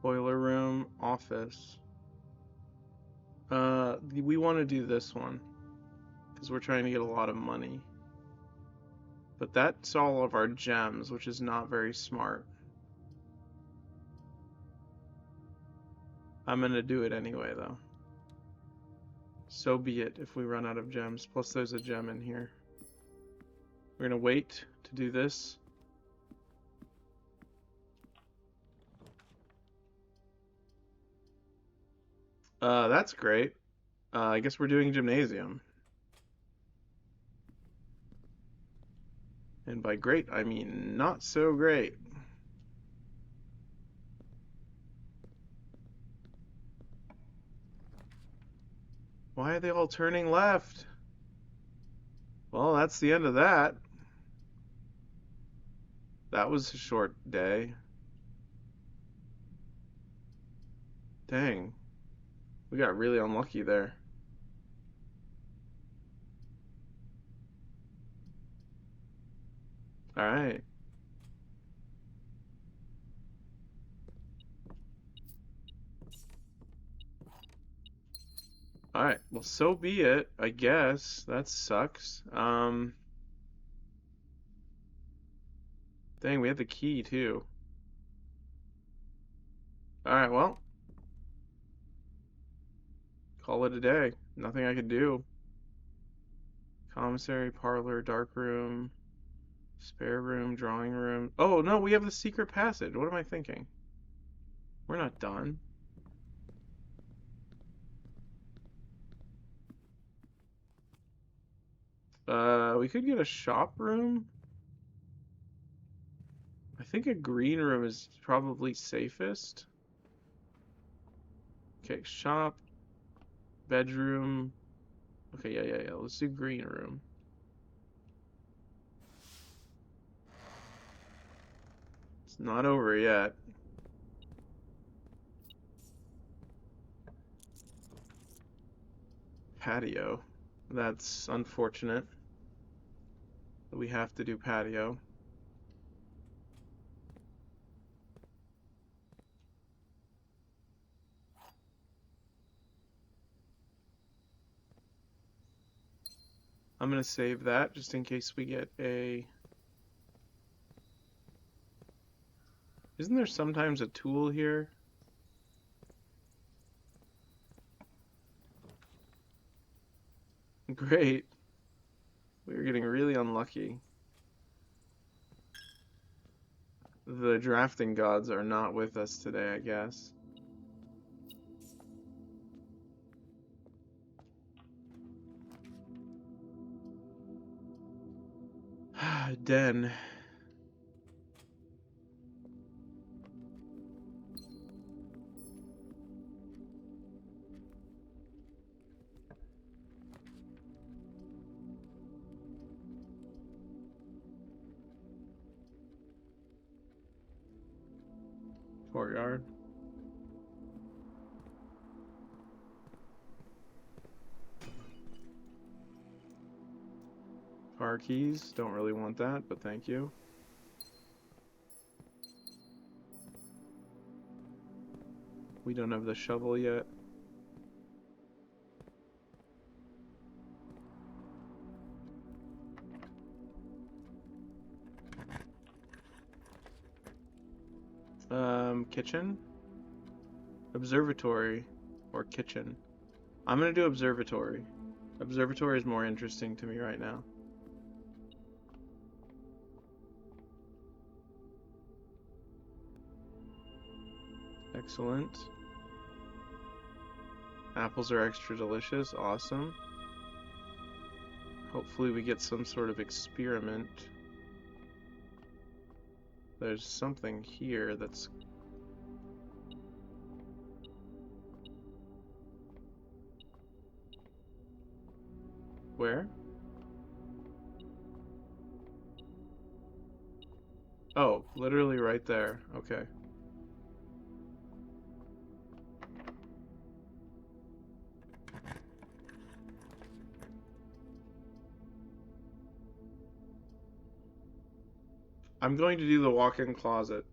Boiler room. Office. We want to do this one. Because we're trying to get a lot of money. But that's all of our gems, which is not very smart. I'm gonna do it anyway, though. So be it if we run out of gems. Plus there's a gem in here. We're gonna wait to do this. That's great. I guess we're doing gymnasium. And by great, I mean not so great. Why are they all turning left? Well, that's the end of that. That was a short day. Dang. We got really unlucky there. Alright. Alright, well, so be it, I guess. That sucks. Dang, we had the key, too. Alright, well. Call it a day. Nothing I could do. Commissary, parlor, dark room, spare room, drawing room. Oh, no, we have the secret passage. What am I thinking? We're not done. We could get a shop room. I think a green room is probably safest. Okay, shop, bedroom. Okay, yeah. Let's do green room. It's not over yet. Patio. That's unfortunate. We have to do patio. I'm gonna save that just in case we get a... Isn't there sometimes a tool here? Great. We're getting really unlucky. The drafting gods are not with us today, I guess. Den. Courtyard. Car keys. Don't really want that, but thank you. We don't have the shovel yet. Kitchen? Observatory or kitchen? I'm gonna do observatory. Observatory is more interesting to me right now. Excellent. Apples are extra delicious. Awesome. Hopefully we get some sort of experiment. There's something here that's... Where? Oh, literally right there. Okay. I'm going to do the walk-in closet.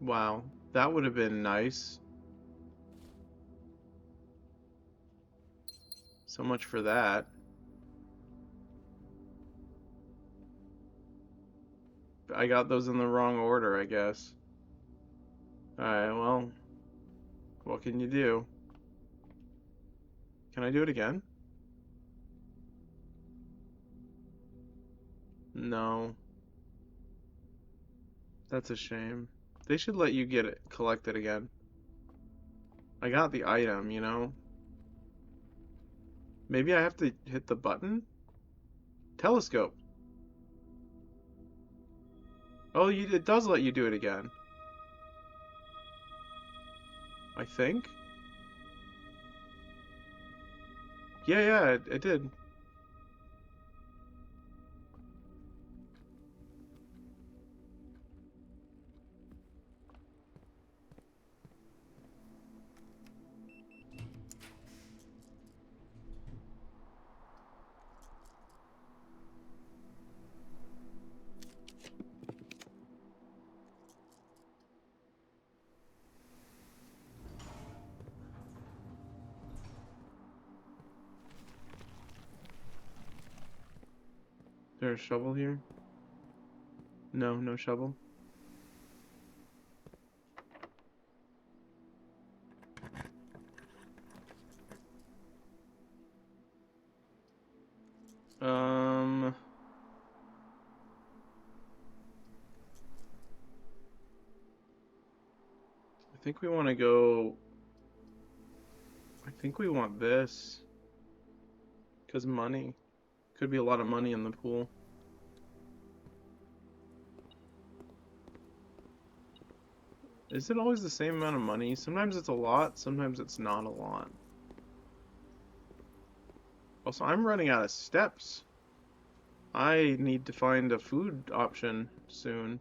Wow, that would have been nice. So much for that. I got those in the wrong order, I guess. Alright, well, what can you do? Can I do it again? No. That's a shame. They should let you get it collected again. I got the item, you know? Maybe I have to hit the button? Telescope. Oh, it does let you do it again. I think? Yeah, it did. Is there a shovel here? No, no shovel. Um, I think we want to go... I think we want this. Because money. Could be a lot of money in the pool. Is it always the same amount of money? Sometimes it's a lot, sometimes it's not a lot. Also, I'm running out of steps. I need to find a food option soon.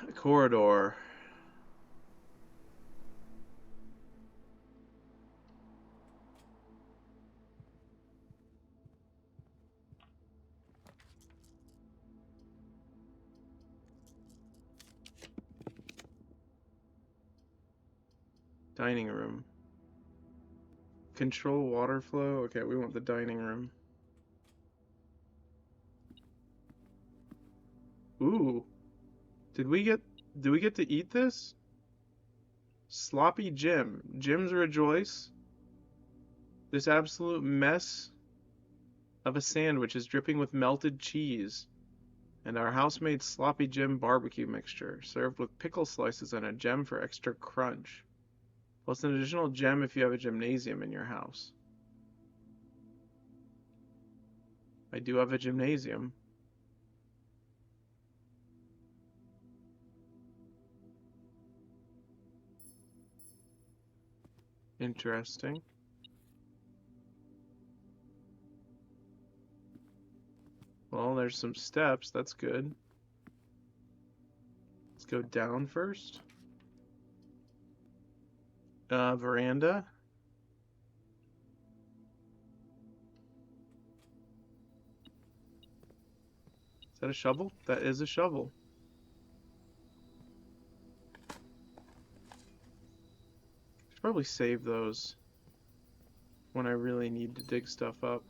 A corridor. Dining room. Control water flow. Okay, we want the dining room. Ooh. Did we get to eat this? Sloppy Jim. Jim's rejoice. This absolute mess of a sandwich is dripping with melted cheese and our house-made Sloppy Jim barbecue mixture, served with pickle slices and a gem for extra crunch. Plus an additional gem if you have a gymnasium in your house. I do have a gymnasium. Interesting. Well, there's some steps. That's good. Let's go down first. Veranda. Is that a shovel? That is a shovel. Should probably save those when I really need to dig stuff up.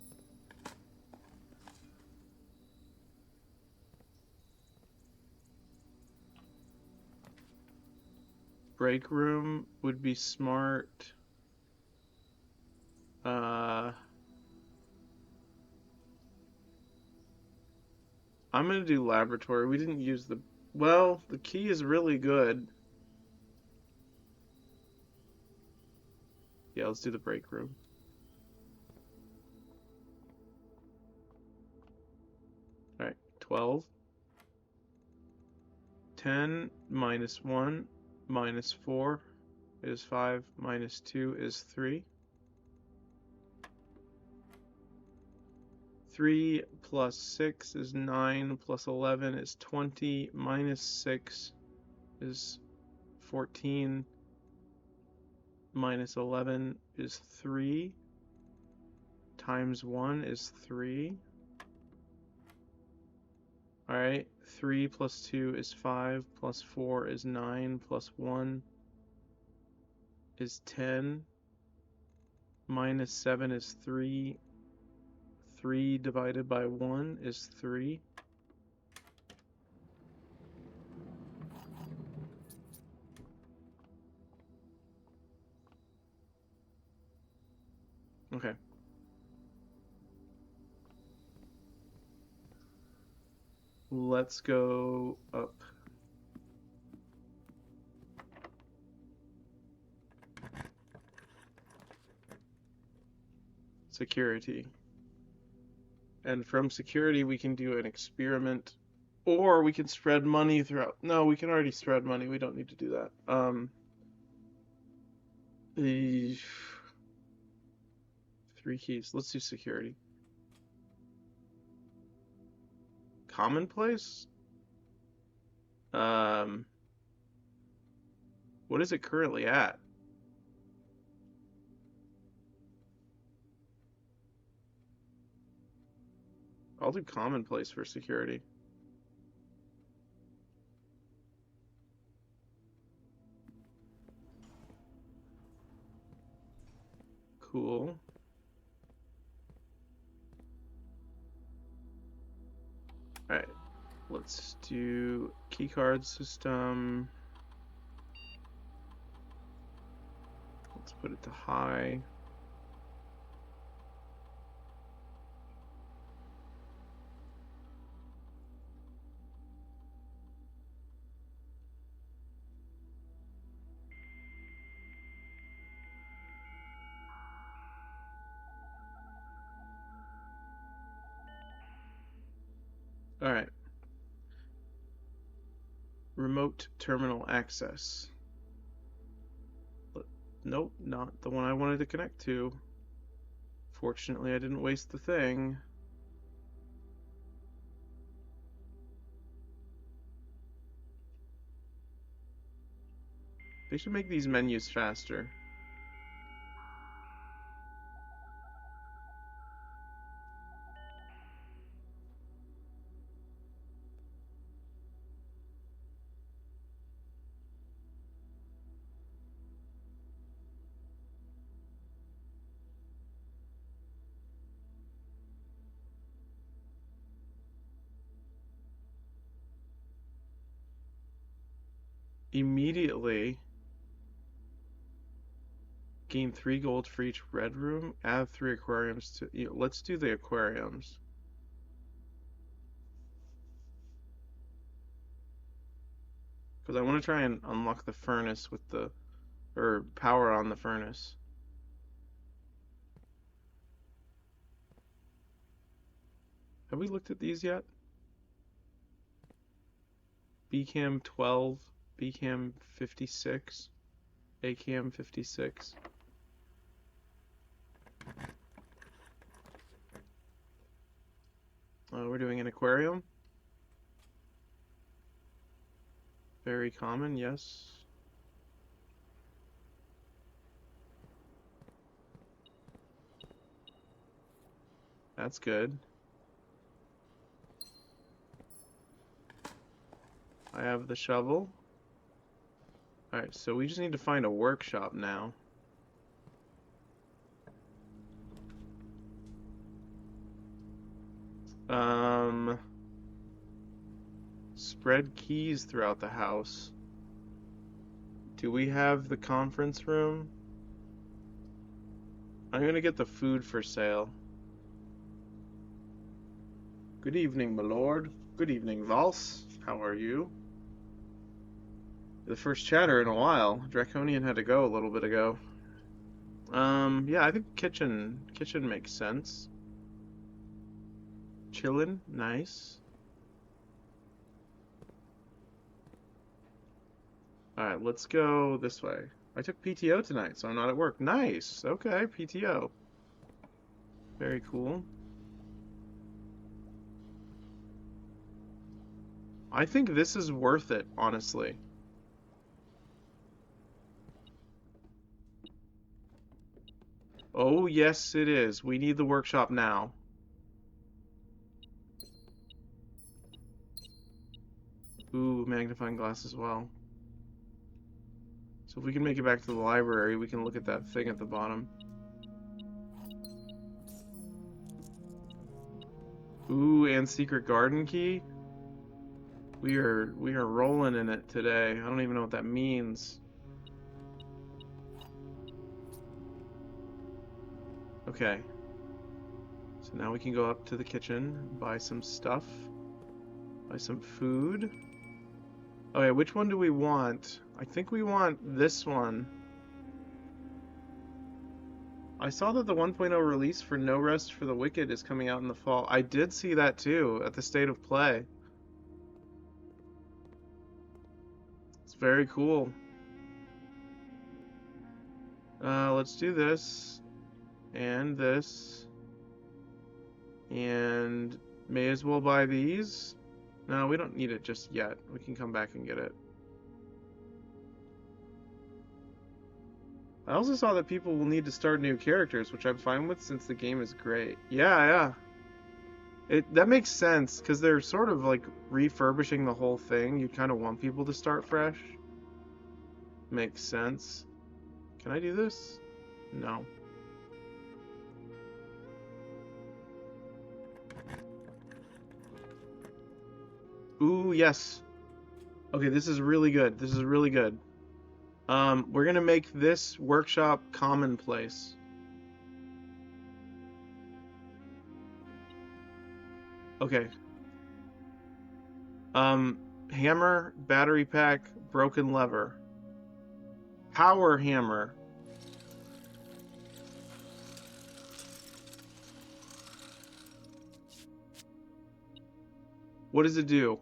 Break room would be smart. I'm gonna do laboratory. We didn't use the... Well, the key is really good. Yeah, let's do the break room. Alright, 12. 10 minus 1 minus 4 is 5 minus 2 is 3. 3 plus 6 is 9 plus 11 is 20 minus 6 is 14 minus 11 is 3 times 1 is 3. Alright, 3 plus 2 is 5 plus 4 is 9 plus 1 is 10 minus 7 is 3. 3 divided by 1 is 3. Okay. Let's go up. Security. And from security we can do an experiment. Or we can spread money throughout. No, we can already spread money. We don't need to do that. The 3 keys. Let's do security. Commonplace? What is it currently at? I'll do commonplace for security. Cool. Alright, let's do keycard system. Let's put it to high. Alright. Remote terminal access. Nope, not the one I wanted to connect to. Fortunately, I didn't waste the thing. They should make these menus faster. immediately gain 3 gold for each red room. Add 3 aquariums to. Let's do the aquariums. Because I want to try and unlock the furnace with the. Or power on the furnace. Have we looked at these yet? BCAM 12, BCAM 56, ACAM 56. We're doing an aquarium. Very common, yes. That's good. I have the shovel. Alright, so we just need to find a workshop now. Spread keys throughout the house. Do we have the conference room? I'm gonna get the food for sale. Good evening, my lord. Good evening, Valse. How are you? The first chatter in a while. Draconian had to go a little bit ago. Yeah, I think kitchen makes sense. Chillin', nice. Alright, let's go this way. I took PTO tonight, so I'm not at work. Nice! Okay, PTO. Very cool. I think this is worth it, honestly. Oh, yes, it is. We need the workshop now. Ooh, magnifying glass as well. So if we can make it back to the library, we can look at that thing at the bottom. Ooh, and secret garden key. We are rolling in it today. I don't even know what that means. Okay. So now we can go up to the kitchen, buy some stuff, buy some food. Okay, which one do we want? I think we want this one. I saw that the 1.0 release for No Rest for the Wicked is coming out in the fall. I did see that too at the State of Play. It's very cool. Let's do this and this, and may as well buy these. No, we don't need it just yet. We can come back and get it. I also saw that people will need to start new characters, which I'm fine with since the game is great. Yeah. That makes sense, because they're sort of like refurbishing the whole thing. You kind of want people to start fresh. Makes sense. Can I do this? No. Ooh, yes. Okay, this is really good. This is really good. We're gonna make this workshop commonplace. Okay. Hammer, battery pack, broken lever. Power hammer. What does it do?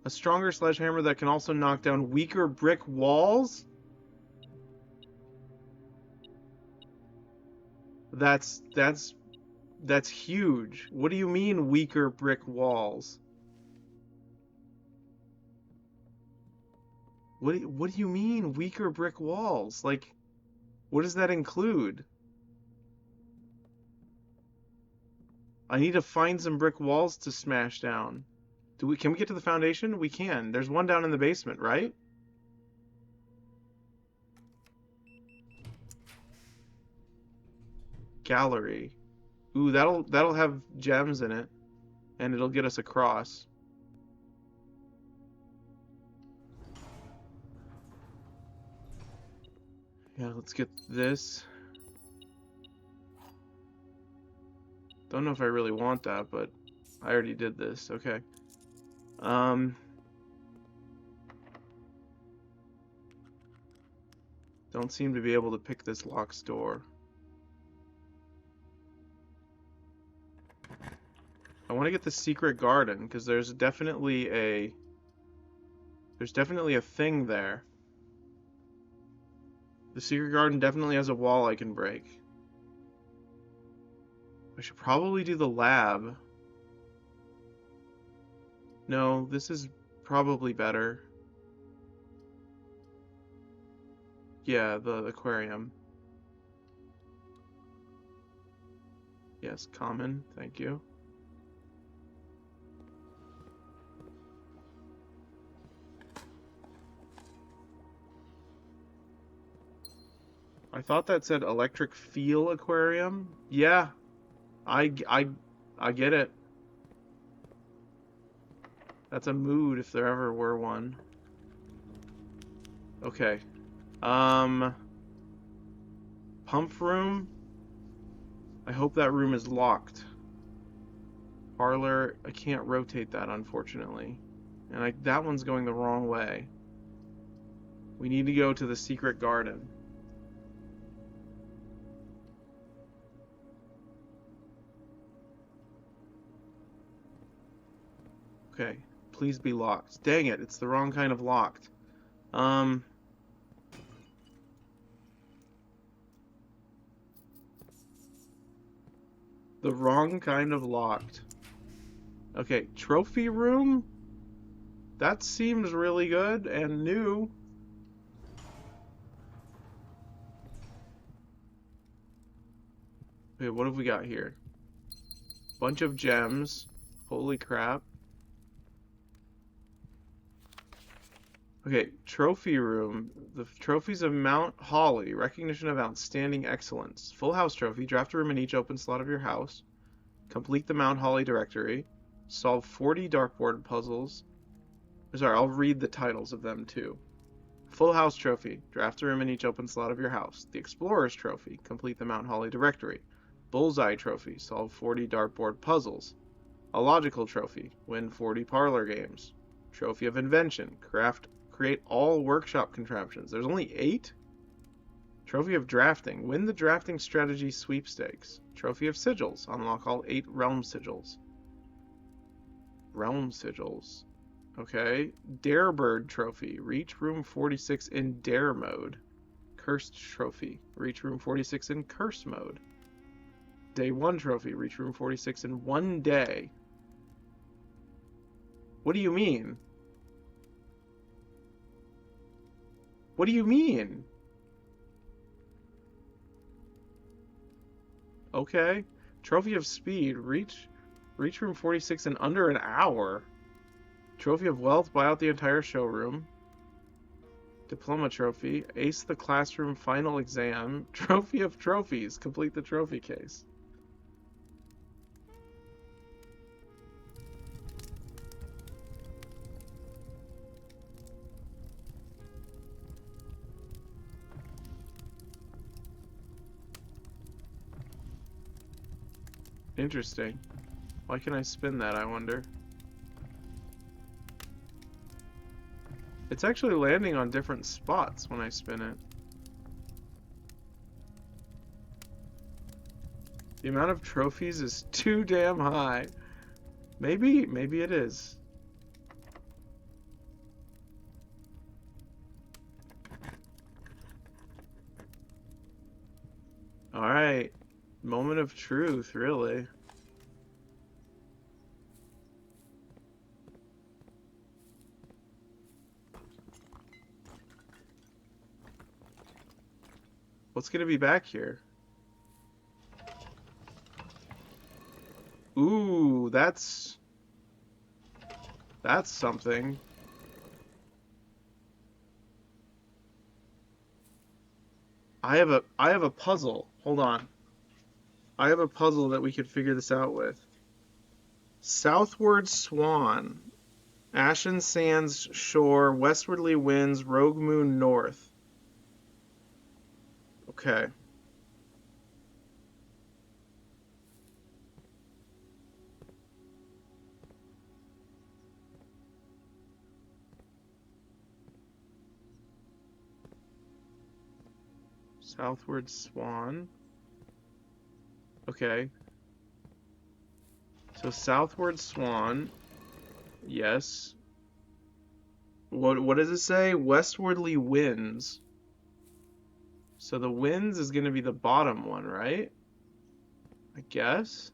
A stronger sledgehammer that can also knock down weaker brick walls? That's huge. What do you mean weaker brick walls? What do you mean weaker brick walls? Like, what does that include? I need to find some brick walls to smash down. Can we get to the foundation? We can. There's one down in the basement, right? Gallery. Ooh, that'll have gems in it, and it'll get us across. Yeah, let's get this. Don't know if I really want that, but I already did this. Okay. Um, don't seem to be able to pick this locked door. I want to get the secret garden because there's definitely a thing there. The secret garden definitely has a wall I can break. I should probably do the lab. No, this is probably better. Yeah, the aquarium. Yes, common. Thank you. I thought that said electric feel aquarium. Yeah, I, I, I get it. That's a mood if there ever were one. Okay. Um, pump room. I hope that room is locked. Parlor. I can't rotate that, unfortunately. And that one's going the wrong way. We need to go to the secret garden. Okay. Please be locked. Dang it, it's the wrong kind of locked. Um, the wrong kind of locked. Okay, trophy room? That seems really good and new. Okay, what have we got here? Bunch of gems. Holy crap. Okay, trophy room. The trophies of Mount Holly, recognition of outstanding excellence. Full house trophy, draft a room in each open slot of your house. Complete the Mount Holly directory. Solve 40 dartboard puzzles. Sorry, I'll read the titles of them too. Full house trophy, draft a room in each open slot of your house. The Explorer's trophy, complete the Mount Holly directory. Bullseye trophy, solve 40 dartboard puzzles. A logical trophy, win 40 parlor games. Trophy of invention, create all workshop contraptions. There's only 8? Trophy of drafting, win the drafting strategy sweepstakes. Trophy of sigils, unlock all 8 realm sigils. Realm sigils. Okay. Darebird trophy, reach room 46 in dare mode. Cursed trophy, reach room 46 in curse mode. Day 1 trophy, reach room 46 in 1 day. What do you mean? What do you mean? Okay. Trophy of speed, reach room 46 in under an hour. Trophy of wealth, buy out the entire showroom. Diploma trophy, ace the classroom final exam. Trophy of trophies, complete the trophy case. Interesting. Why can I spin that, I wonder? It's actually landing on different spots when I spin it. The amount of trophies is too damn high. Maybe it is. Alright. Moment of truth, really. What's gonna be back here? Ooh, that's something. I have a puzzle. Hold on. I have a puzzle that we could figure this out with. Southward Swan. Ashen Sands Shore, westwardly winds, Rogue Moon North. Okay. Southward Swan. Okay. So Southward Swan. Yes. What does it say? Westwardly winds. So the winds is going to be the bottom one, right? I guess.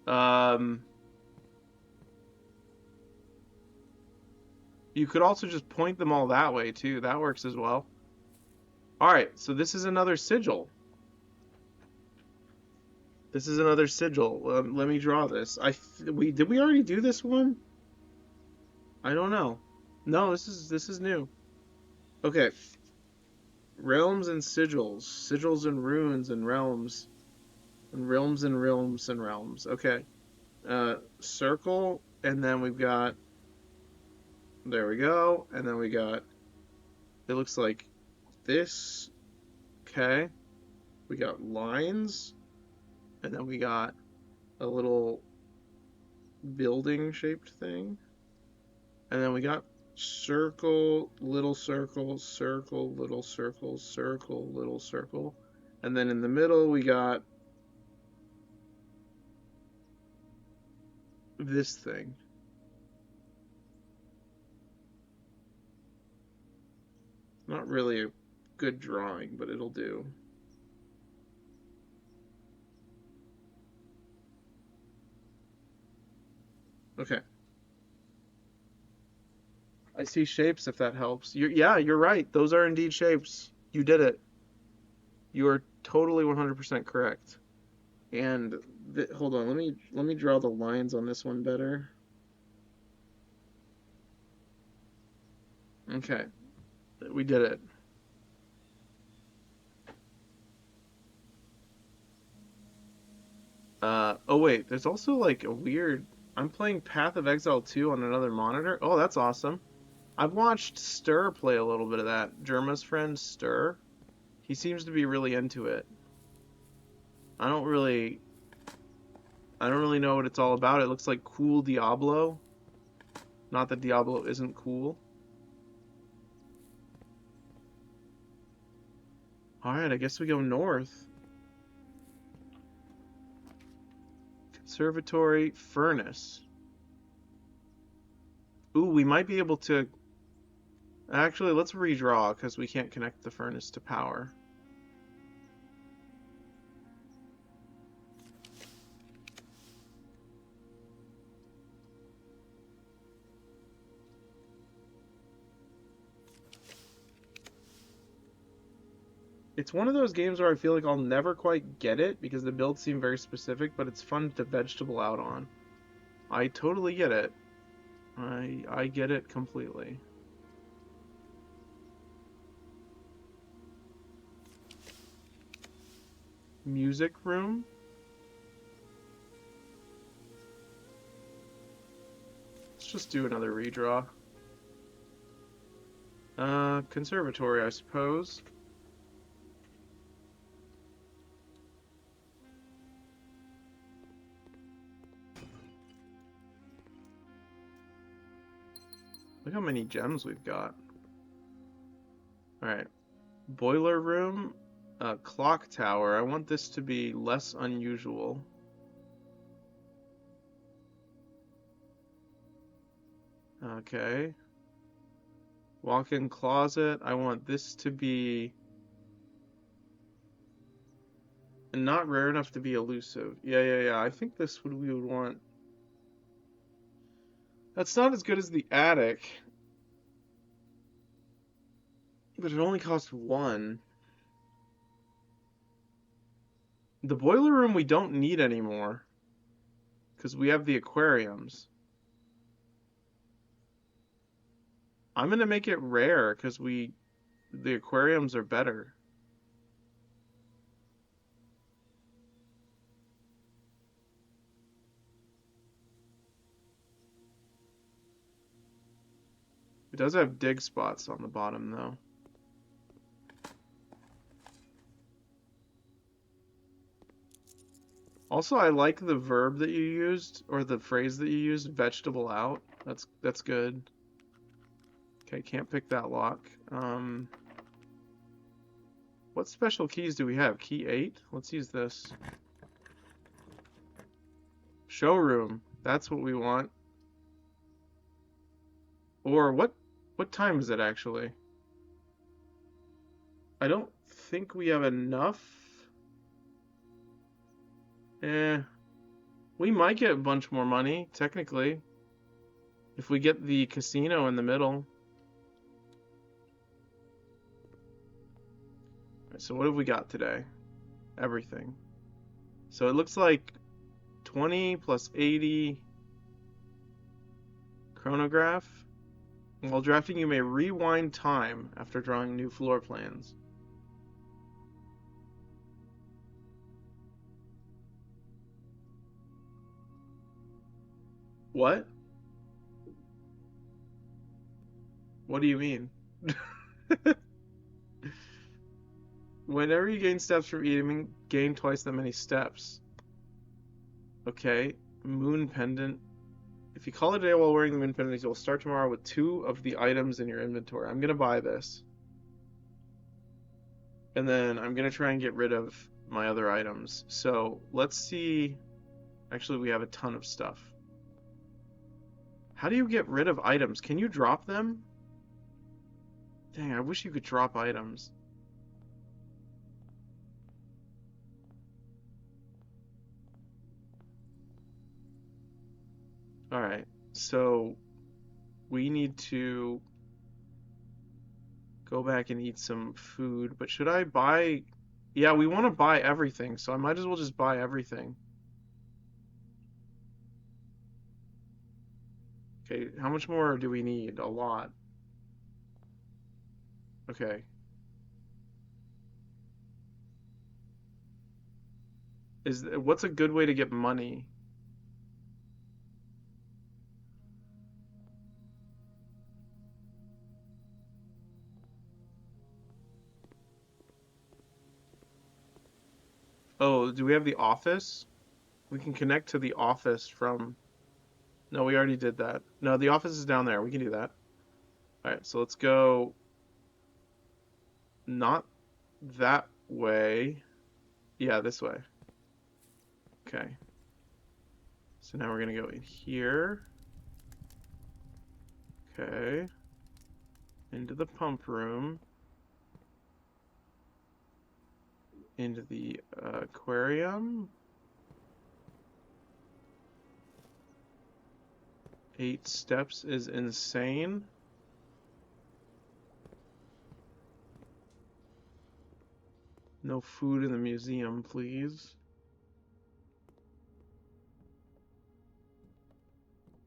Um, you could also just point them all that way too. That works as well. All right, so this is another sigil. This is another sigil. Let me draw this. Did we already do this one? I don't know. No, this is new. Okay, realms and sigils, sigils and runes and realms and realms and realms. Okay, circle, and then we've got there we go, and then we got it looks like this. Okay, we got lines, and then we got a little building shaped thing, and then we got circle, little circle, circle, little circle, circle, little circle, and then in the middle we got this thing. Not really a good drawing, but it'll do. Okay. I see shapes if that helps. Yeah, you're right. Those are indeed shapes. You did it. You are totally 100% correct. And hold on, let me draw the lines on this one better. Okay, we did it. Oh wait, there's also like a weird. I'm playing Path of Exile 2 on another monitor. Oh, that's awesome. I've watched Stir play a little bit of that. Germa's friend Stir. He seems to be really into it. I don't really I don't really know what it's all about. It looks like cool Diablo. Not that Diablo isn't cool. Alright, I guess we go north. Conservatory Furnace. Ooh, we might be able to... Actually, let's redraw, because we can't connect the furnace to power. It's one of those games where I feel like I'll never quite get it, because the builds seem very specific, but it's fun to vegetable out on. I totally get it. I get it completely. Music room? Let's just do another redraw. Conservatory, I suppose. Look how many gems we've got. Alright. Boiler room. Clock tower. I want this to be less unusual. Okay. Walk-in closet. I want this to be not rare enough to be elusive. Yeah. I think this would we would want. That's not as good as the attic, but it only costs one. The boiler room we don't need anymore because we have the aquariums. I'm gonna make it rare because the aquariums are better. does have dig spots on the bottom, though. Also, I like the verb that you used, or the phrase that you used, vegetable out. That's good. Okay, can't pick that lock. What special keys do we have? Key 8? Let's use this. Showroom. That's what we want. Or what time is it actually? I don't think we have enough. We might get a bunch more money, technically. If we get the casino in the middle. Right, so what have we got today? Everything. So it looks like 20 plus 80 chronograph. While drafting, you may rewind time after drawing new floor plans. What? What do you mean? Whenever you gain steps from eating, gain twice that many steps. Okay. Moon pendant. If you call it a day while wearing the moon pendant, you'll start tomorrow with 2 of the items in your inventory. I'm gonna buy this. And then I'm gonna try and get rid of my other items. So let's see. Actually, we have a ton of stuff. How do you get rid of items? Can you drop them? Dang, I wish you could drop items. Alright, so we need to go back and eat some food, but should I buy... Yeah, we want to buy everything, so I might as well just buy everything. Okay, how much more do we need? A lot. Okay. What's a good way to get money? Oh, do we have the office? We can connect to the office from... No, we already did that. No, the office is down there. We can do that. Alright, so let's go... Not that way. Yeah, this way. Okay. So now we're gonna go in here. Okay. Into the pump room. Into the aquarium. 8 steps is insane. No food in the museum, please.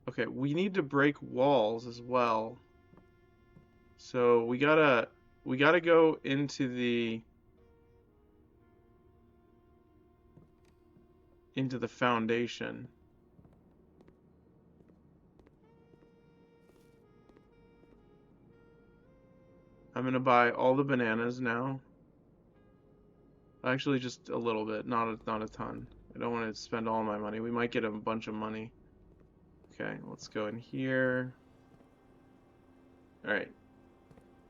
Okay, we need to break walls as well. So we gotta go into the foundation. I'm gonna buy all the bananas now. Actually, just a little bit, not a ton. I don't want to spend all my money. We might get a bunch of money. Okay, let's go in here. All right.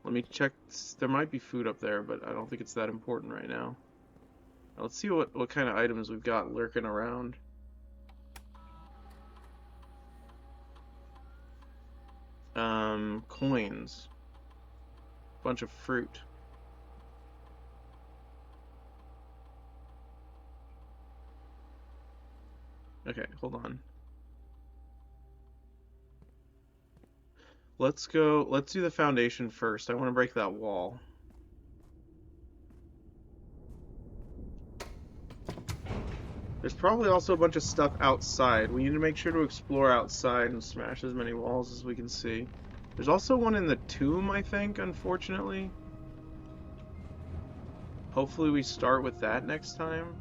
Let me check. There might be food up there, but I don't think it's that important right now. Let's see what kind of items we've got lurking around. Coins. Bunch of fruit. Okay, hold on. Let's do the foundation first. I want to break that wall. There's probably also a bunch of stuff outside. We need to make sure to explore outside and smash as many walls as we can see. There's also one in the tomb, I think, unfortunately. Hopefully we start with that next time.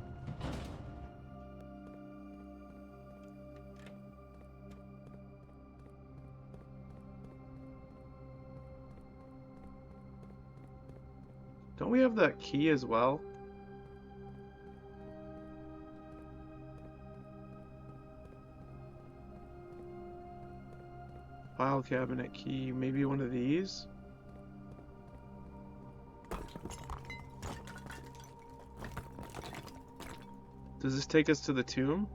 we have that key as well? File cabinet key, maybe one of these? Does this take us to the tomb?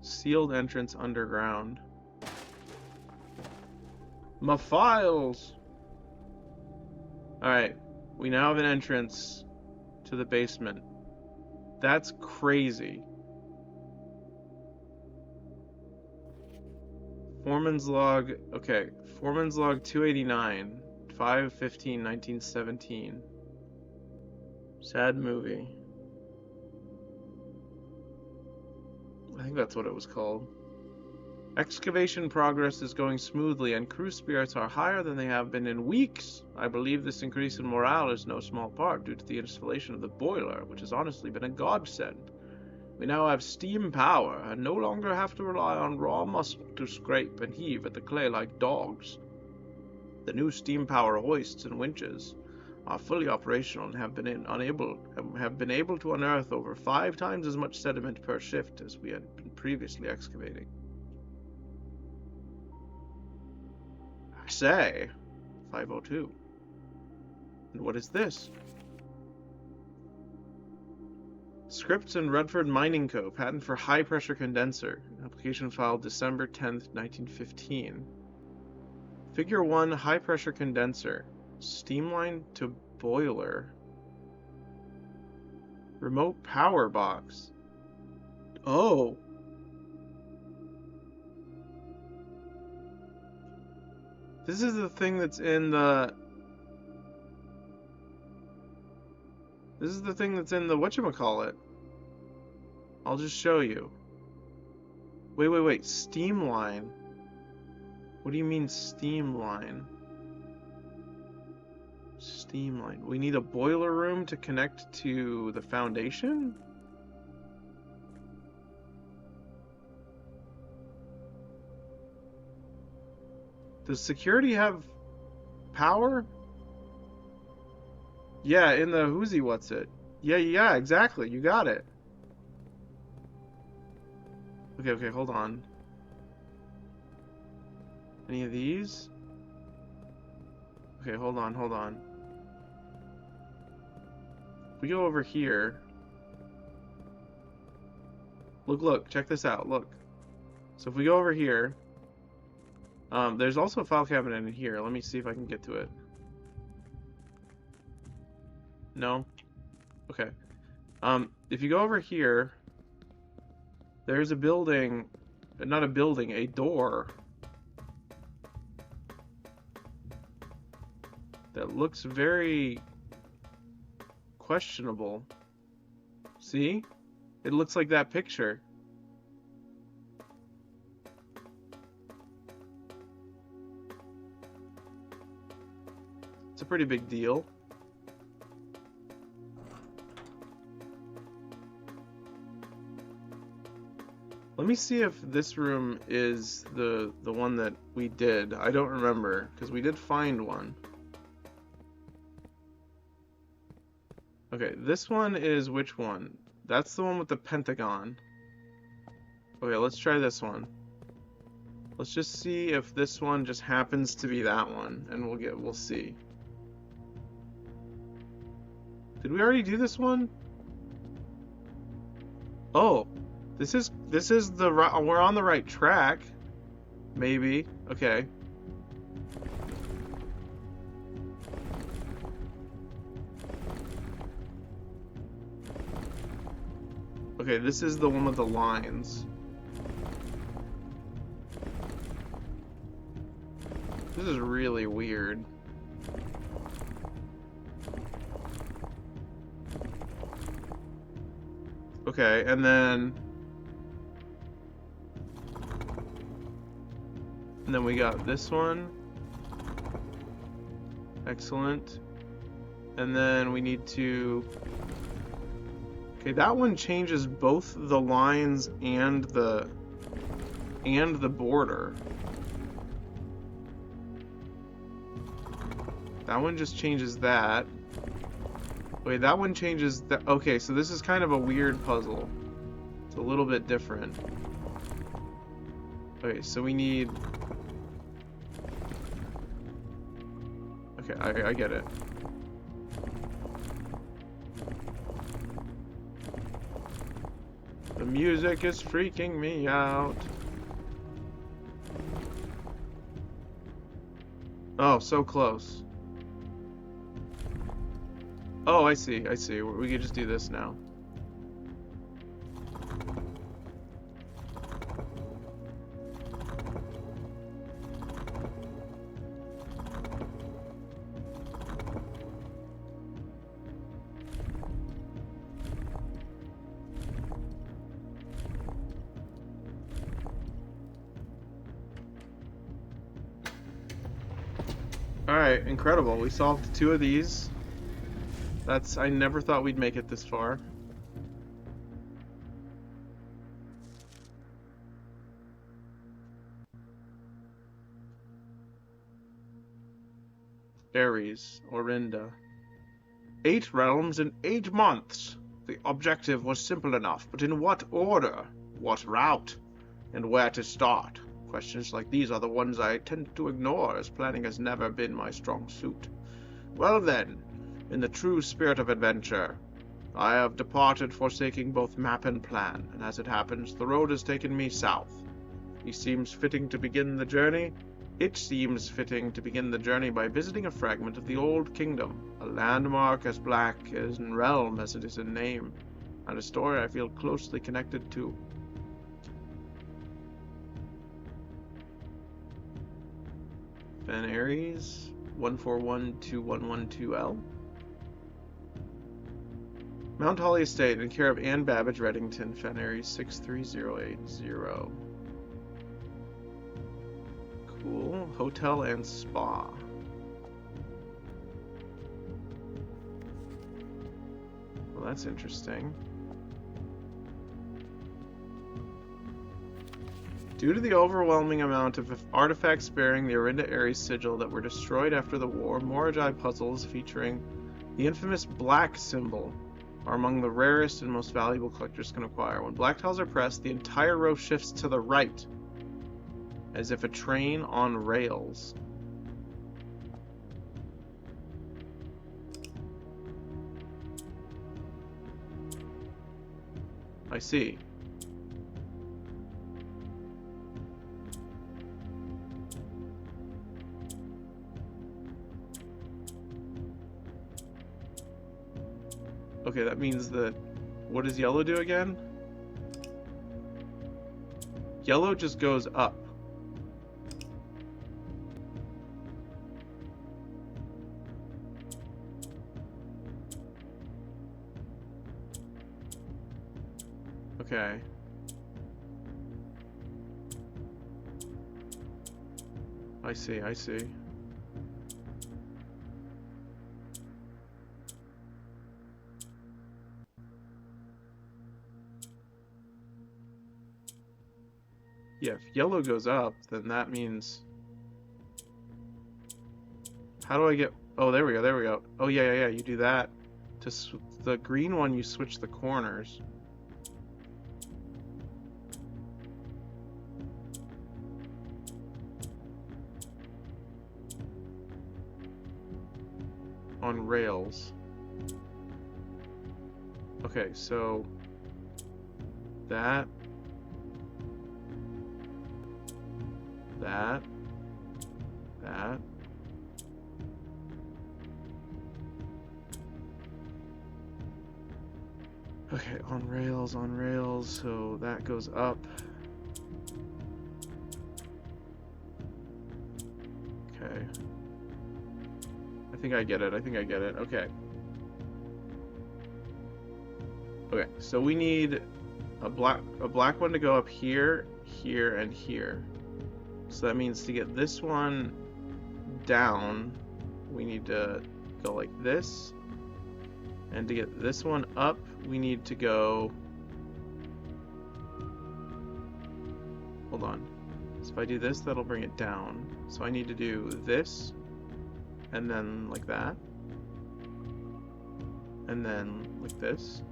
Sealed entrance underground. My files! Alright, we now have an entrance to the basement. That's crazy. Foreman's log, okay. Foreman's log 289, 5/15/1917. Sad movie. I think that's what it was called. Excavation progress is going smoothly and crew spirits are higher than they have been in weeks. I believe this increase in morale is no small part due to the installation of the boiler, which has honestly been a godsend. We now have steam power and no longer have to rely on raw muscle to scrape and heave at the clay like dogs. The new steam power hoists and winches are fully operational and have been able to unearth over 5 times as much sediment per shift as we had been previously excavating. I say, 502. And what is this? Scripts in Redford Mining Co. Patent for high pressure condenser. Application filed December 10th, 1915. Figure 1 high pressure condenser. Steam line to boiler. Remote power box. Oh. This is the thing that's in the... This is the thing that's in the whatchamacallit. I'll just show you. Wait. Steam line. What do you mean steam line? Steam line. We need a boiler room to connect to the foundation? Does security have power? Yeah, in the whoozy what's it. Yeah, exactly. You got it. Okay, hold on. Any of these? Okay, hold on. If we go over here. Look, check this out, look. So if we go over here, there's also a file cabinet in here. Let me see if I can get to it. No? Okay. If you go over here, there's a building, not a building, a door that looks very questionable. See? It looks like that picture. It's a pretty big deal. Let me see if this room is the one that we did. I don't remember, because we did find one. Okay, this one is which one? That's the one with the pentagon. Okay, let's try this one. Let's just see if this one just happens to be that one, and we'll see. Did we already do this one? Oh. This is the right, we're on the right track. Maybe. Okay. Okay, this is the one with the lines. This is really weird. Okay, and then we got this one. Excellent. And then we need to... Okay, that one changes both the lines and the border. That one just changes that. Wait, that one changes that. Okay, so this is kind of a weird puzzle. It's a little bit different. Okay, so we need... Okay, I get it. The music is freaking me out. Oh, so close. Oh, I see, I see. We could just do this now. Alright, incredible. We solved 2 of these. I never thought we'd make it this far. Ares, Orinda. 8 realms in 8 months! The objective was simple enough, but in what order? What route? And where to start? Questions like these are the ones I tend to ignore, as planning has never been my strong suit. Well then, in the true spirit of adventure, I have departed, forsaking both map and plan, and as it happens, the road has taken me south. It seems fitting to begin the journey by visiting a fragment of the Old Kingdom, a landmark as black as in realm as it is in name, and a story I feel closely connected to. Van Ares, 141212L. Mount Holly Estate, in care of Anne Babbage Reddington, Van Ares 63080. Cool. Hotel and spa. Well, that's interesting. Due to the overwhelming amount of artifacts bearing the Orinda Ares sigil that were destroyed after the war, Moragi puzzles featuring the infamous black symbol are among the rarest and most valuable collectors can acquire. When black tiles are pressed, the entire row shifts to the right, as if a train on rails. I see. Okay, that means that... What does yellow do again? Yellow just goes up. Okay. I see, I see. Yeah, if yellow goes up, then that means... How do I get... Oh, there we go, there we go. Oh, yeah, yeah, yeah, you do that. The green one, you switch the corners. On rails. Okay, so... That... That. Okay, on rails, so that goes up. Okay. I think I get it, okay. Okay, so we need a black one to go up here, here, and here. So that means to get this one down, we need to go like this. And to get this one up, we need to go... Hold on. So if I do this, that'll bring it down. So I need to do this, and then like that, and then like this.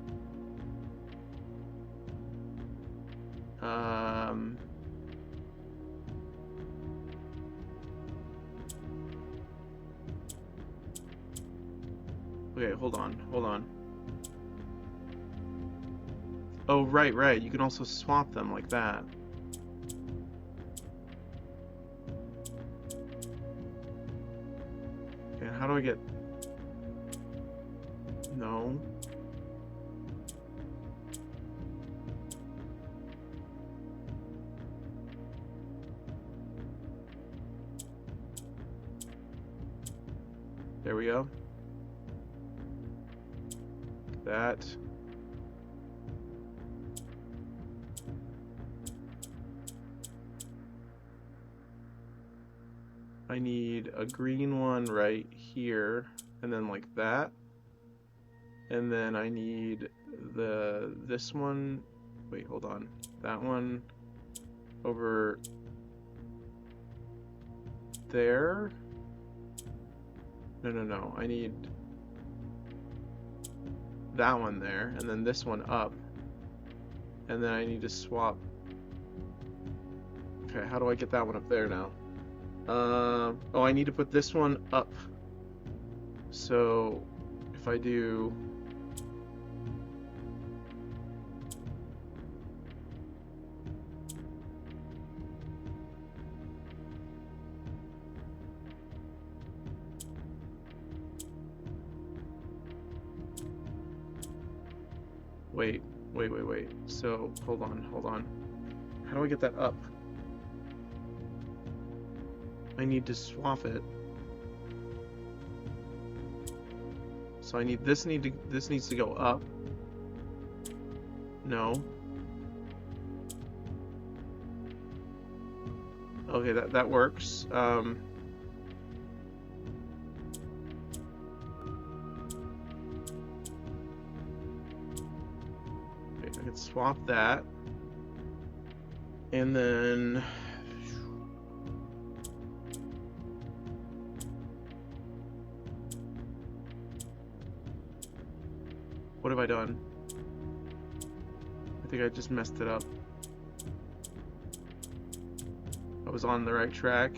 Okay, hold on. Oh, right. You can also swap them like that. Okay, how do I get... No. There we go. That. I need a green one right here, and then like that. And then I need this one. Wait, hold on. That one over there. No. I need that one there, and then this one up. And then I need to swap. Okay, how do I get that one up there now? Oh, I need to put this one up. So if I do... Wait. So, hold on. How do I get that up? I need to swap it. So I need this needs to go up. No. Okay, that works. Okay, I can swap that. And then what have I done? I think I just messed it up. I was on the right track.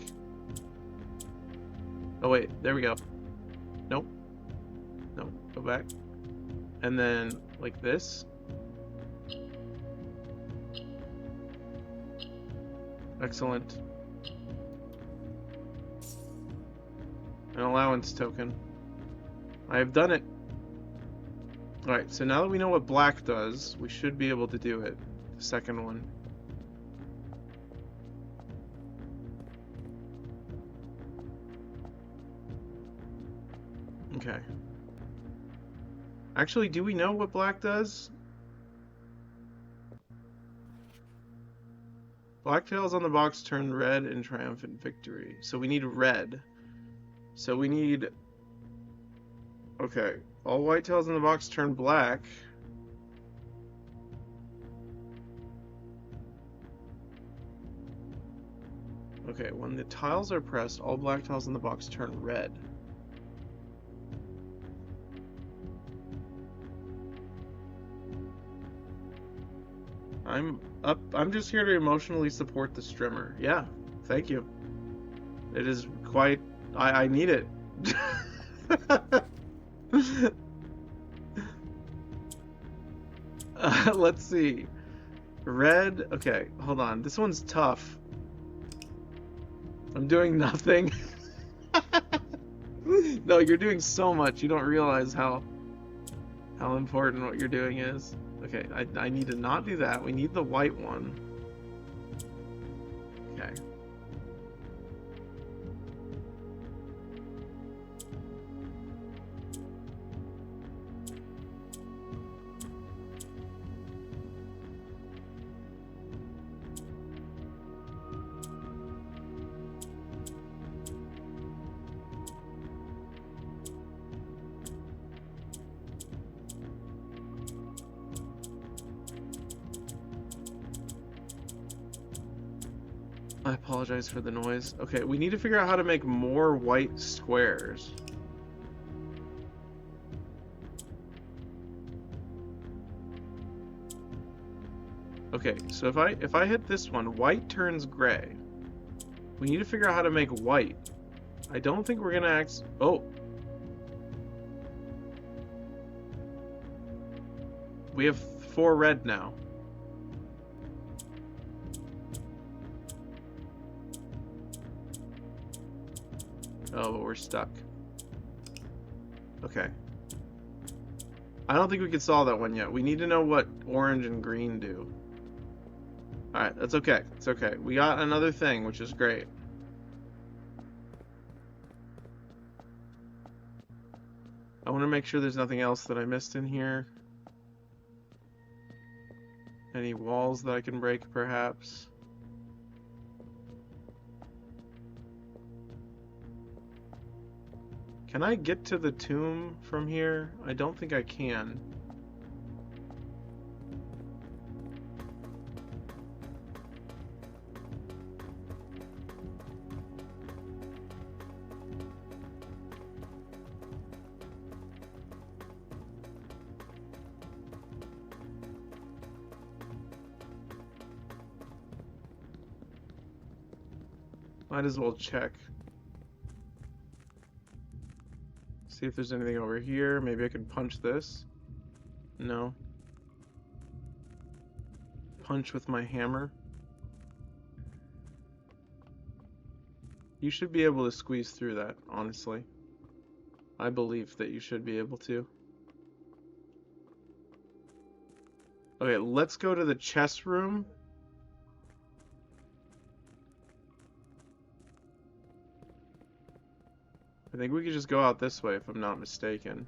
Oh wait, there we go. Nope. Go back. And then like this. Excellent. An allowance token. I have done it. Alright, so now that we know what black does, we should be able to do it. The second one. Okay. Actually, do we know what black does? Black tails on the box turn red in triumphant victory. So we need red. So we need... Okay. All white tails in the box turn black. Okay, when the tiles are pressed, all black tiles in the box turn red. I'm just here to emotionally support the strimmer. Yeah, thank you. It is quite... I need it. Let's see. Red. Okay, hold on. This one's tough. I'm doing nothing. No, you're doing so much. You don't realize how important what you're doing is. Okay, I need to not do that. We need the white one. Okay. I apologize for the noise. Okay, we need to figure out how to make more white squares. Okay, so if I hit this one, white turns gray. We need to figure out how to make white. I don't think we're gonna oh, we have 4 red now. Oh, but we're stuck. Okay. I don't think we can solve that one yet. We need to know what orange and green do. Alright, that's okay. It's okay. We got another thing, which is great. I want to make sure there's nothing else that I missed in here. Any walls that I can break, perhaps? Can I get to the tomb from here? I don't think I can. Might as well check. See if there's anything over here. Maybe I can punch this. No. Punch with my hammer. You should be able to squeeze through that, honestly. I believe that you should be able to. Okay, let's go to the chess room. I think we could just go out this way if I'm not mistaken.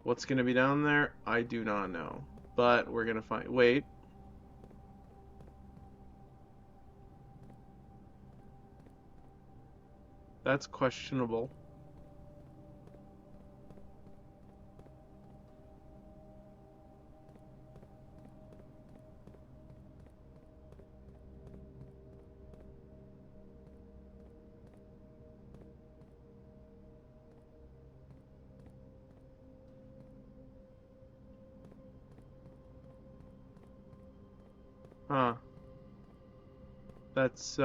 What's gonna be down there? I do not know. But we're gonna find... Wait. That's questionable. Huh. That's,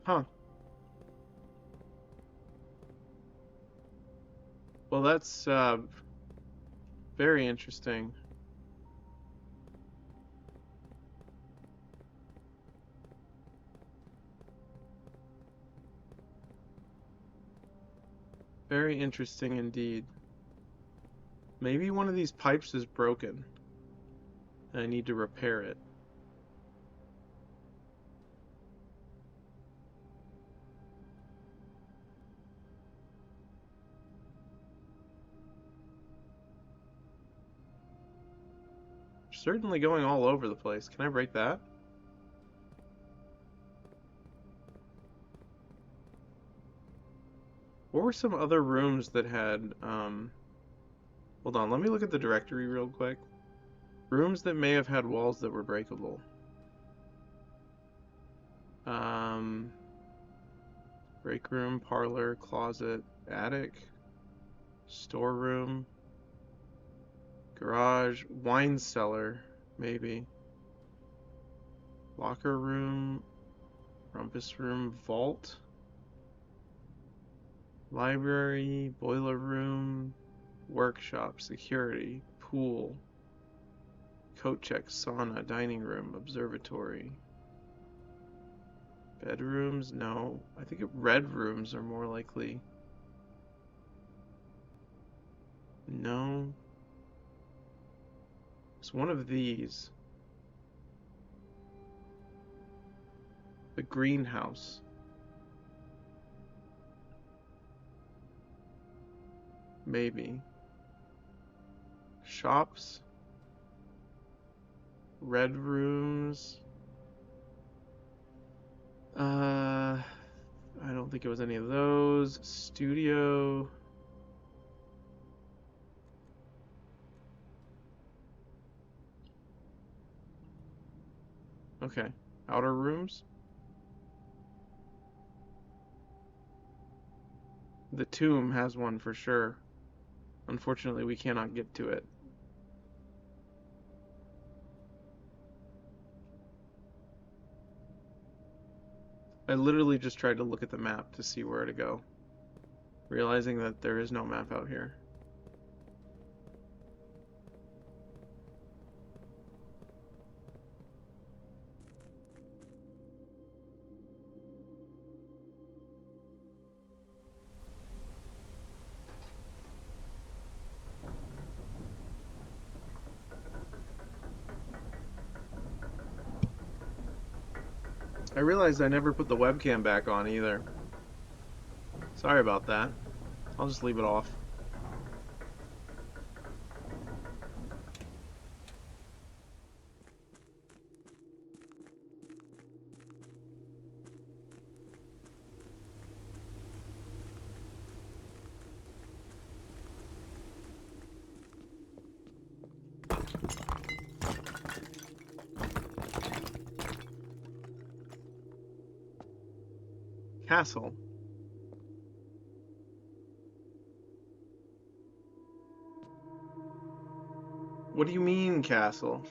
Huh. Well, that's, very interesting. Very interesting indeed. Maybe one of these pipes is broken, and I need to repair it. Certainly going all over the place. Can I break that? What were some other rooms that had, hold on, let me look at the directory real quick. Rooms that may have had walls that were breakable. Break room, parlor, closet, attic, storeroom, garage, wine cellar, maybe. Locker room, rumpus room, vault, library, boiler room, workshop, security, pool, coat check, sauna, dining room, observatory. Bedrooms? No. I think red rooms are more likely. No. It's one of these. The greenhouse. Maybe. Shops. Red rooms. I don't think it was any of those. Studio. Okay. Outer rooms. The tomb has one for sure. Unfortunately, we cannot get to it. I literally just tried to look at the map to see where to go, realizing that there is no map out here. I realized I never put the webcam back on either. Sorry about that. I'll just leave it off. Castle. What do you mean, castle?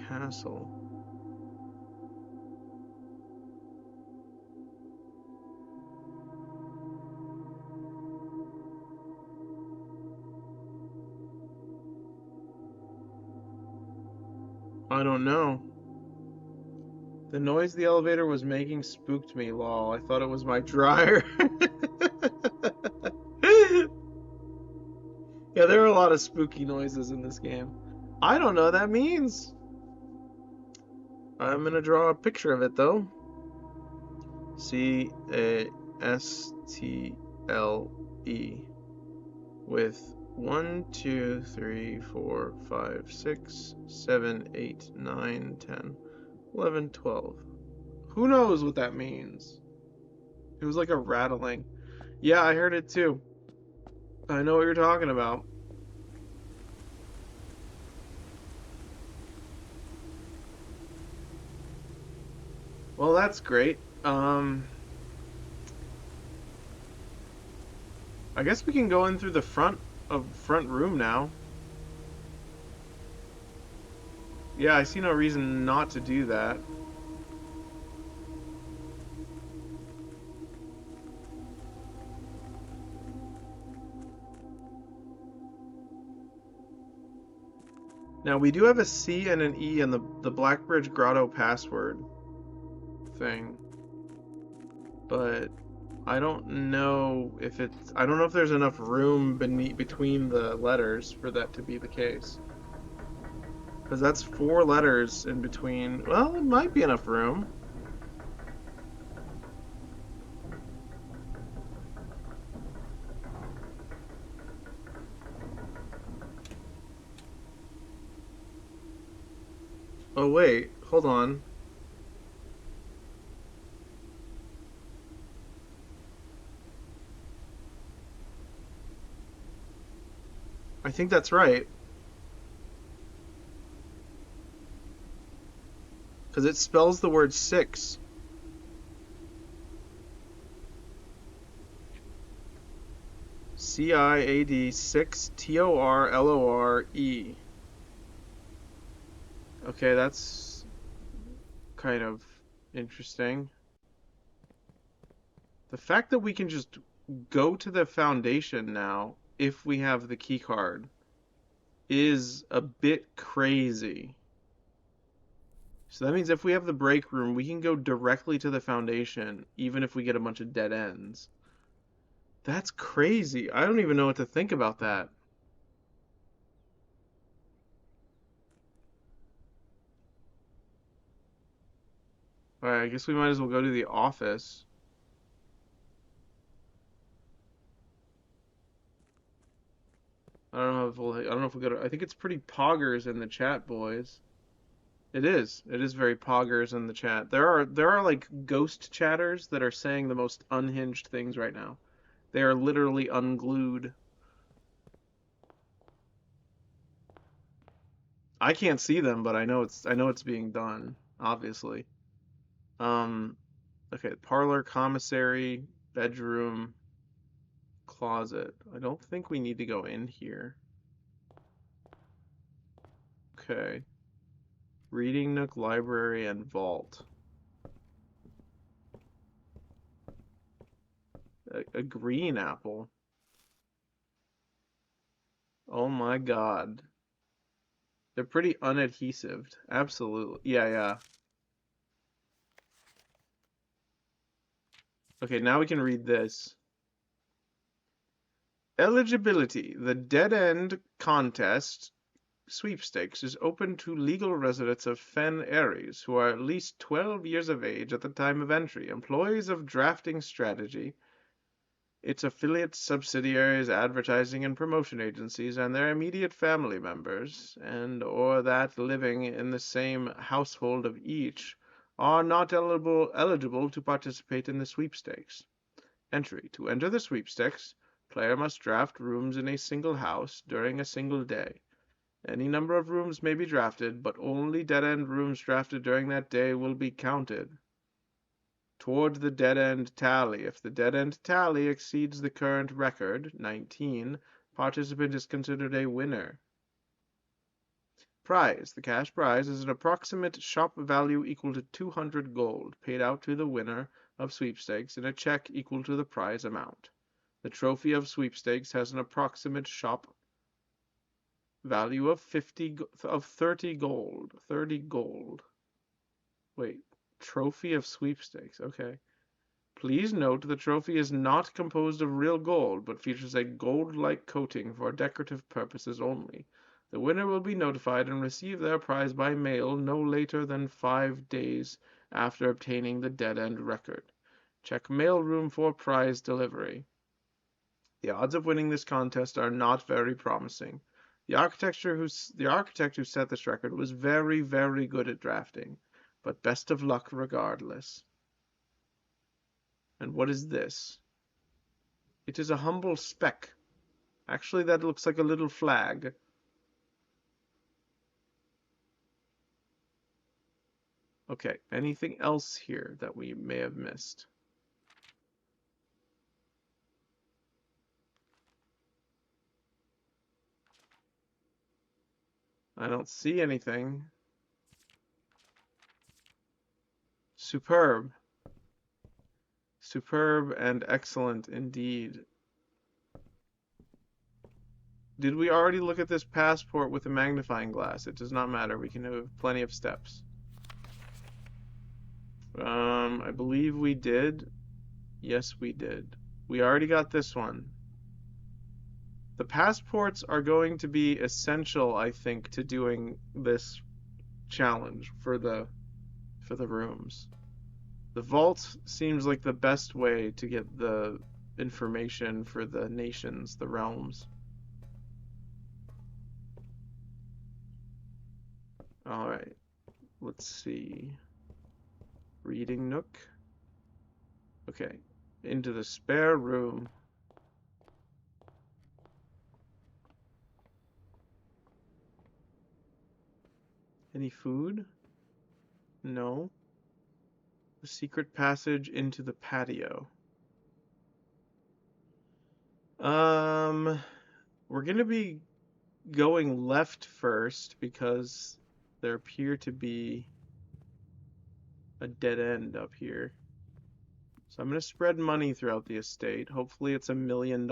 Castle. I don't know. The noise the elevator was making spooked me, lol. I thought it was my dryer. Yeah, there are a lot of spooky noises in this game. I don't know what that means. I'm gonna draw a picture of it though. Castle with 1, 2, 3, 4, 5, 6, 7, 8, 9, 10, 11, 12. Who knows what that means? It was like a rattling. Yeah, I heard it too. I know what you're talking about. Well, that's great. I guess we can go in through the front room now. Yeah, I see no reason not to do that. Now we do have a C and an E in the Blackbridge Grotto password thing, but I don't know if there's enough room between the letters for that to be the case. Because that's 4 letters in between. Well, it might be enough room. Oh wait, hold on. I think that's right. Because it spells the word six. CIAD 6 TORLORE. Okay, that's kind of interesting. The fact that we can just go to the foundation now if we have the key card is a bit crazy. So that means if we have the break room, we can go directly to the foundation, even if we get a bunch of dead ends. That's crazy. I don't even know what to think about that. Alright, I guess we might as well go to the office. I don't know if we go to, I think it's pretty poggers in the chat, boys. It is. It is very poggers in the chat. There are like ghost chatters that are saying the most unhinged things right now. They are literally unglued. I can't see them, but I know it's being done, obviously. Um, okay, parlor, commissary, bedroom, closet. I don't think we need to go in here. Okay. Reading nook, library, and vault. A green apple. Oh my God. They're pretty unadhesive. Absolutely. Yeah, yeah. Okay, now we can read this. Eligibility. The Dead End Contest Sweepstakes is open to legal residents of Fen Ares who are at least 12 years of age at the time of entry, employees of Drafting Strategy, its affiliates, subsidiaries, advertising and promotion agencies, and their immediate family members, and or that living in the same household of each, are not eligible to participate in the sweepstakes. Entry. To enter the sweepstakes, player must draft rooms in a single house during a single day. Any number of rooms may be drafted, but only dead-end rooms drafted during that day will be counted toward the dead-end tally. If the dead-end tally exceeds the current record, 19, participant is considered a winner. Prize. The cash prize is an approximate shop value equal to 200 gold, paid out to the winner of sweepstakes in a check equal to the prize amount. The trophy of sweepstakes has an approximate shop value of 30 gold. 30 gold. Wait, trophy of sweepstakes. Okay. Please note the trophy is not composed of real gold, but features a gold-like coating for decorative purposes only. The winner will be notified and receive their prize by mail no later than 5 days after obtaining the dead-end record. Check mailroom for prize delivery. The odds of winning this contest are not very promising. The architect who set this record was very, very good at drafting, but best of luck regardless. And what is this? It is a humble speck. Actually, that looks like a little flag. Okay, anything else here that we may have missed? I don't see anything. Superb. Superb and excellent indeed. Did we already look at this passport with a magnifying glass? It does not matter. We can have plenty of steps. I believe we did. Yes, we did. We already got this one. The passports are going to be essential, I think, to doing this challenge for the rooms. The vault seems like the best way to get the information for the nations, the realms. All right. Let's see. Reading nook. Okay. Into the spare room. Any food? No. The secret passage into the patio. We're gonna be going left first because there appear to be a dead end up here. So I'm gonna spread money throughout the estate. Hopefully it's $1 million.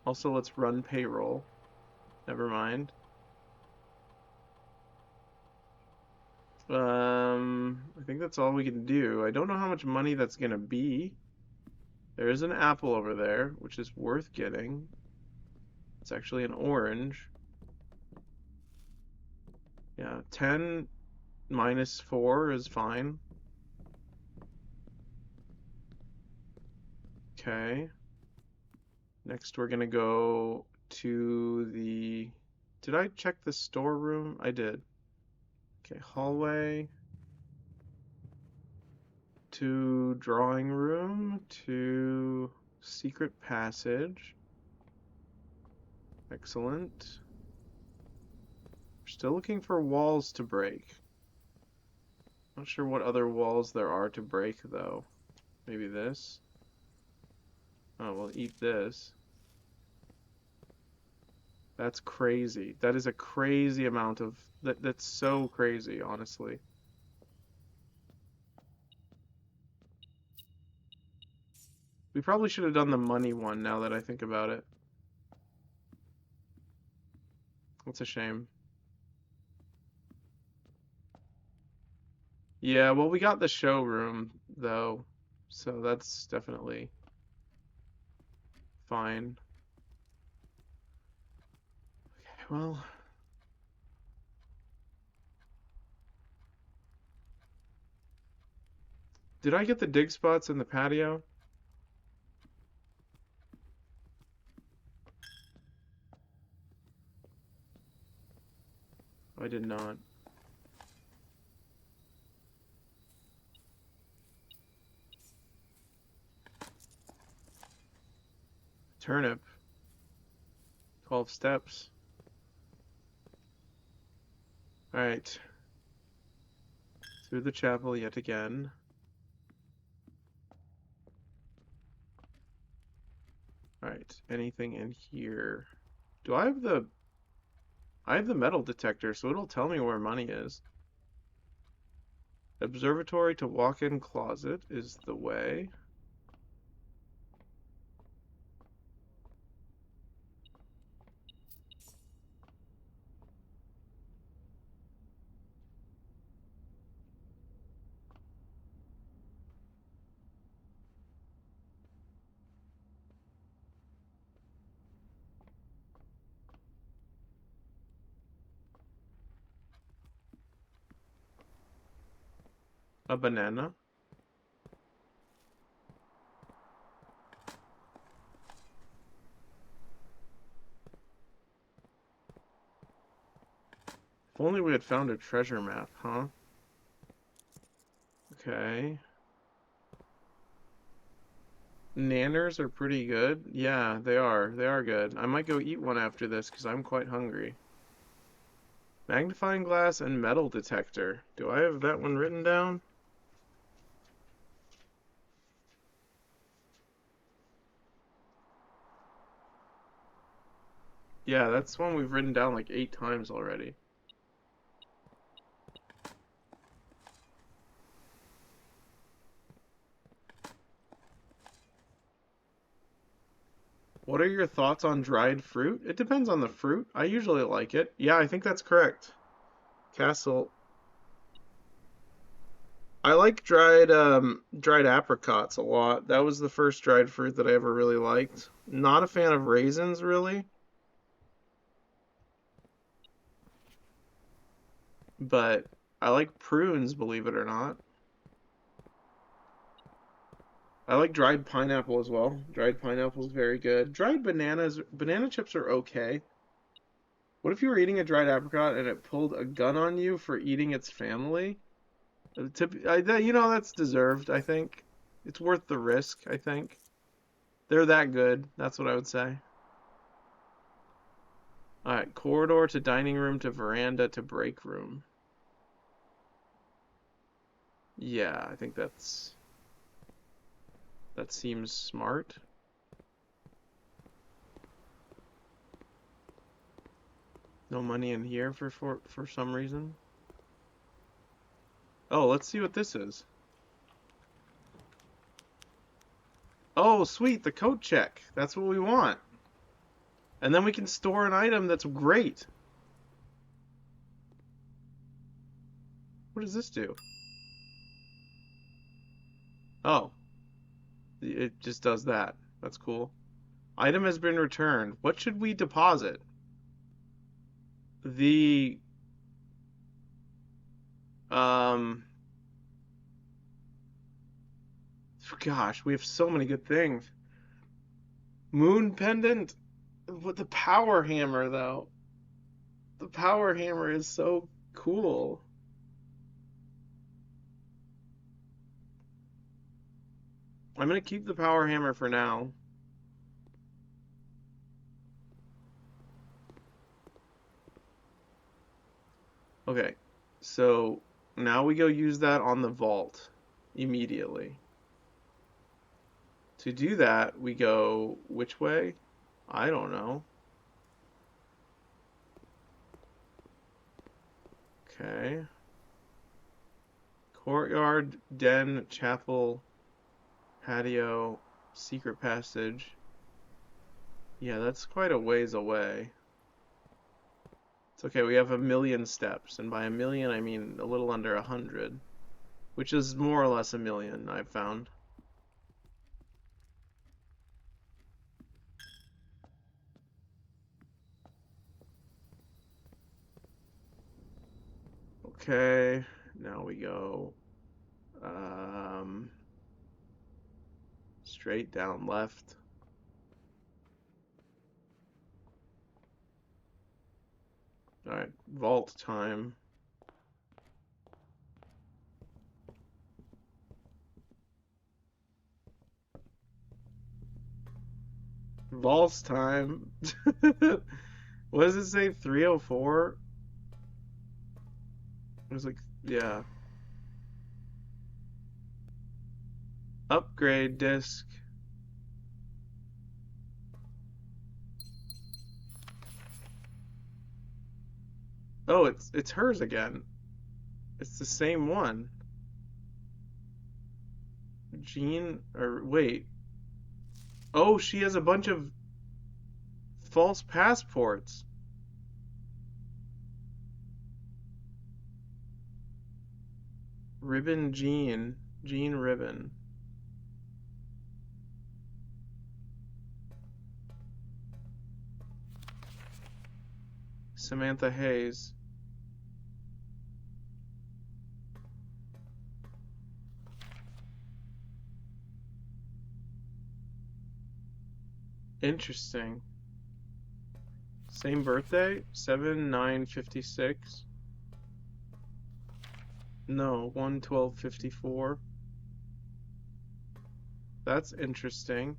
Also, let's run payroll. Never mind. I think that's all we can do. I don't know how much money that's gonna be. There is an apple over there, which is worth getting. It's actually an orange. Yeah, 10 minus 4 is fine. Okay. Next, we're gonna go to the. Did I check the storeroom? I did. Okay, hallway to drawing room to secret passage. Excellent. We're still looking for walls to break. Not sure what other walls there are to break, though. Maybe this? Oh, well, eat this. That's crazy. That is a crazy amount of... That's so crazy, honestly. We probably should have done the money one now that I think about it. That's a shame. Yeah, well, we got the showroom, though, so that's definitely fine. Okay, well, did I get the dig spots in the patio? I did not. Turnip. 12 steps. Alright. Through the chapel yet again. Alright, anything in here? Do I have the... I have the metal detector, so it'll tell me where money is. Observatory to walk-in closet is the way. A banana. If only we had found a treasure map, huh? Okay. Nanners are pretty good. Yeah, they are. They are good. I might go eat one after this because I'm quite hungry. Magnifying glass and metal detector. Do I have that one written down? Yeah, that's one we've written down like 8 times already. What are your thoughts on dried fruit? It depends on the fruit. I usually like it. Yeah, I think that's correct. Castle. I like dried apricots a lot. That was the first dried fruit that I ever really liked. Not a fan of raisins really, but I like prunes, believe it or not. I like dried pineapple as well. Dried pineapple is very good. Dried bananas, banana chips are okay. What if you were eating a dried apricot and it pulled a gun on you for eating its family? That's deserved, I think. It's worth the risk, I think. They're that good. That's what I would say. All right, corridor to dining room to veranda to break room. Yeah, I think that seems smart. No money in here for some reason. Oh, let's see what this is. Oh, sweet, the coat check. That's what we want. And then we can store an item that's great. What does this do? Oh, it just does that. That's cool. Item has been returned. What should we deposit? The um Gosh, we have so many good things. Moon pendant? What the power hammer though? The power hammer is so cool. I'm gonna keep the power hammer for now. Okay, so now we go use that on the vault immediately. To do that, we go which way? I don't know. Okay. Courtyard, den, chapel, patio, secret passage. Yeah, that's quite a ways away. It's okay, we have 1,000,000 steps, and by 1,000,000 I mean a little under 100, which is more or less 1,000,000, I've found. Okay, now we go um, straight down left. Alright, vault time. Vault time. What does it say? 304? It was like, yeah. Upgrade disc. Oh, it's hers again. It's the same one. Jean, or wait. Oh, she has a bunch of false passports. Ribbon Jean. Jean Ribbon. Samantha Hayes. Interesting. Same birthday? 7/9/56. No, 1/12/54. That's interesting.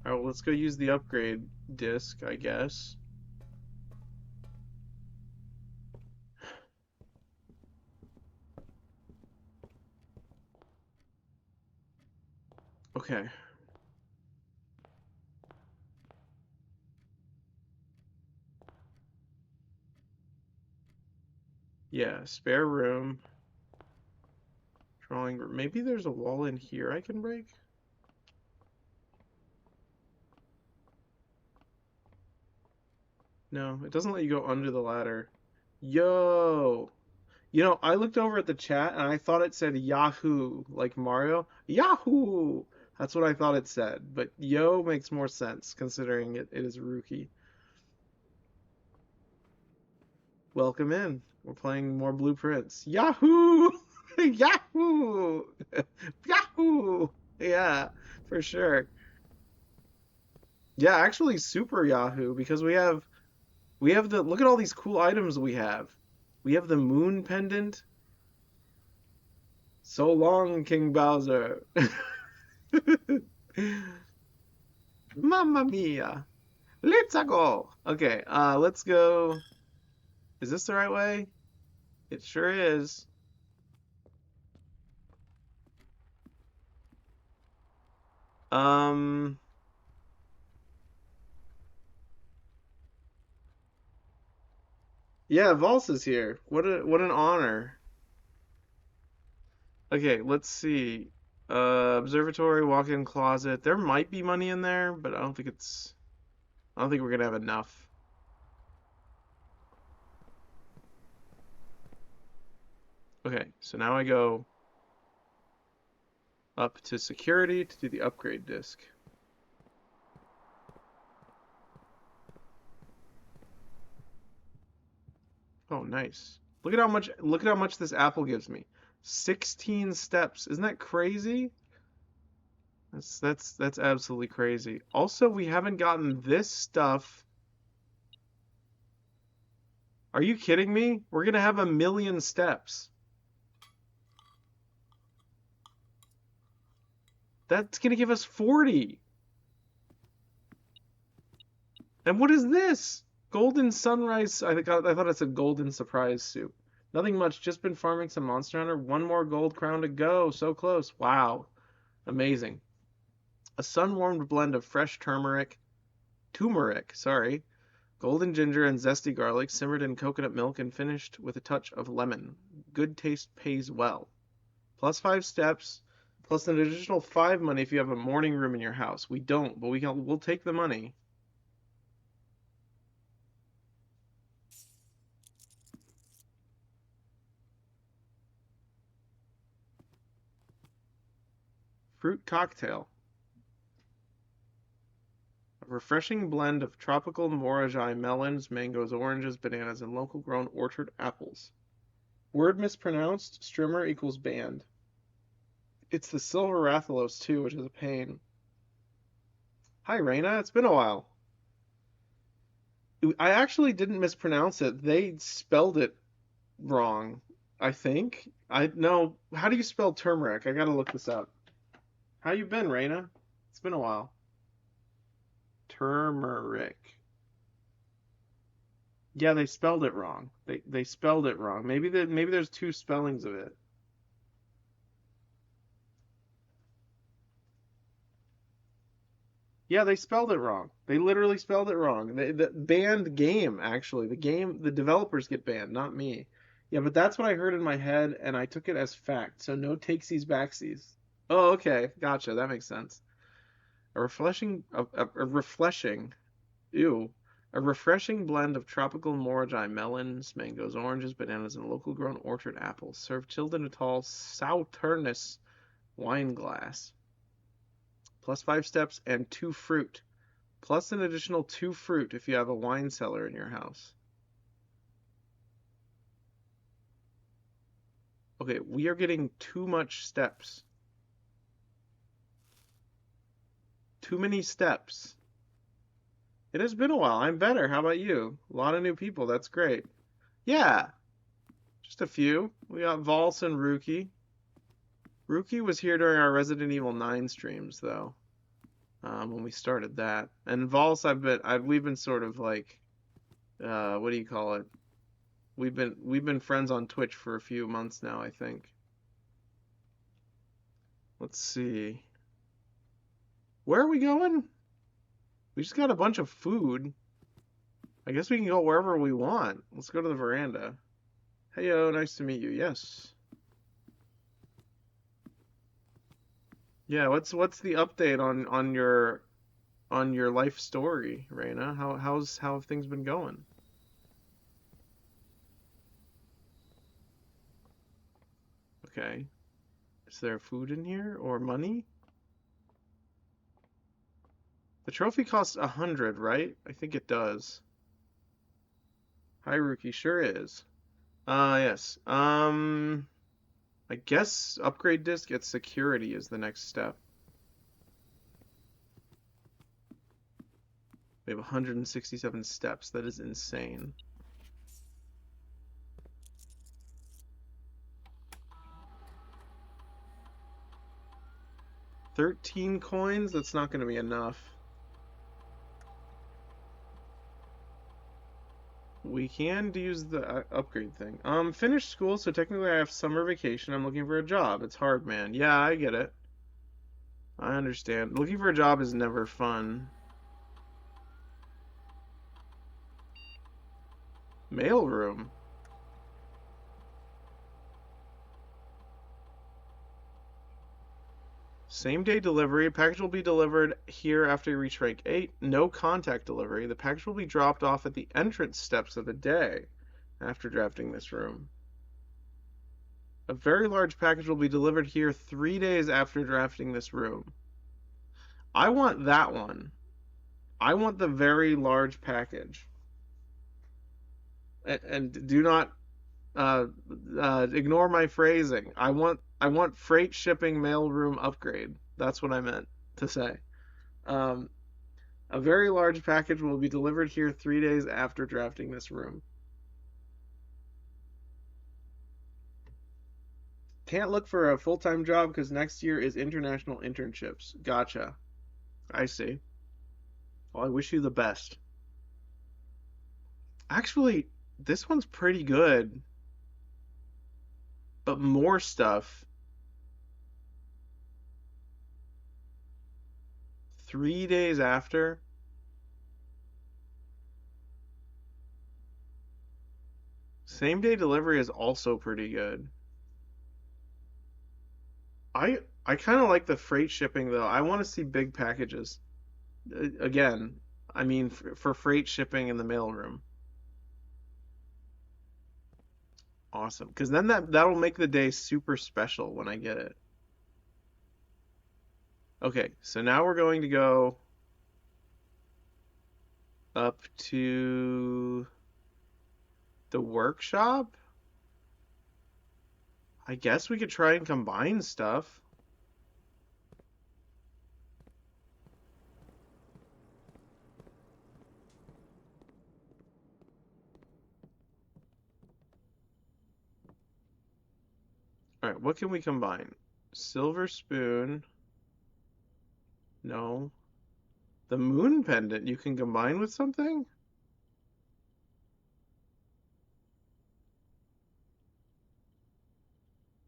Alright, well, let's go use the upgrade disc, I guess. Okay. Yeah, spare room. Drawing room. Maybe there's a wall in here I can break? No, it doesn't let you go under the ladder. Yo! I looked over at the chat and I thought it said Yahoo, like Mario. Yahoo! That's what I thought it said, but yo makes more sense considering it is Rookie. Welcome in. We're playing more Blueprints. Yahoo! Yahoo! Yahoo! Yeah, for sure. Yeah, actually super Yahoo because we have the look at all these cool items we have. We have the moon pendant. So long, King Bowser. Mamma mia. Let's go. Okay, let's go. Is this the right way? It sure is. Um, yeah, Vols is here. What an honor. Okay, let's see. Observatory, walk-in closet. There might be money in there, but I don't think we're gonna have enough. Okay, so now I go up to security to do the upgrade disc. Oh, nice. Look at how much this apple gives me. 16 steps. Isn't that crazy? That's absolutely crazy. Also, we haven't gotten this stuff. Are you kidding me? We're gonna have 1,000,000 steps. That's gonna give us 40. And what is this? Golden Sunrise. I thought it said Golden Surprise Soup. Nothing much. Just been farming some Monster Hunter. One more gold crown to go. So close. Wow. Amazing. A sun-warmed blend of fresh turmeric, sorry, golden ginger and zesty garlic simmered in coconut milk and finished with a touch of lemon. Good taste pays well. Plus 5 steps, plus an additional 5 money if you have a morning room in your house. We don't, but we'll take the money. Fruit cocktail. A refreshing blend of tropical Morajai melons, mangoes, oranges, bananas, and local grown orchard apples. Word mispronounced, strimmer equals banned. It's the Silver Rathalos too, which is a pain. Hi, Raina. It's been a while. I actually didn't mispronounce it. They spelled it wrong, I think. I no. How do you spell turmeric? I gotta look this up. How you been, Raina? It's been a while. Turmeric. Yeah, they spelled it wrong. They spelled it wrong. Maybe there's two spellings of it. Yeah, they spelled it wrong. They literally spelled it wrong. The banned game, actually. The developers get banned, not me. Yeah, but that's what I heard in my head, and I took it as fact. So no takesies backsies. Oh, okay, gotcha. That makes sense. Ew, a refreshing blend of tropical Morajai melons, mangoes, oranges, bananas, and local grown orchard apples, served chilled in a tall Sauternus wine glass. Plus 5 steps and 2 fruit. Plus an additional 2 fruit if you have a wine cellar in your house. Okay, we are getting too much steps. Too many steps. It has been a while. I'm better. How about you? A lot of new people. That's great. Yeah, just a few. We got Valse and Rookie. Rookie was here during our Resident Evil 9 streams, though, when we started that. And Valse, we've been sort of like, what do you call it? We've been friends on Twitch for a few months now, I think. Let's see. Where are we going? We just got a bunch of food. I guess we can go wherever we want. Let's go to the veranda. Heyo, nice to meet you. Yes. Yeah, what's the update on your life story, Raina? How have things been going? Okay. Is there food in here or money? The trophy costs 100, right? I think it does. Hi, Rookie. Sure is. Yes. I guess upgrade disc at security is the next step. We have 167 steps. That is insane. 13 coins? That's not going to be enough. We can use the upgrade thing. Finished school, so technically I have summer vacation. I'm looking for a job. It's hard, man. Yeah, I get it. I understand. Looking for a job is never fun. Mailroom. Same day delivery. Package will be delivered here after you reach rank 8. No contact delivery. The package will be dropped off at the entrance steps of the day after drafting this room. A very large package will be delivered here 3 days after drafting this room. I want that one. I want the very large package. And do not ignore my phrasing. I want freight shipping mailroom upgrade. That's what I meant. to say. Um, a very large package will be delivered here 3 days after drafting this room. Can't look for a full-time job because next year is international internships. Gotcha. I see. Well, I wish you the best. Actually, this one's pretty good, but more stuff. 3 days after. Same day delivery is also pretty good. I kind of like the freight shipping though. I want to see big packages. Again, I mean for freight shipping in the mailroom. Awesome. Because then that'll make the day super special when I get it. Okay, so now we're going to go up to the workshop. I guess we could try and combine stuff. All right, what can we combine? Silver spoon. No. The moon pendant you can combine with something?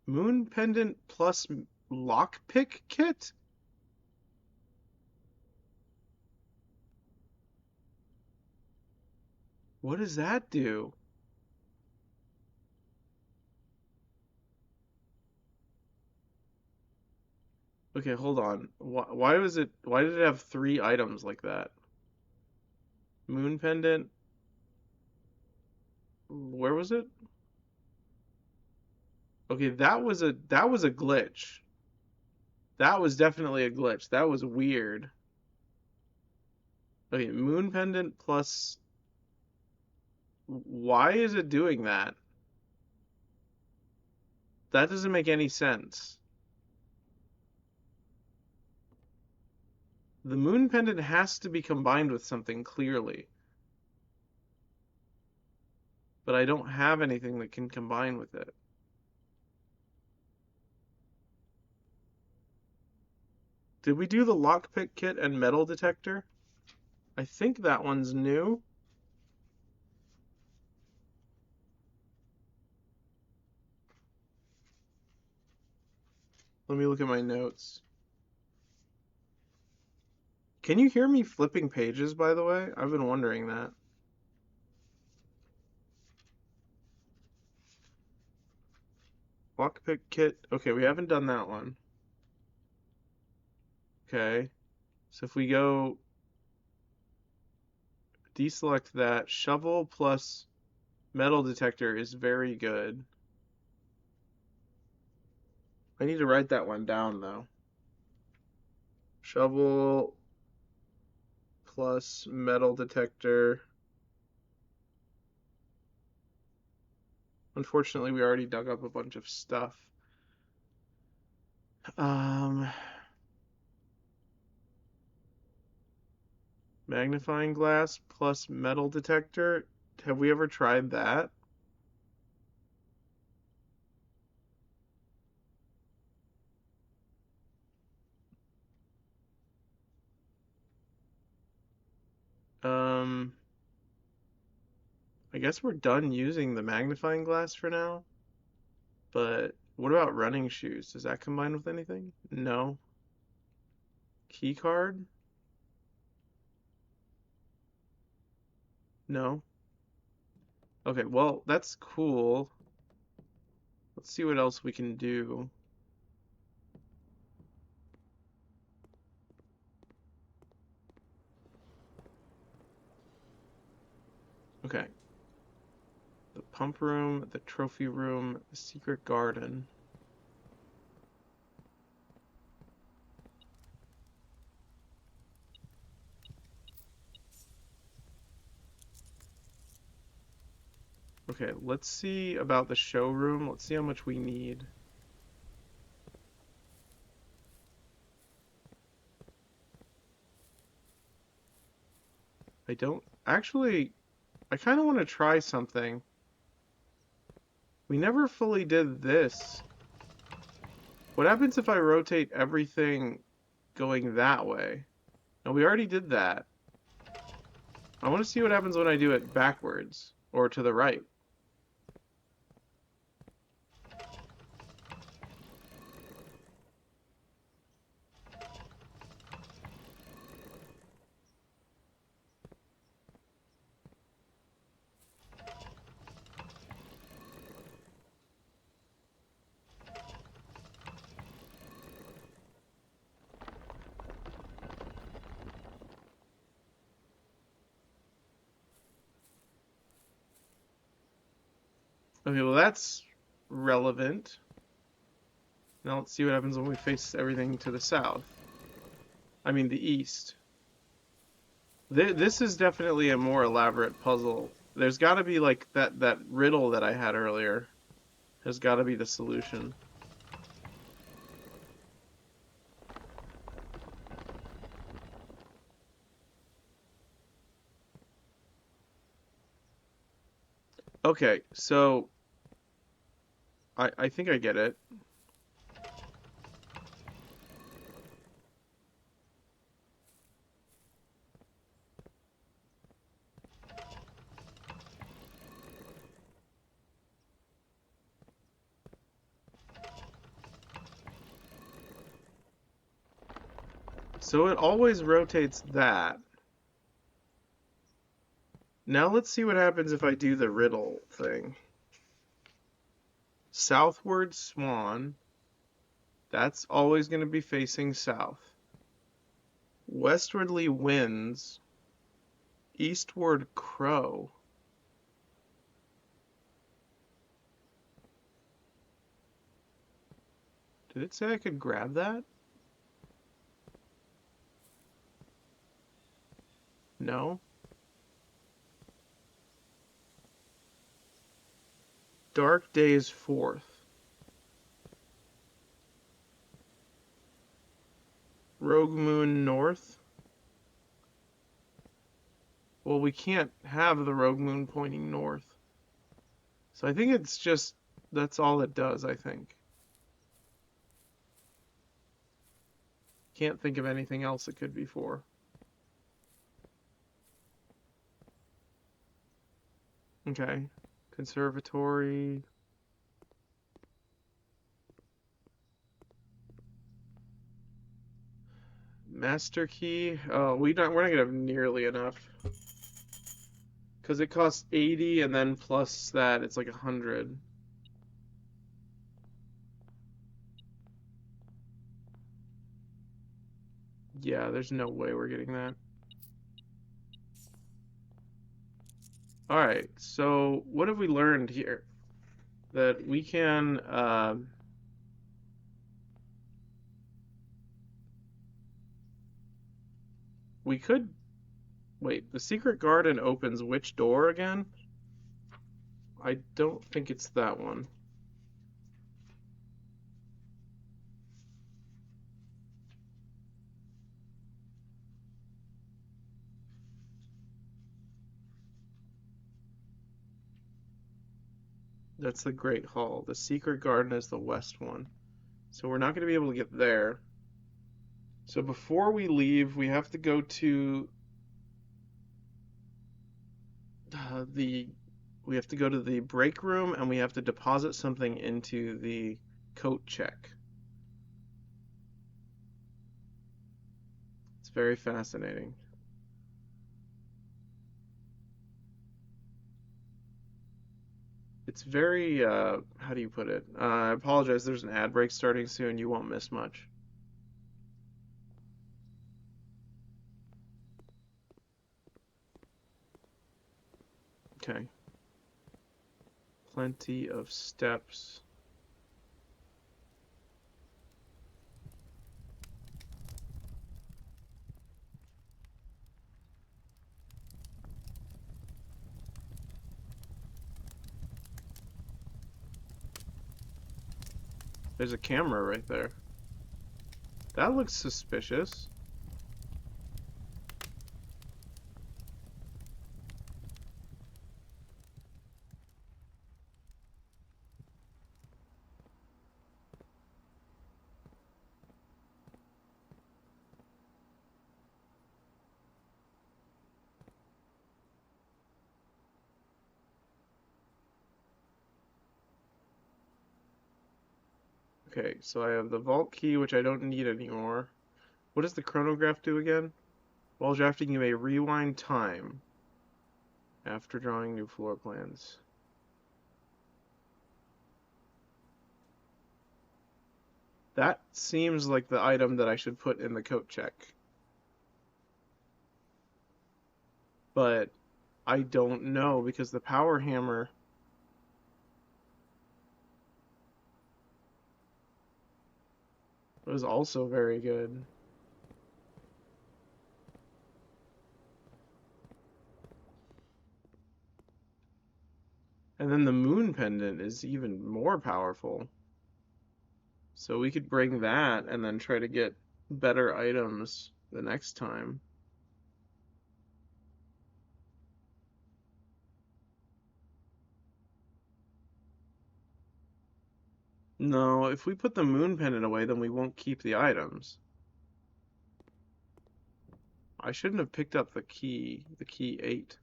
Moon pendant plus lockpick kit? What does that do? Okay, hold on. Why did it have three items like that? Moon pendant. Where was it? Okay, that was a glitch. That was definitely a glitch. That was weird. Okay, moon pendant plus why is it doing that? That doesn't make any sense. The moon pendant has to be combined with something clearly, but I don't have anything that can combine with it. Did we do the lockpick kit and metal detector? I think that one's new. Let me look at my notes. Can you hear me flipping pages, by the way? I've been wondering that. Lockpick kit. Okay, we haven't done that one. Okay. So if we go deselect that, shovel plus metal detector is very good. I need to write that one down though. Shovel plus metal detector. Unfortunately, we already dug up a bunch of stuff. Um, Magnifying glass plus metal detector. Have we ever tried that? Um, I guess we're done using the magnifying glass for now. But what about running shoes? Does that combine with anything? No. Key card? No. Okay, well, that's cool. Let's see what else we can do. Okay. The pump room, the trophy room, the secret garden. Okay, let's see about the showroom. Let's see how much we need. I don't actually. I kind of want to try something. We never fully did this. What happens if I rotate everything going that way? No, we already did that. I want to see what happens when I do it backwards or to the right. Okay, well that's relevant. Now let's see what happens when we face everything to the south. I mean the east. This is definitely a more elaborate puzzle. There's got to be like that riddle that I had earlier. Has got to be the solution. Okay, so I think I get it. So it always rotates that. Now let's see what happens if I do the riddle thing. Southward swan, that's always going to be facing south. Westwardly winds, eastward crow. Did it say I could grab that? No. Dark days fourth. Rogue moon north. Well, we can't have the rogue moon pointing north. So I think it's just, that's all it does, I think. Can't think of anything else it could be for. Okay. Conservatory. Master key. Oh, we're not gonna have nearly enough. Because it costs 80 and then plus that it's like 100. Yeah, there's no way we're getting that. Alright, so what have we learned here? That we can we could wait, the secret garden opens which door again? I don't think it's that one. That's the Great Hall. The secret garden is the west one. So we're not going to be able to get there. So before we leave, we have to go to the we have to go to the break room and we have to deposit something into the coat check. It's very fascinating. It's very how do you put it? I apologize, there's an ad break starting soon. You won't miss much. Okay. Plenty of steps. There's a camera right there. That looks suspicious. Okay, so I have the vault key, which I don't need anymore. What does the chronograph do again? While drafting, you may rewind time after drawing new floor plans. That seems like the item that I should put in the coat check. But I don't know because the power hammer was also very good. And then the moon pendant is even more powerful. So we could bring that and then try to get better items the next time. No, if we put the moon pendant away, then we won't keep the items. I shouldn't have picked up the key 8,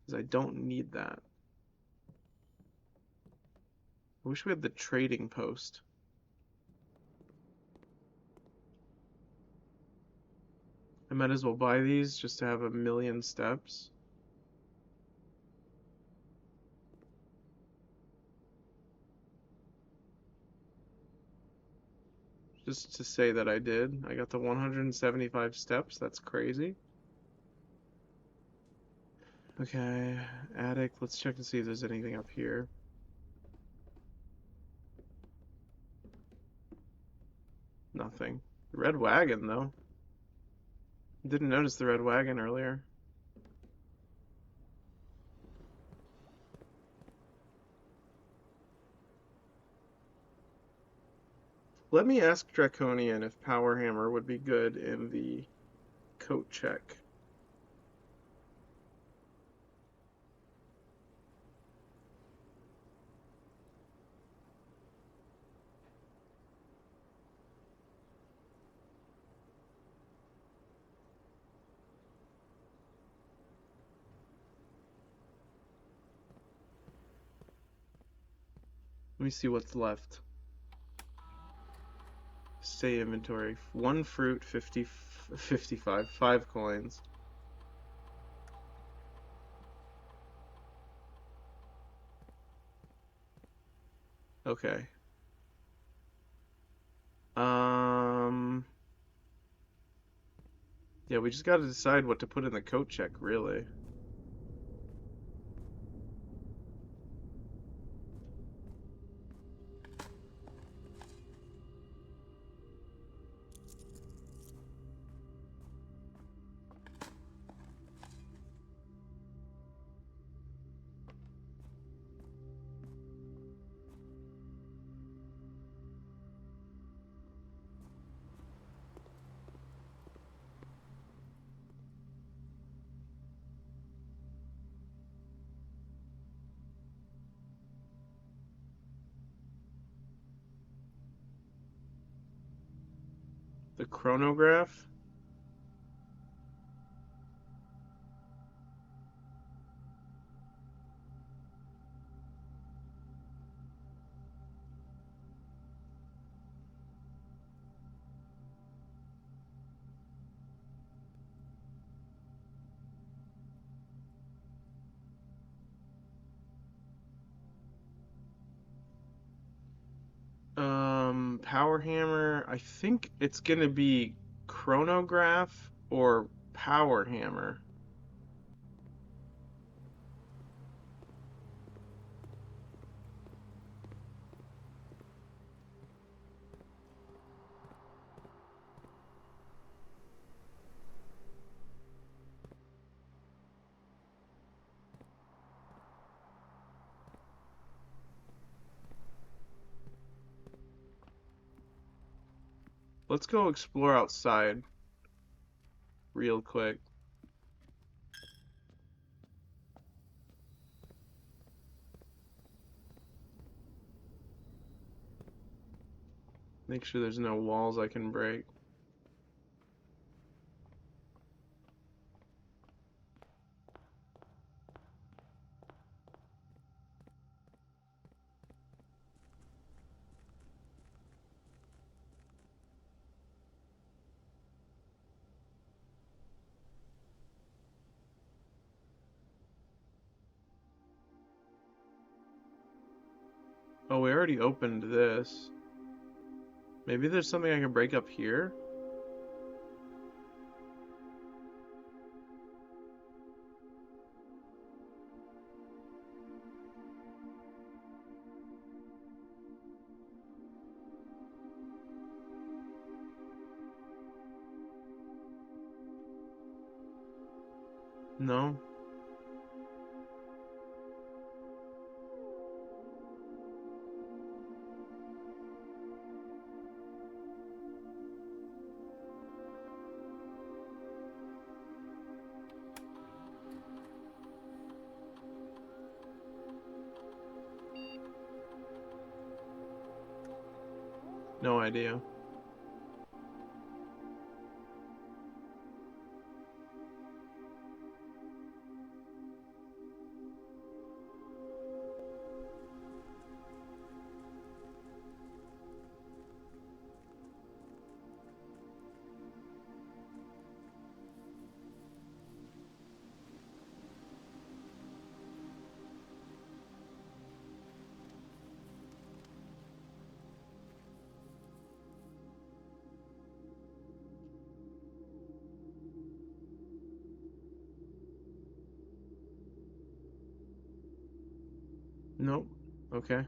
because I don't need that. I wish we had the trading post. I might as well buy these just to have a million steps. Just to say that I did. I got the 175 steps. That's crazy. Okay, attic. Let's check to see if there's anything up here. Nothing. The red wagon, though. Didn't notice the red wagon earlier. Let me ask Draconian if Power Hammer would be good in the coat check. Let me see what's left. Stay inventory. One fruit, 55. 5 coins. Okay. Um, yeah, we just gotta decide what to put in the coat check, really. The chronograph? Power hammer. I think it's gonna be chronograph or power hammer. Let's go explore outside real quick. Make sure there's no walls I can break. Oh, we already opened this. Maybe there's something I can break up here? No? No idea. Nope. Okay.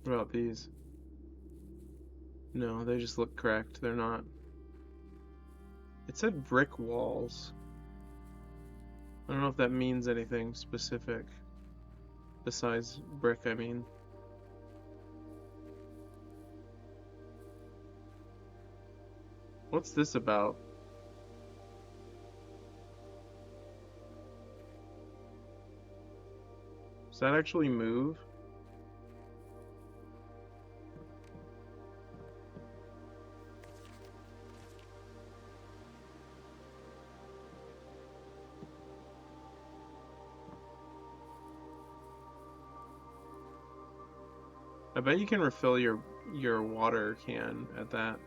What about these? No, they just look cracked. They're not. It said brick walls. I don't know if that means anything specific. Besides brick, I mean. What's this about? Does that actually move? I bet you can refill your water can at that.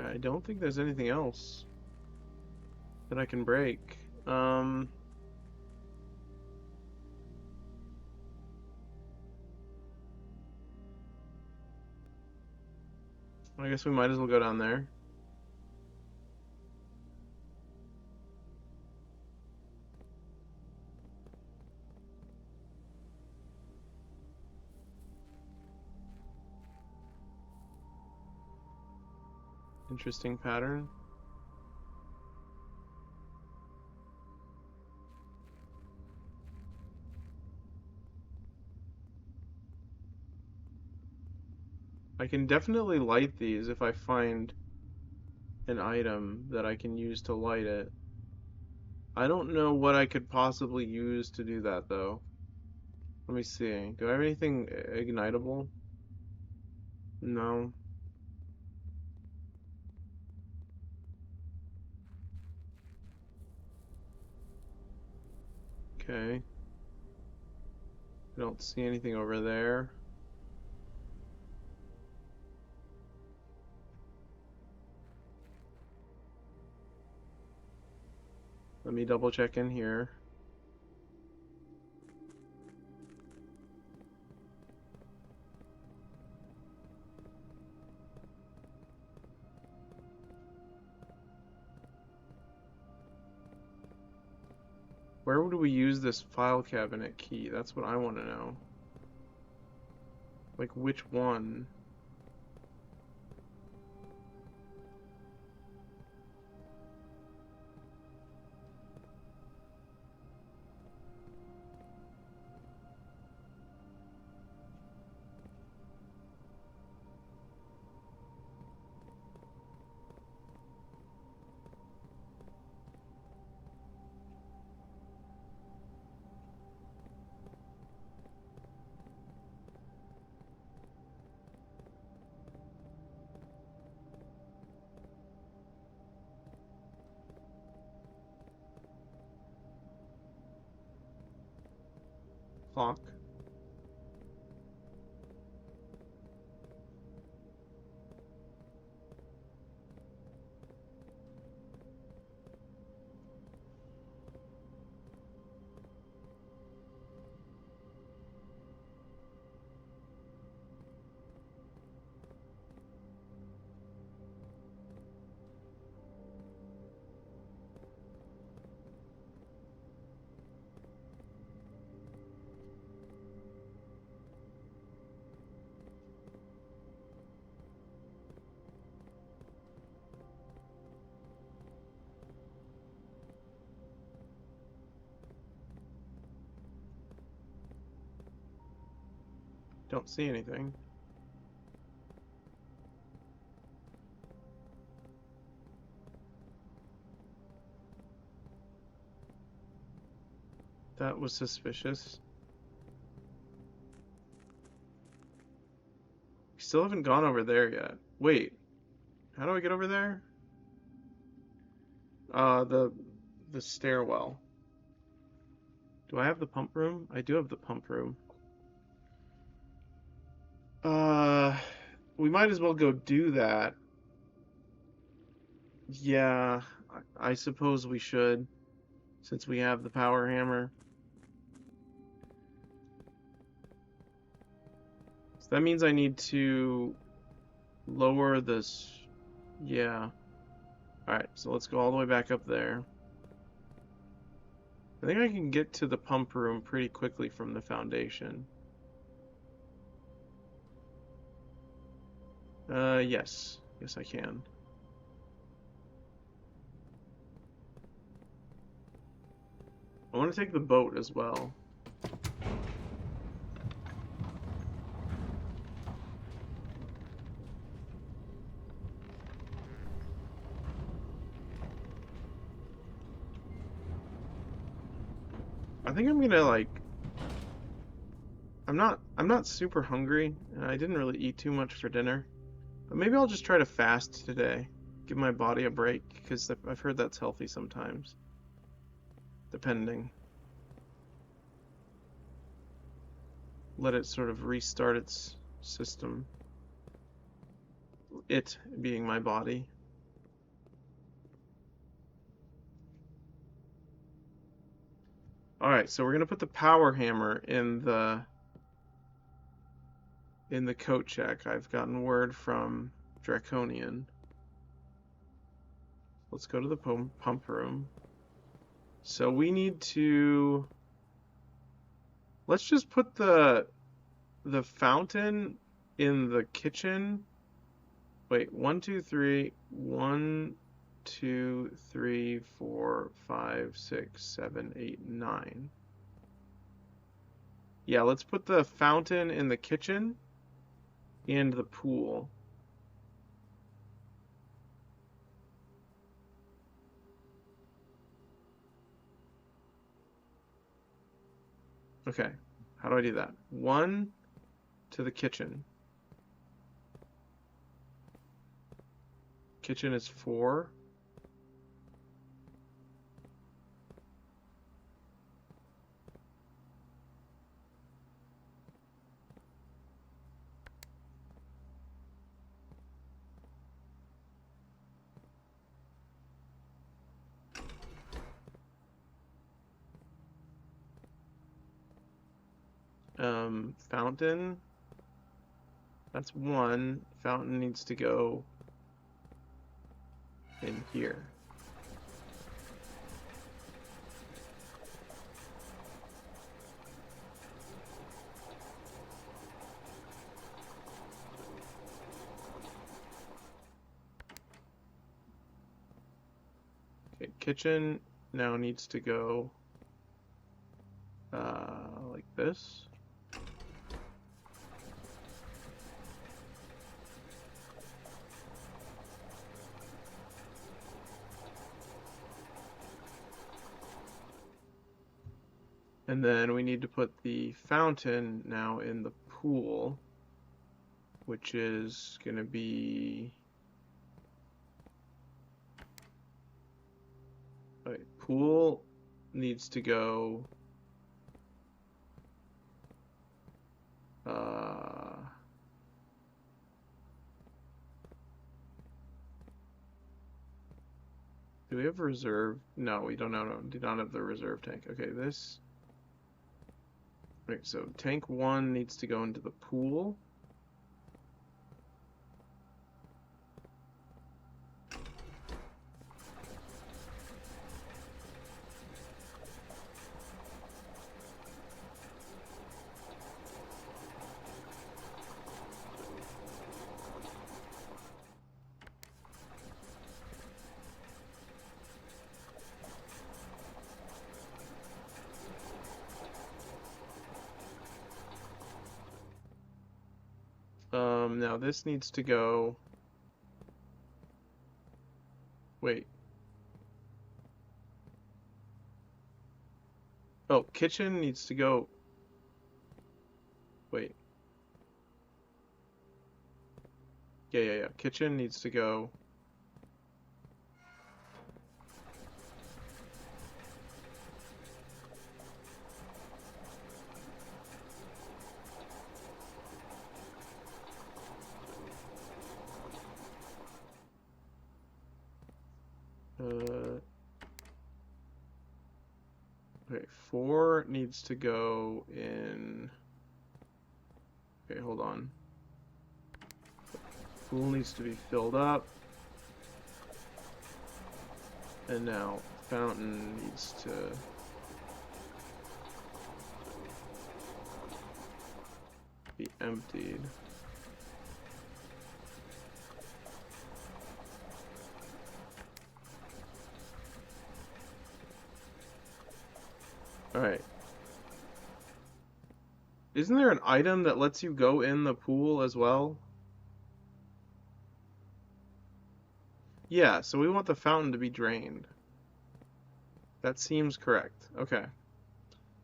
I don't think there's anything else that I can break. I guess we might as well go down there. Interesting pattern. I can definitely light these if I find an item that I can use to light it. I don't know what I could possibly use to do that though. Let me see. Do I have anything ignitable? No. Okay. I don't see anything over there. Let me double check in here. Where would we use this file cabinet key? That's what I want to know. Like, which one? clock. Don't see anything. That was suspicious. We still haven't gone over there yet. Wait, how do I get over there? The stairwell. Do I have the pump room? I do have the pump room. Uh, we might as well go do that. Yeah, I suppose we should, since we have the power hammer. So that means I need to lower this. Yeah. Alright, so let's go all the way back up there. I think I can get to the pump room pretty quickly from the foundation. Yes. Yes, I can. I want to take the boat as well. I think I'm gonna like I'm not super hungry, and I didn't really eat too much for dinner. But maybe I'll just try to fast today. Give my body a break, because I've heard that's healthy sometimes. Depending. Let it sort of restart its system. It being my body. Alright, so we're gonna put the power hammer in the coat check. I've gotten word from Draconian. Let's go to the pump room. So we need to... Let's just put the fountain in the kitchen. Wait, 1, 2, 3. 1, 2, 3, 4, 5, 6, 7, 8, 9. Yeah, let's put the fountain in the kitchen and the pool. Okay, how do I do that? 1 to the kitchen. Kitchen is 4. Fountain. That's 1. Fountain needs to go in here. Okay, kitchen now needs to go like this. And then we need to put the fountain now in the pool, which is going to be... Okay, pool needs to go we have reserve? No, we don't. No, do not have the reserve tank. Okay, this. Right, so tank 1 needs to go into the pool. Now this needs to go. Wait. Oh, kitchen needs to go. Wait. Yeah. Kitchen needs to go. Okay, 4 needs to go in. Okay, hold on. Pool needs to be filled up. And now fountain needs to be emptied. Alright. Isn't there an item that lets you go in the pool as well? Yeah, so we want the fountain to be drained. That seems correct. Okay.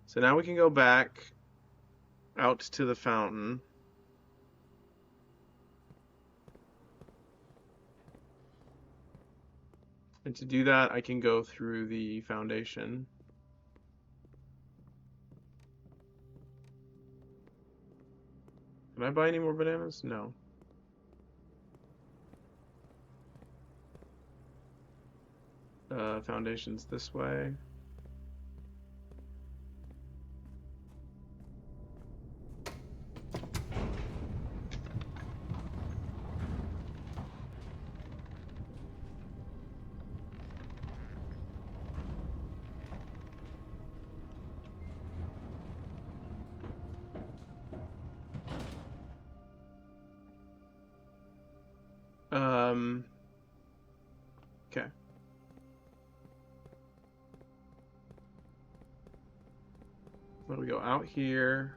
So now we can go back out to the fountain. And to do that, I can go through the foundation. Can I buy any more bananas? No. Foundation's this way. Okay. Let me go out here.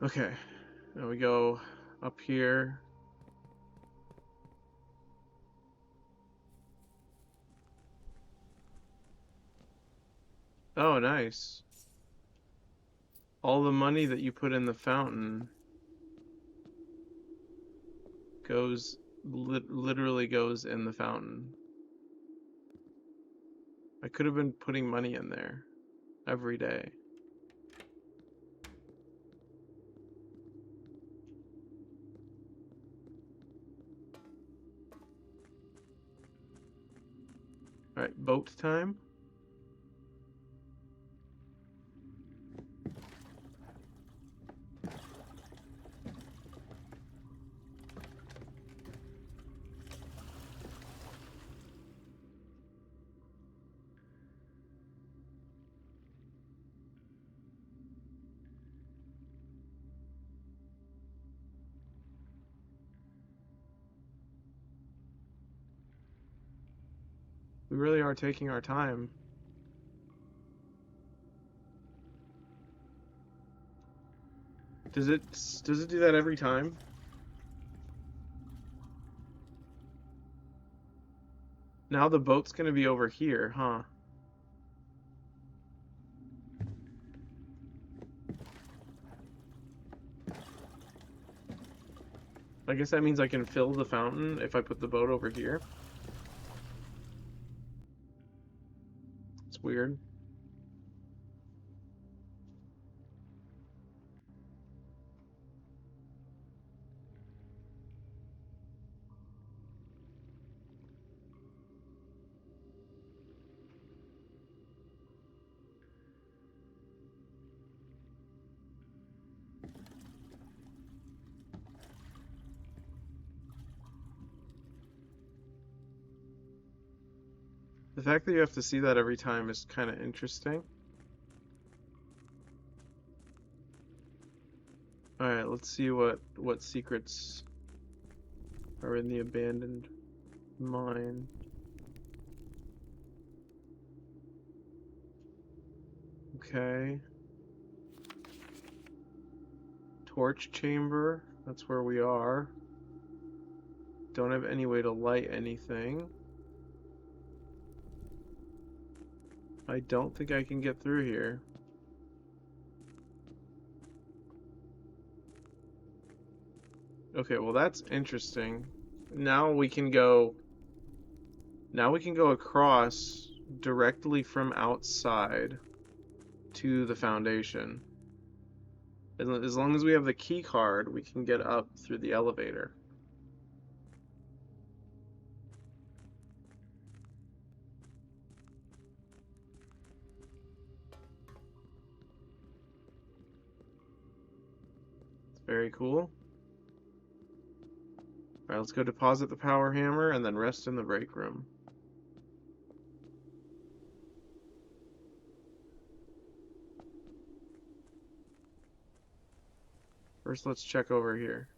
Okay. Now we go up here. Oh, nice. All the money that you put in the fountain goes literally goes in the fountain. I could have been putting money in there every day. All right, boat time. We really are taking our time. Does it do that every time? Now the boat's gonna be over here, huh? I guess that means I can fill the fountain if I put the boat over here. It's weird. The fact that you have to see that every time is kind of interesting. All right, let's see what secrets are in the abandoned mine. Okay. Torch chamber. That's where we are. Don't have any way to light anything. I don't think I can get through here. Okay, well that's interesting. Now we can go across directly from outside to the foundation. As long as we have the key card, we can get up through the elevator. It's very cool. Alright, let's go deposit the power hammer and then rest in the break room. First, let's check over here.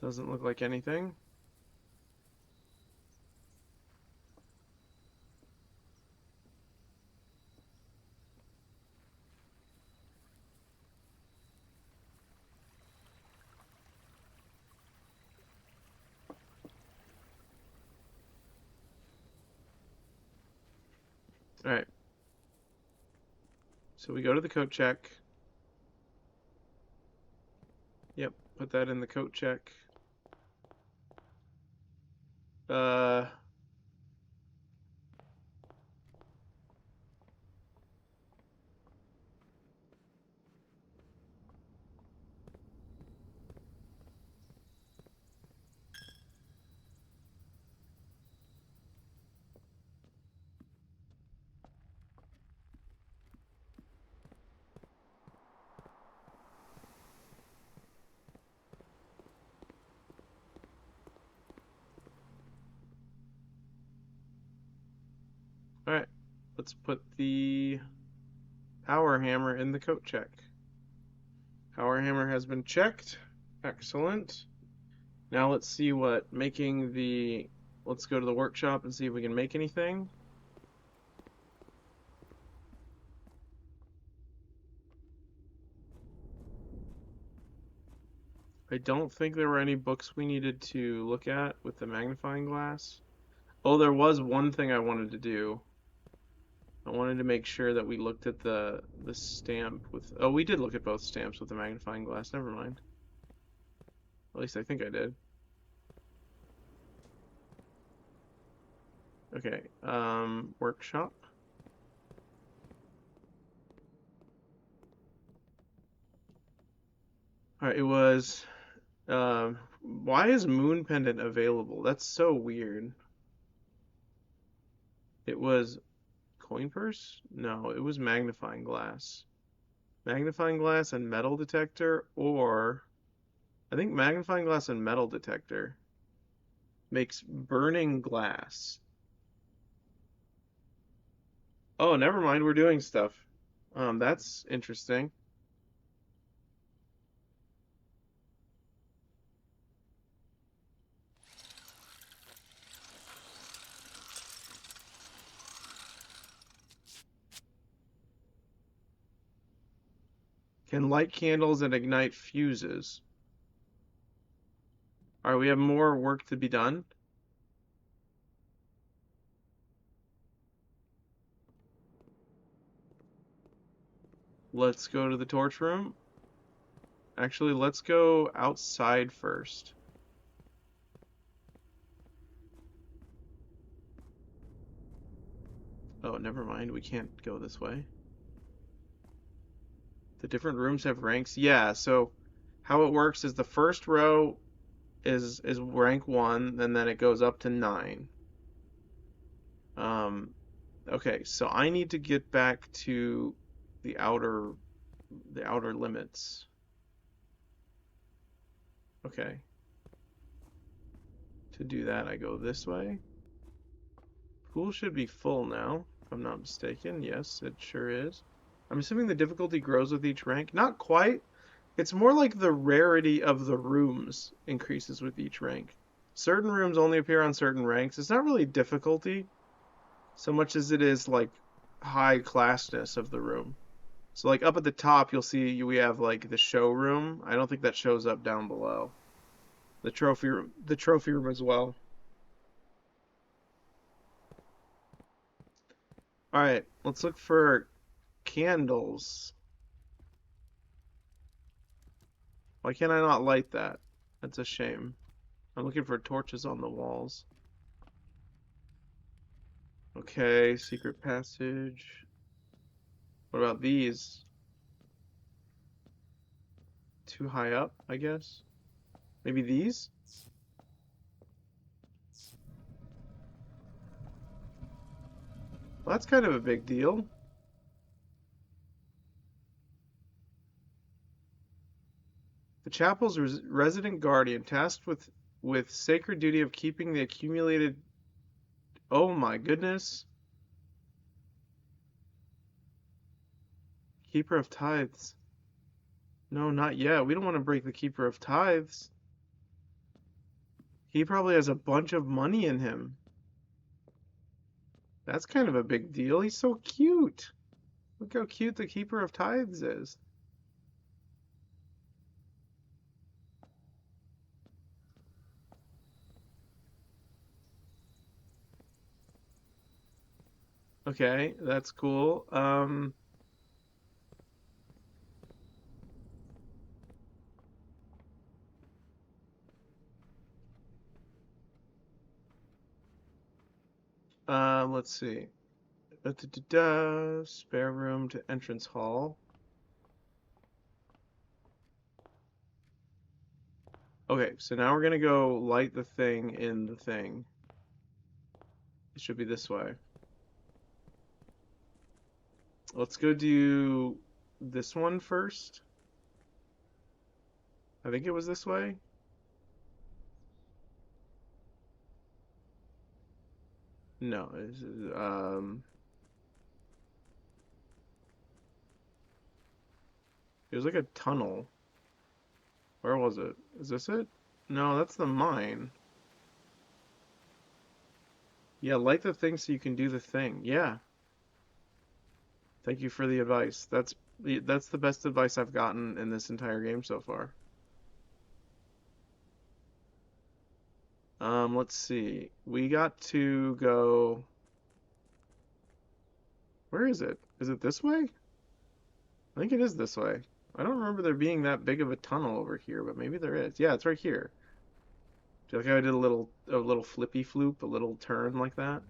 Doesn't look like anything. Alright. So we go to the coat check. Yep, put that in the coat check. Uh, Alright, let's put the power hammer in the coat check. Power hammer has been checked. Excellent. Now let's see what making the... Let's go to the workshop and see if we can make anything. I don't think there were any books we needed to look at with the magnifying glass. Oh, there was one thing I wanted to do. I wanted to make sure that we looked at the stamp with... Oh, we did look at both stamps with the magnifying glass. Never mind. At least I think I did. Okay, workshop. Alright, it was... why is Moon Pendant available? That's so weird. It was coin purse? No, it was magnifying glass. Magnifying glass and metal detector, or I think magnifying glass and metal detector makes burning glass. Oh, never mind, we're doing stuff. That's interesting. Can light candles and ignite fuses. Alright, we have more work to be done. Let's go to the torch room. Actually, let's go outside first. Oh, never mind. We can't go this way. The different rooms have ranks. Yeah, so how it works is the first row is rank 1, and then it goes up to 9. Um, okay, so I need to get back to the outer the outer limits. Okay. To do that, I go this way. Pool should be full now, if I'm not mistaken. Yes, it sure is. I'm assuming the difficulty grows with each rank. Not quite. It's more like the rarity of the rooms increases with each rank. Certain rooms only appear on certain ranks. It's not really difficulty so much as it is like high classness of the room. So like up at the top, you'll see we have like the showroom. I don't think that shows up down below. The trophy room as well. All right, let's look for candles. Why can't I not light that? That's a shame. I'm looking for torches on the walls. Okay, secret passage. What about these? Too high up, I guess. Maybe these? Well, that's kind of a big deal. The chapel's resident guardian, tasked with sacred duty of keeping the accumulated. Oh my goodness. Keeper of tithes. No, not yet. We don't want to break the keeper of tithes. He probably has a bunch of money in him. That's kind of a big deal. He's so cute. Look how cute the keeper of tithes is. Okay, that's cool. Let's see. Spare room to entrance hall. Okay, so now we're gonna go light the thing in the thing. It should be this way. Let's go do this one first. I think it was this way. No, it was like a tunnel. Where was it? Is this it? No, that's the mine. Yeah, light the thing so you can do the thing. Yeah. Thank you for the advice. That's the best advice I've gotten in this entire game so far. Let's see. We got to go. Where is it? Is it this way? I think it is this way. I don't remember there being that big of a tunnel over here, but maybe there is. Yeah, it's right here. Do you like how I did a little flippy floop, a little turn like that?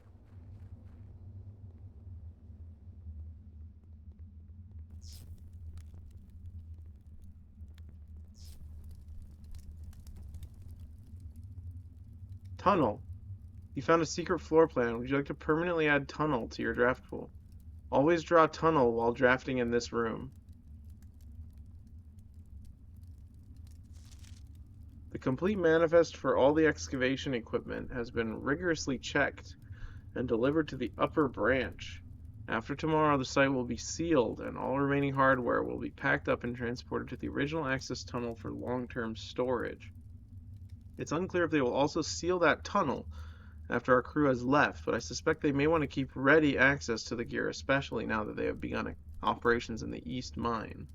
Tunnel. You found a secret floor plan. Would you like to permanently add tunnel to your draft pool? Always draw tunnel while drafting in this room. The complete manifest for all the excavation equipment has been rigorously checked and delivered to the upper branch. After tomorrow, the site will be sealed and all remaining hardware will be packed up and transported to the original access tunnel for long-term storage. It's unclear if they will also seal that tunnel after our crew has left, but I suspect they may want to keep ready access to the gear, especially now that they have begun operations in the East Mine.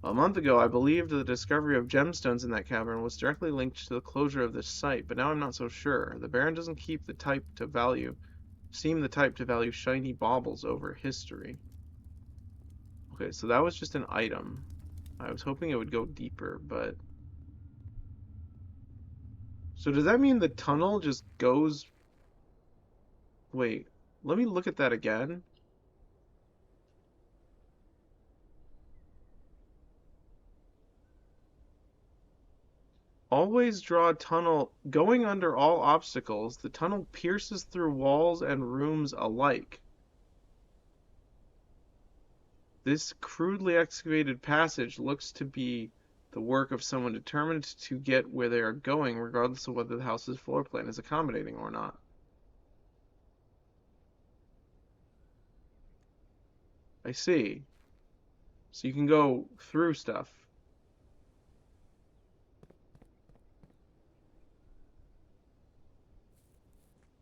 A month ago, I believed the discovery of gemstones in that cavern was directly linked to the closure of this site, but now I'm not so sure. The Baron doesn't seem the type to value shiny baubles over history. Okay, so that was just an item. I was hoping it would go deeper, but... So does that mean the tunnel just goes... Wait, let me look at that again. Always draw a tunnel going under all obstacles. The tunnel pierces through walls and rooms alike. This crudely excavated passage looks to be the work of someone determined to get where they are going, regardless of whether the house's floor plan is accommodating or not. I see. So you can go through stuff.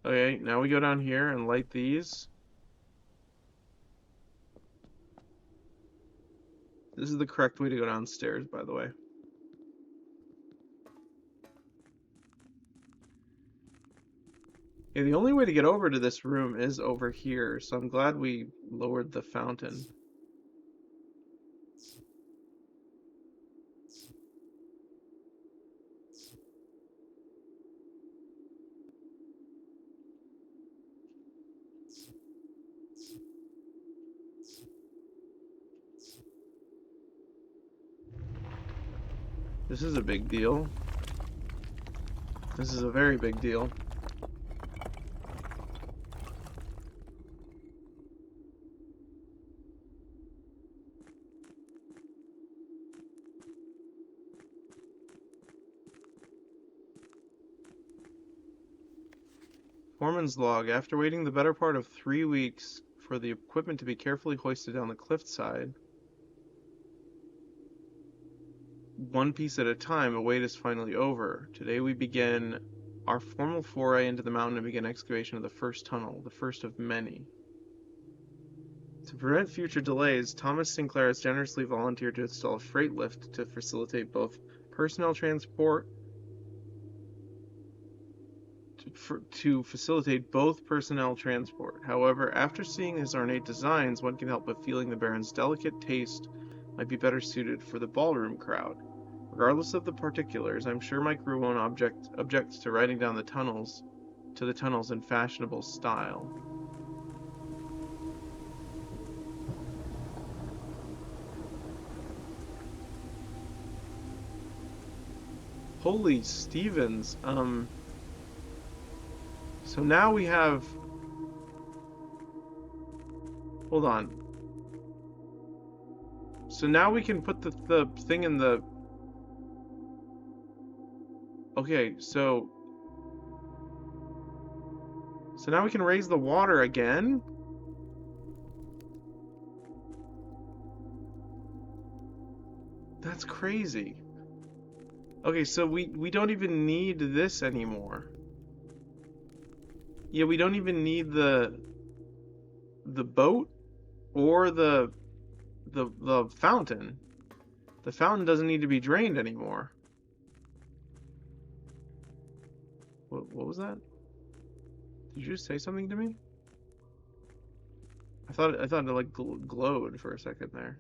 Okay, now we go down here and light these. This is the correct way to go downstairs, by the way. Yeah, the only way to get over to this room is over here, so I'm glad we lowered the fountain. This is a big deal. This is a very big deal. Foreman's log. After waiting the better part of 3 weeks for the equipment to be carefully hoisted down the cliffside, one piece at a time, the wait is finally over. Today we begin our formal foray into the mountain and begin excavation of the first tunnel, the first of many. To prevent future delays, Thomas Sinclair has generously volunteered to install a freight lift to facilitate both personnel transport However, after seeing his ornate designs, one can help but feeling the Baron's delicate taste might be better suited for the ballroom crowd. Regardless of the particulars, I'm sure my crew won't object to riding down the tunnels in fashionable style. Holy Stevens, so now we have... Hold on. So now we can put the thing in the... Okay, so now we can raise the water again? That's crazy. Okay, so we don't even need this anymore. Yeah, we don't even need the boat or the fountain. The fountain doesn't need to be drained anymore. What was that? Did you just say something to me? I thought it like glowed for a second there.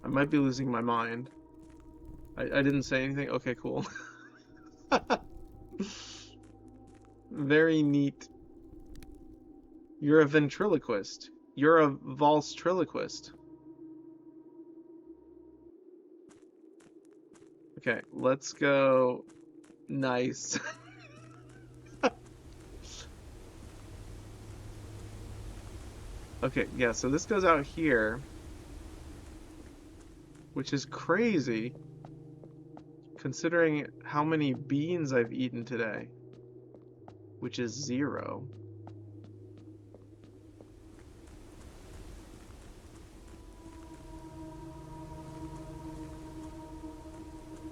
I might be losing my mind. I didn't say anything. Okay, cool. Very neat. You're a ventriloquist. You're a valstriloquist. Okay, let's go. Nice. Okay, yeah, so this goes out here, which is crazy considering how many beans I've eaten today, which is 0.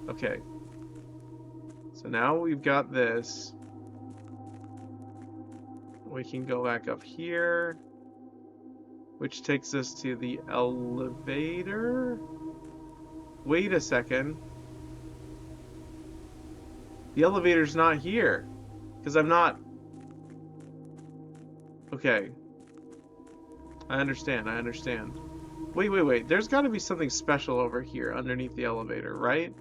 Okay, so now we've got this. We can go back up here, which takes us to the elevator. Wait a second. The elevator's not here, because I'm not... Okay. I understand. Wait. There's got to be something special over here underneath the elevator, right?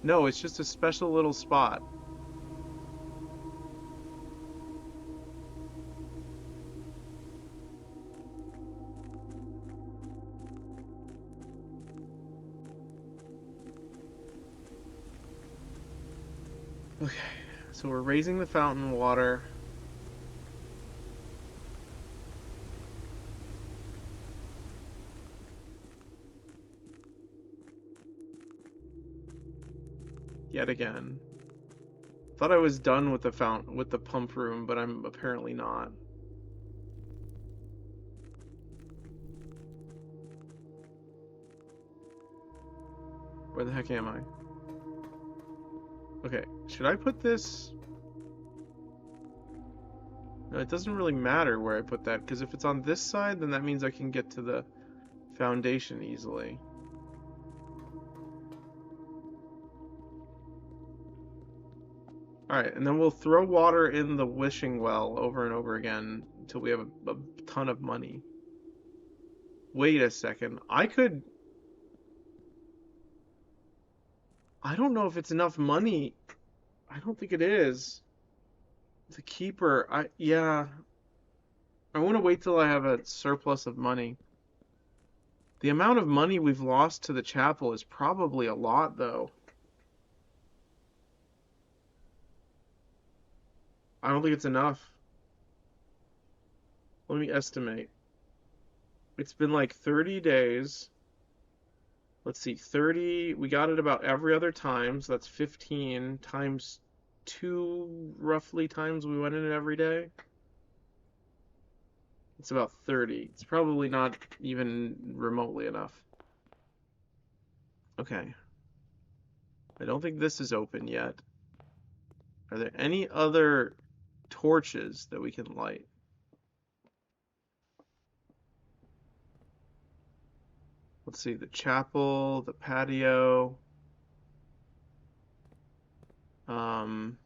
No, it's just a special little spot. Okay, so we're raising the fountain water. Yet again. Thought I was done with the fountain with the pump room, but I'm apparently not. Where the heck am I? Okay, should I put this? No, it doesn't really matter where I put that, because if it's on this side, then that means I can get to the foundation easily. Alright, and then we'll throw water in the wishing well over and over again until we have a ton of money. Wait a second. I don't know if it's enough money. I don't think it is. The keeper, yeah. I want to wait till I have a surplus of money. The amount of money we've lost to the chapel is probably a lot, though. I don't think it's enough. Let me estimate. It's been like 30 days. Let's see, 30. We got it about every other time, so that's 15 times 2 roughly times we went in it every day. It's about 30. It's probably not even remotely enough. Okay. I don't think this is open yet. Are there any other torches that we can light? Let's see, the chapel, the patio. Um,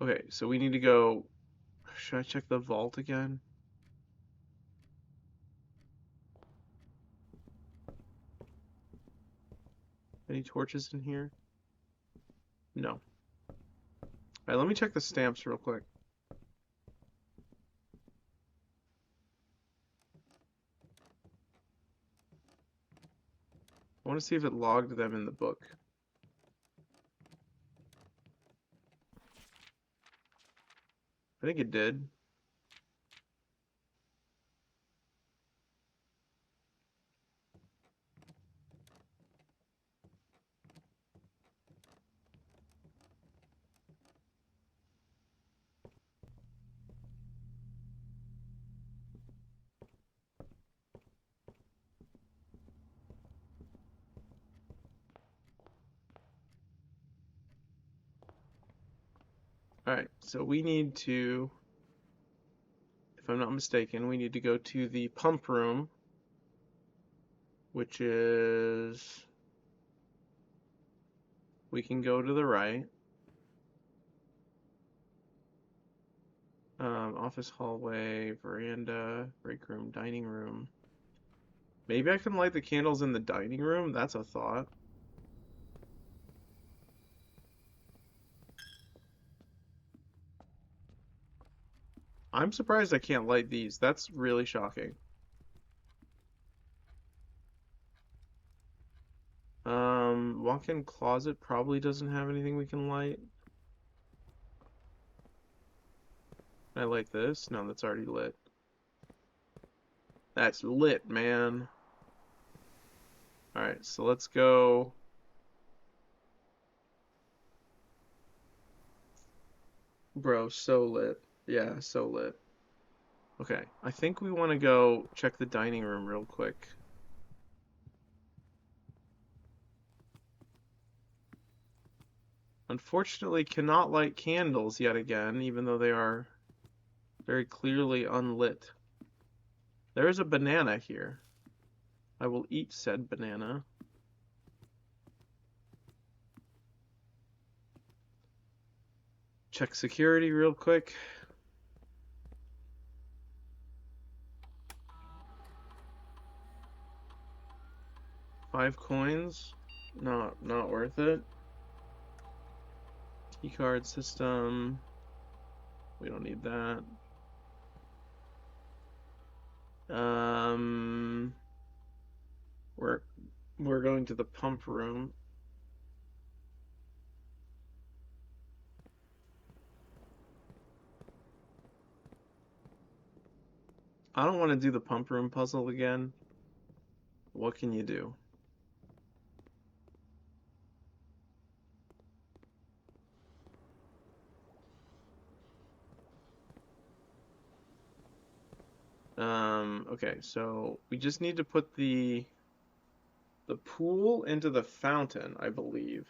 okay, so we need to go. Should I check the vault again? Any torches in here? No. Alright, let me check the stamps real quick. I want to see if it logged them in the book. I think it did. Alright, so we need to, if I'm not mistaken, we need to go to the pump room, which is, we can go to the right. Office hallway, veranda, break room, dining room. Maybe I can light the candles in the dining room? That's a thought. I'm surprised I can't light these. That's really shocking. Walk-in closet probably doesn't have anything we can light. Can I light this? No, that's already lit. That's lit, man. Alright, so let's go. Bro, so lit. Yeah, so lit. Okay, I think we want to go check the dining room real quick. Unfortunately, cannot light candles yet again, even though they are very clearly unlit. There is a banana here. I will eat said banana. Check security real quick. Five coins. Not worth it. Keycard system. We don't need that. Um, we're we're going to the pump room. I don't want to do the pump room puzzle again. What can you do? Okay, so we just need to put the pool into the fountain, I believe.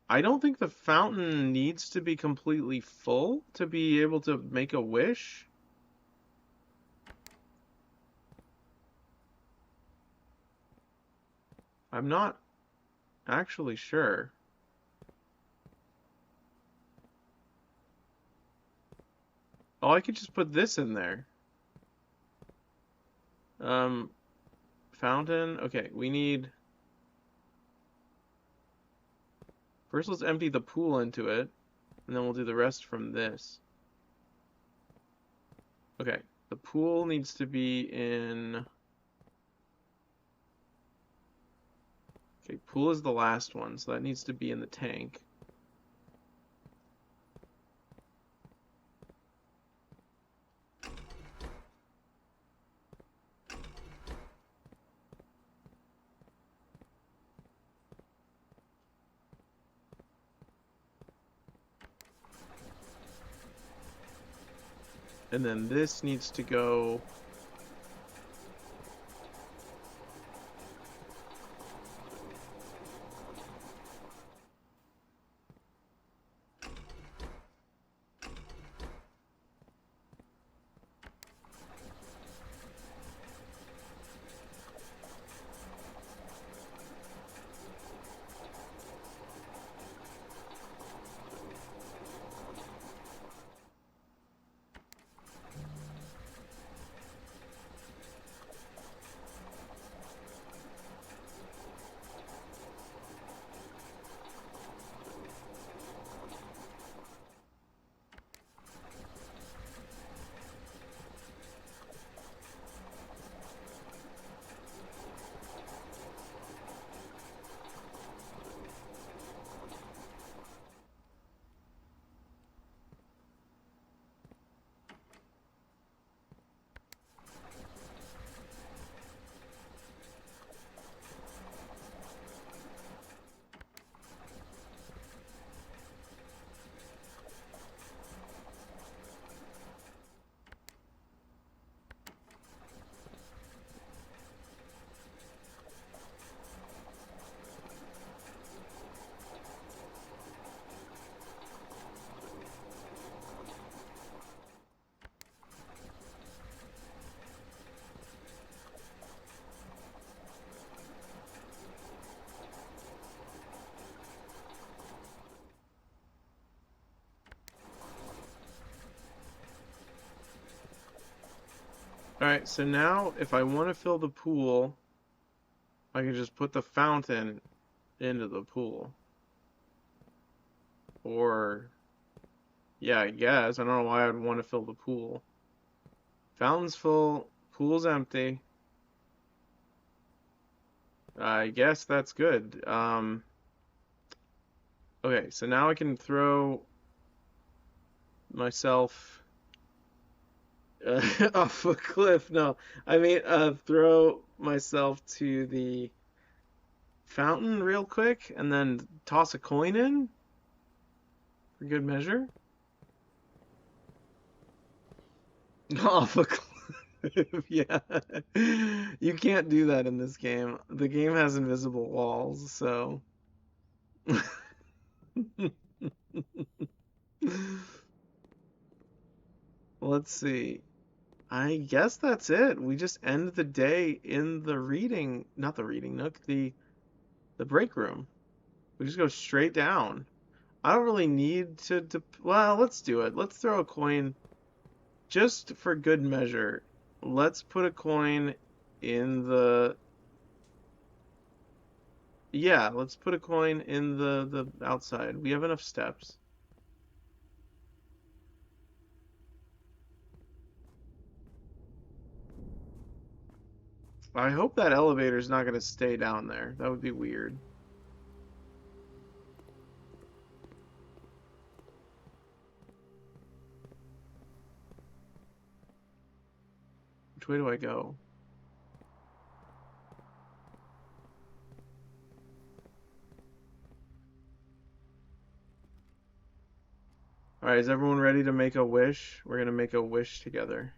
I don't think the fountain needs to be completely full to be able to make a wish. I'm not actually sure. Oh, I could just put this in there. Um, Fountain. Okay, we need. First, let's empty the pool into it, and then we'll do the rest from this. Okay, the pool needs to be in. Okay, pool is the last one, so that needs to be in the tank. And then this needs to go. All right, so now if I want to fill the pool, I can just put the fountain into the pool. Or, yeah, I guess. I don't know why I'd want to fill the pool. Fountain's full, pool's empty. I guess that's good. Okay, so now I can throw myself off a cliff. No, I mean, throw myself to the fountain real quick and then toss a coin in for good measure. Off a cliff, yeah. You can't do that in this game. The game has invisible walls, so. Let's see. I guess that's it. We just end the day in the reading, not the reading nook, the break room. We just go straight down. I don't really need to well, let's do it. Let's throw a coin just for good measure. Let's put a coin in the yeah, let's put a coin in the outside. We have enough steps. I hope that elevator's not gonna stay down there. That would be weird. Which way do I go? Alright, is everyone ready to make a wish? We're gonna make a wish together.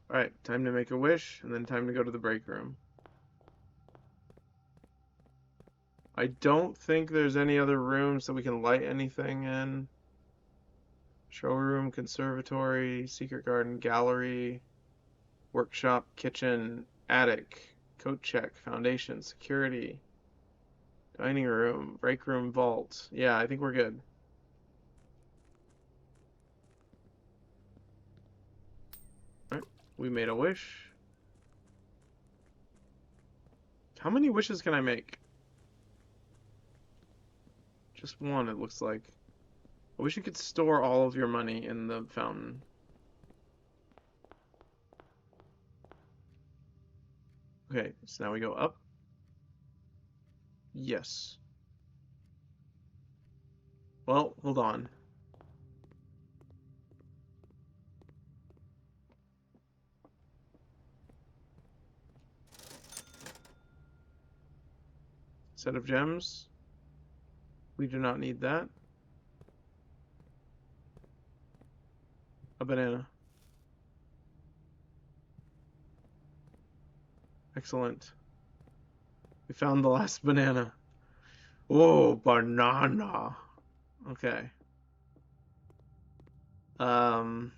Alright, time to make a wish, and then time to go to the break room. I don't think there's any other rooms that we can light anything in. Showroom, conservatory, secret garden, gallery, workshop, kitchen, attic, coat check, foundation, security, dining room, break room, vault. Yeah, I think we're good. Alright, we made a wish. How many wishes can I make? Just one, it looks like. I wish you could store all of your money in the fountain. Okay, so now we go up. Yes. Well, hold on. Set of gems. We do not need that. A banana. Excellent. We found the last banana. Whoa, banana. Okay. Um,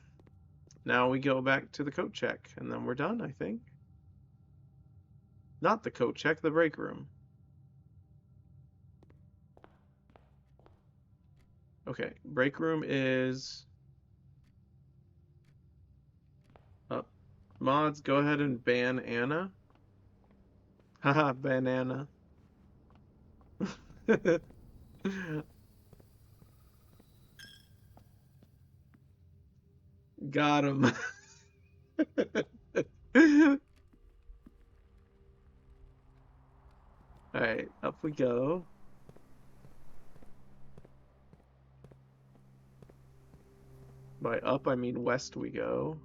Now we go back to the coat check, and then we're done, I think. Not the coat check, the break room. Okay, break room is up. Mods, go ahead and ban Anna. Haha, banana. Got him. Alright, up we go. By up, I mean west we go.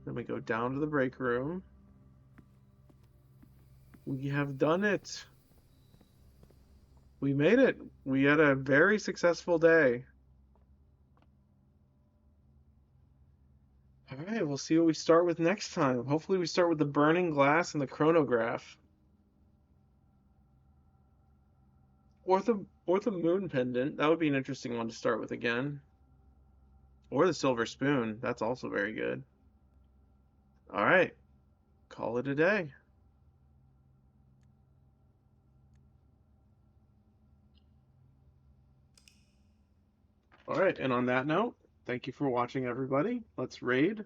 Then we go down to the break room. We have done it. We made it. We had a very successful day. All right, we'll see what we start with next time. Hopefully we start with the burning glass and the chronograph. Or the moon pendant. That would be an interesting one to start with again. Or the silver spoon. That's also very good. All right. Call it a day. All right, and on that note, thank you for watching, everybody. Let's raid.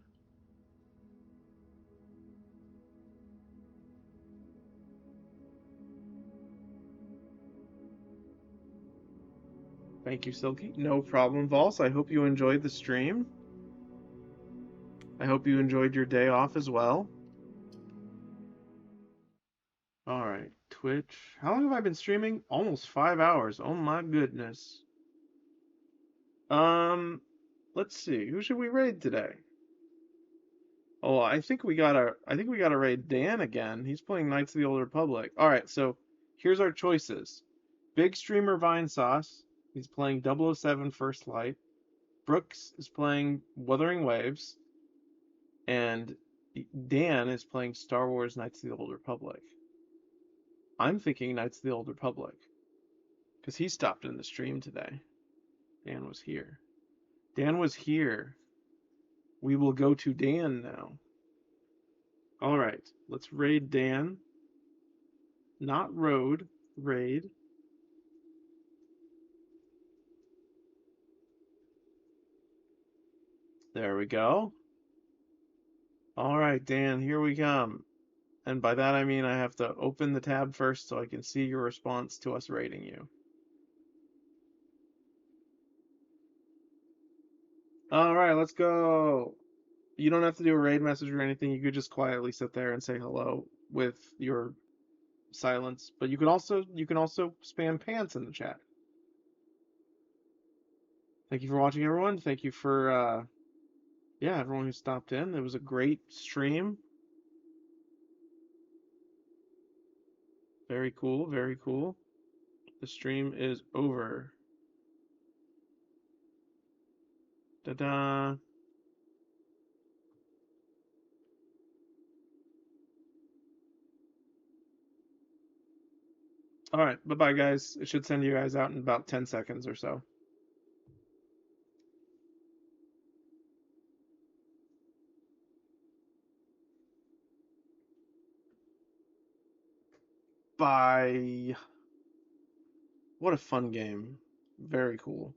Thank you, Silky. No problem, Vols. I hope you enjoyed the stream. I hope you enjoyed your day off as well. All right, Twitch. How long have I been streaming? Almost 5 hours. Oh my goodness. Um, let's see. Who should we raid today? Oh, I think we gotta raid Dan again. He's playing Knights of the Old Republic. All right, so here's our choices. Big Streamer Vine Sauce. He's playing 007 First Light. Brooks is playing Wuthering Waves, and Dan is playing Star Wars Knights of the Old Republic. I'm thinking Knights of the Old Republic because he stopped in the stream today. Dan was here. Dan was here. We will go to Dan now. All right, let's raid Dan. Not road, raid. There we go. All right, Dan, here we come. And by that I mean I have to open the tab first so I can see your response to us rating you. All right, let's go. You don't have to do a raid message or anything. You could just quietly sit there and say hello with your silence. But you can also spam pants in the chat. Thank you for watching, everyone. Thank you for yeah, everyone who stopped in. It was a great stream. Very cool, very cool. The stream is over. Da-da. All right, bye-bye, guys. It should send you guys out in about 10 seconds or so. Bye. What a fun game. Very cool.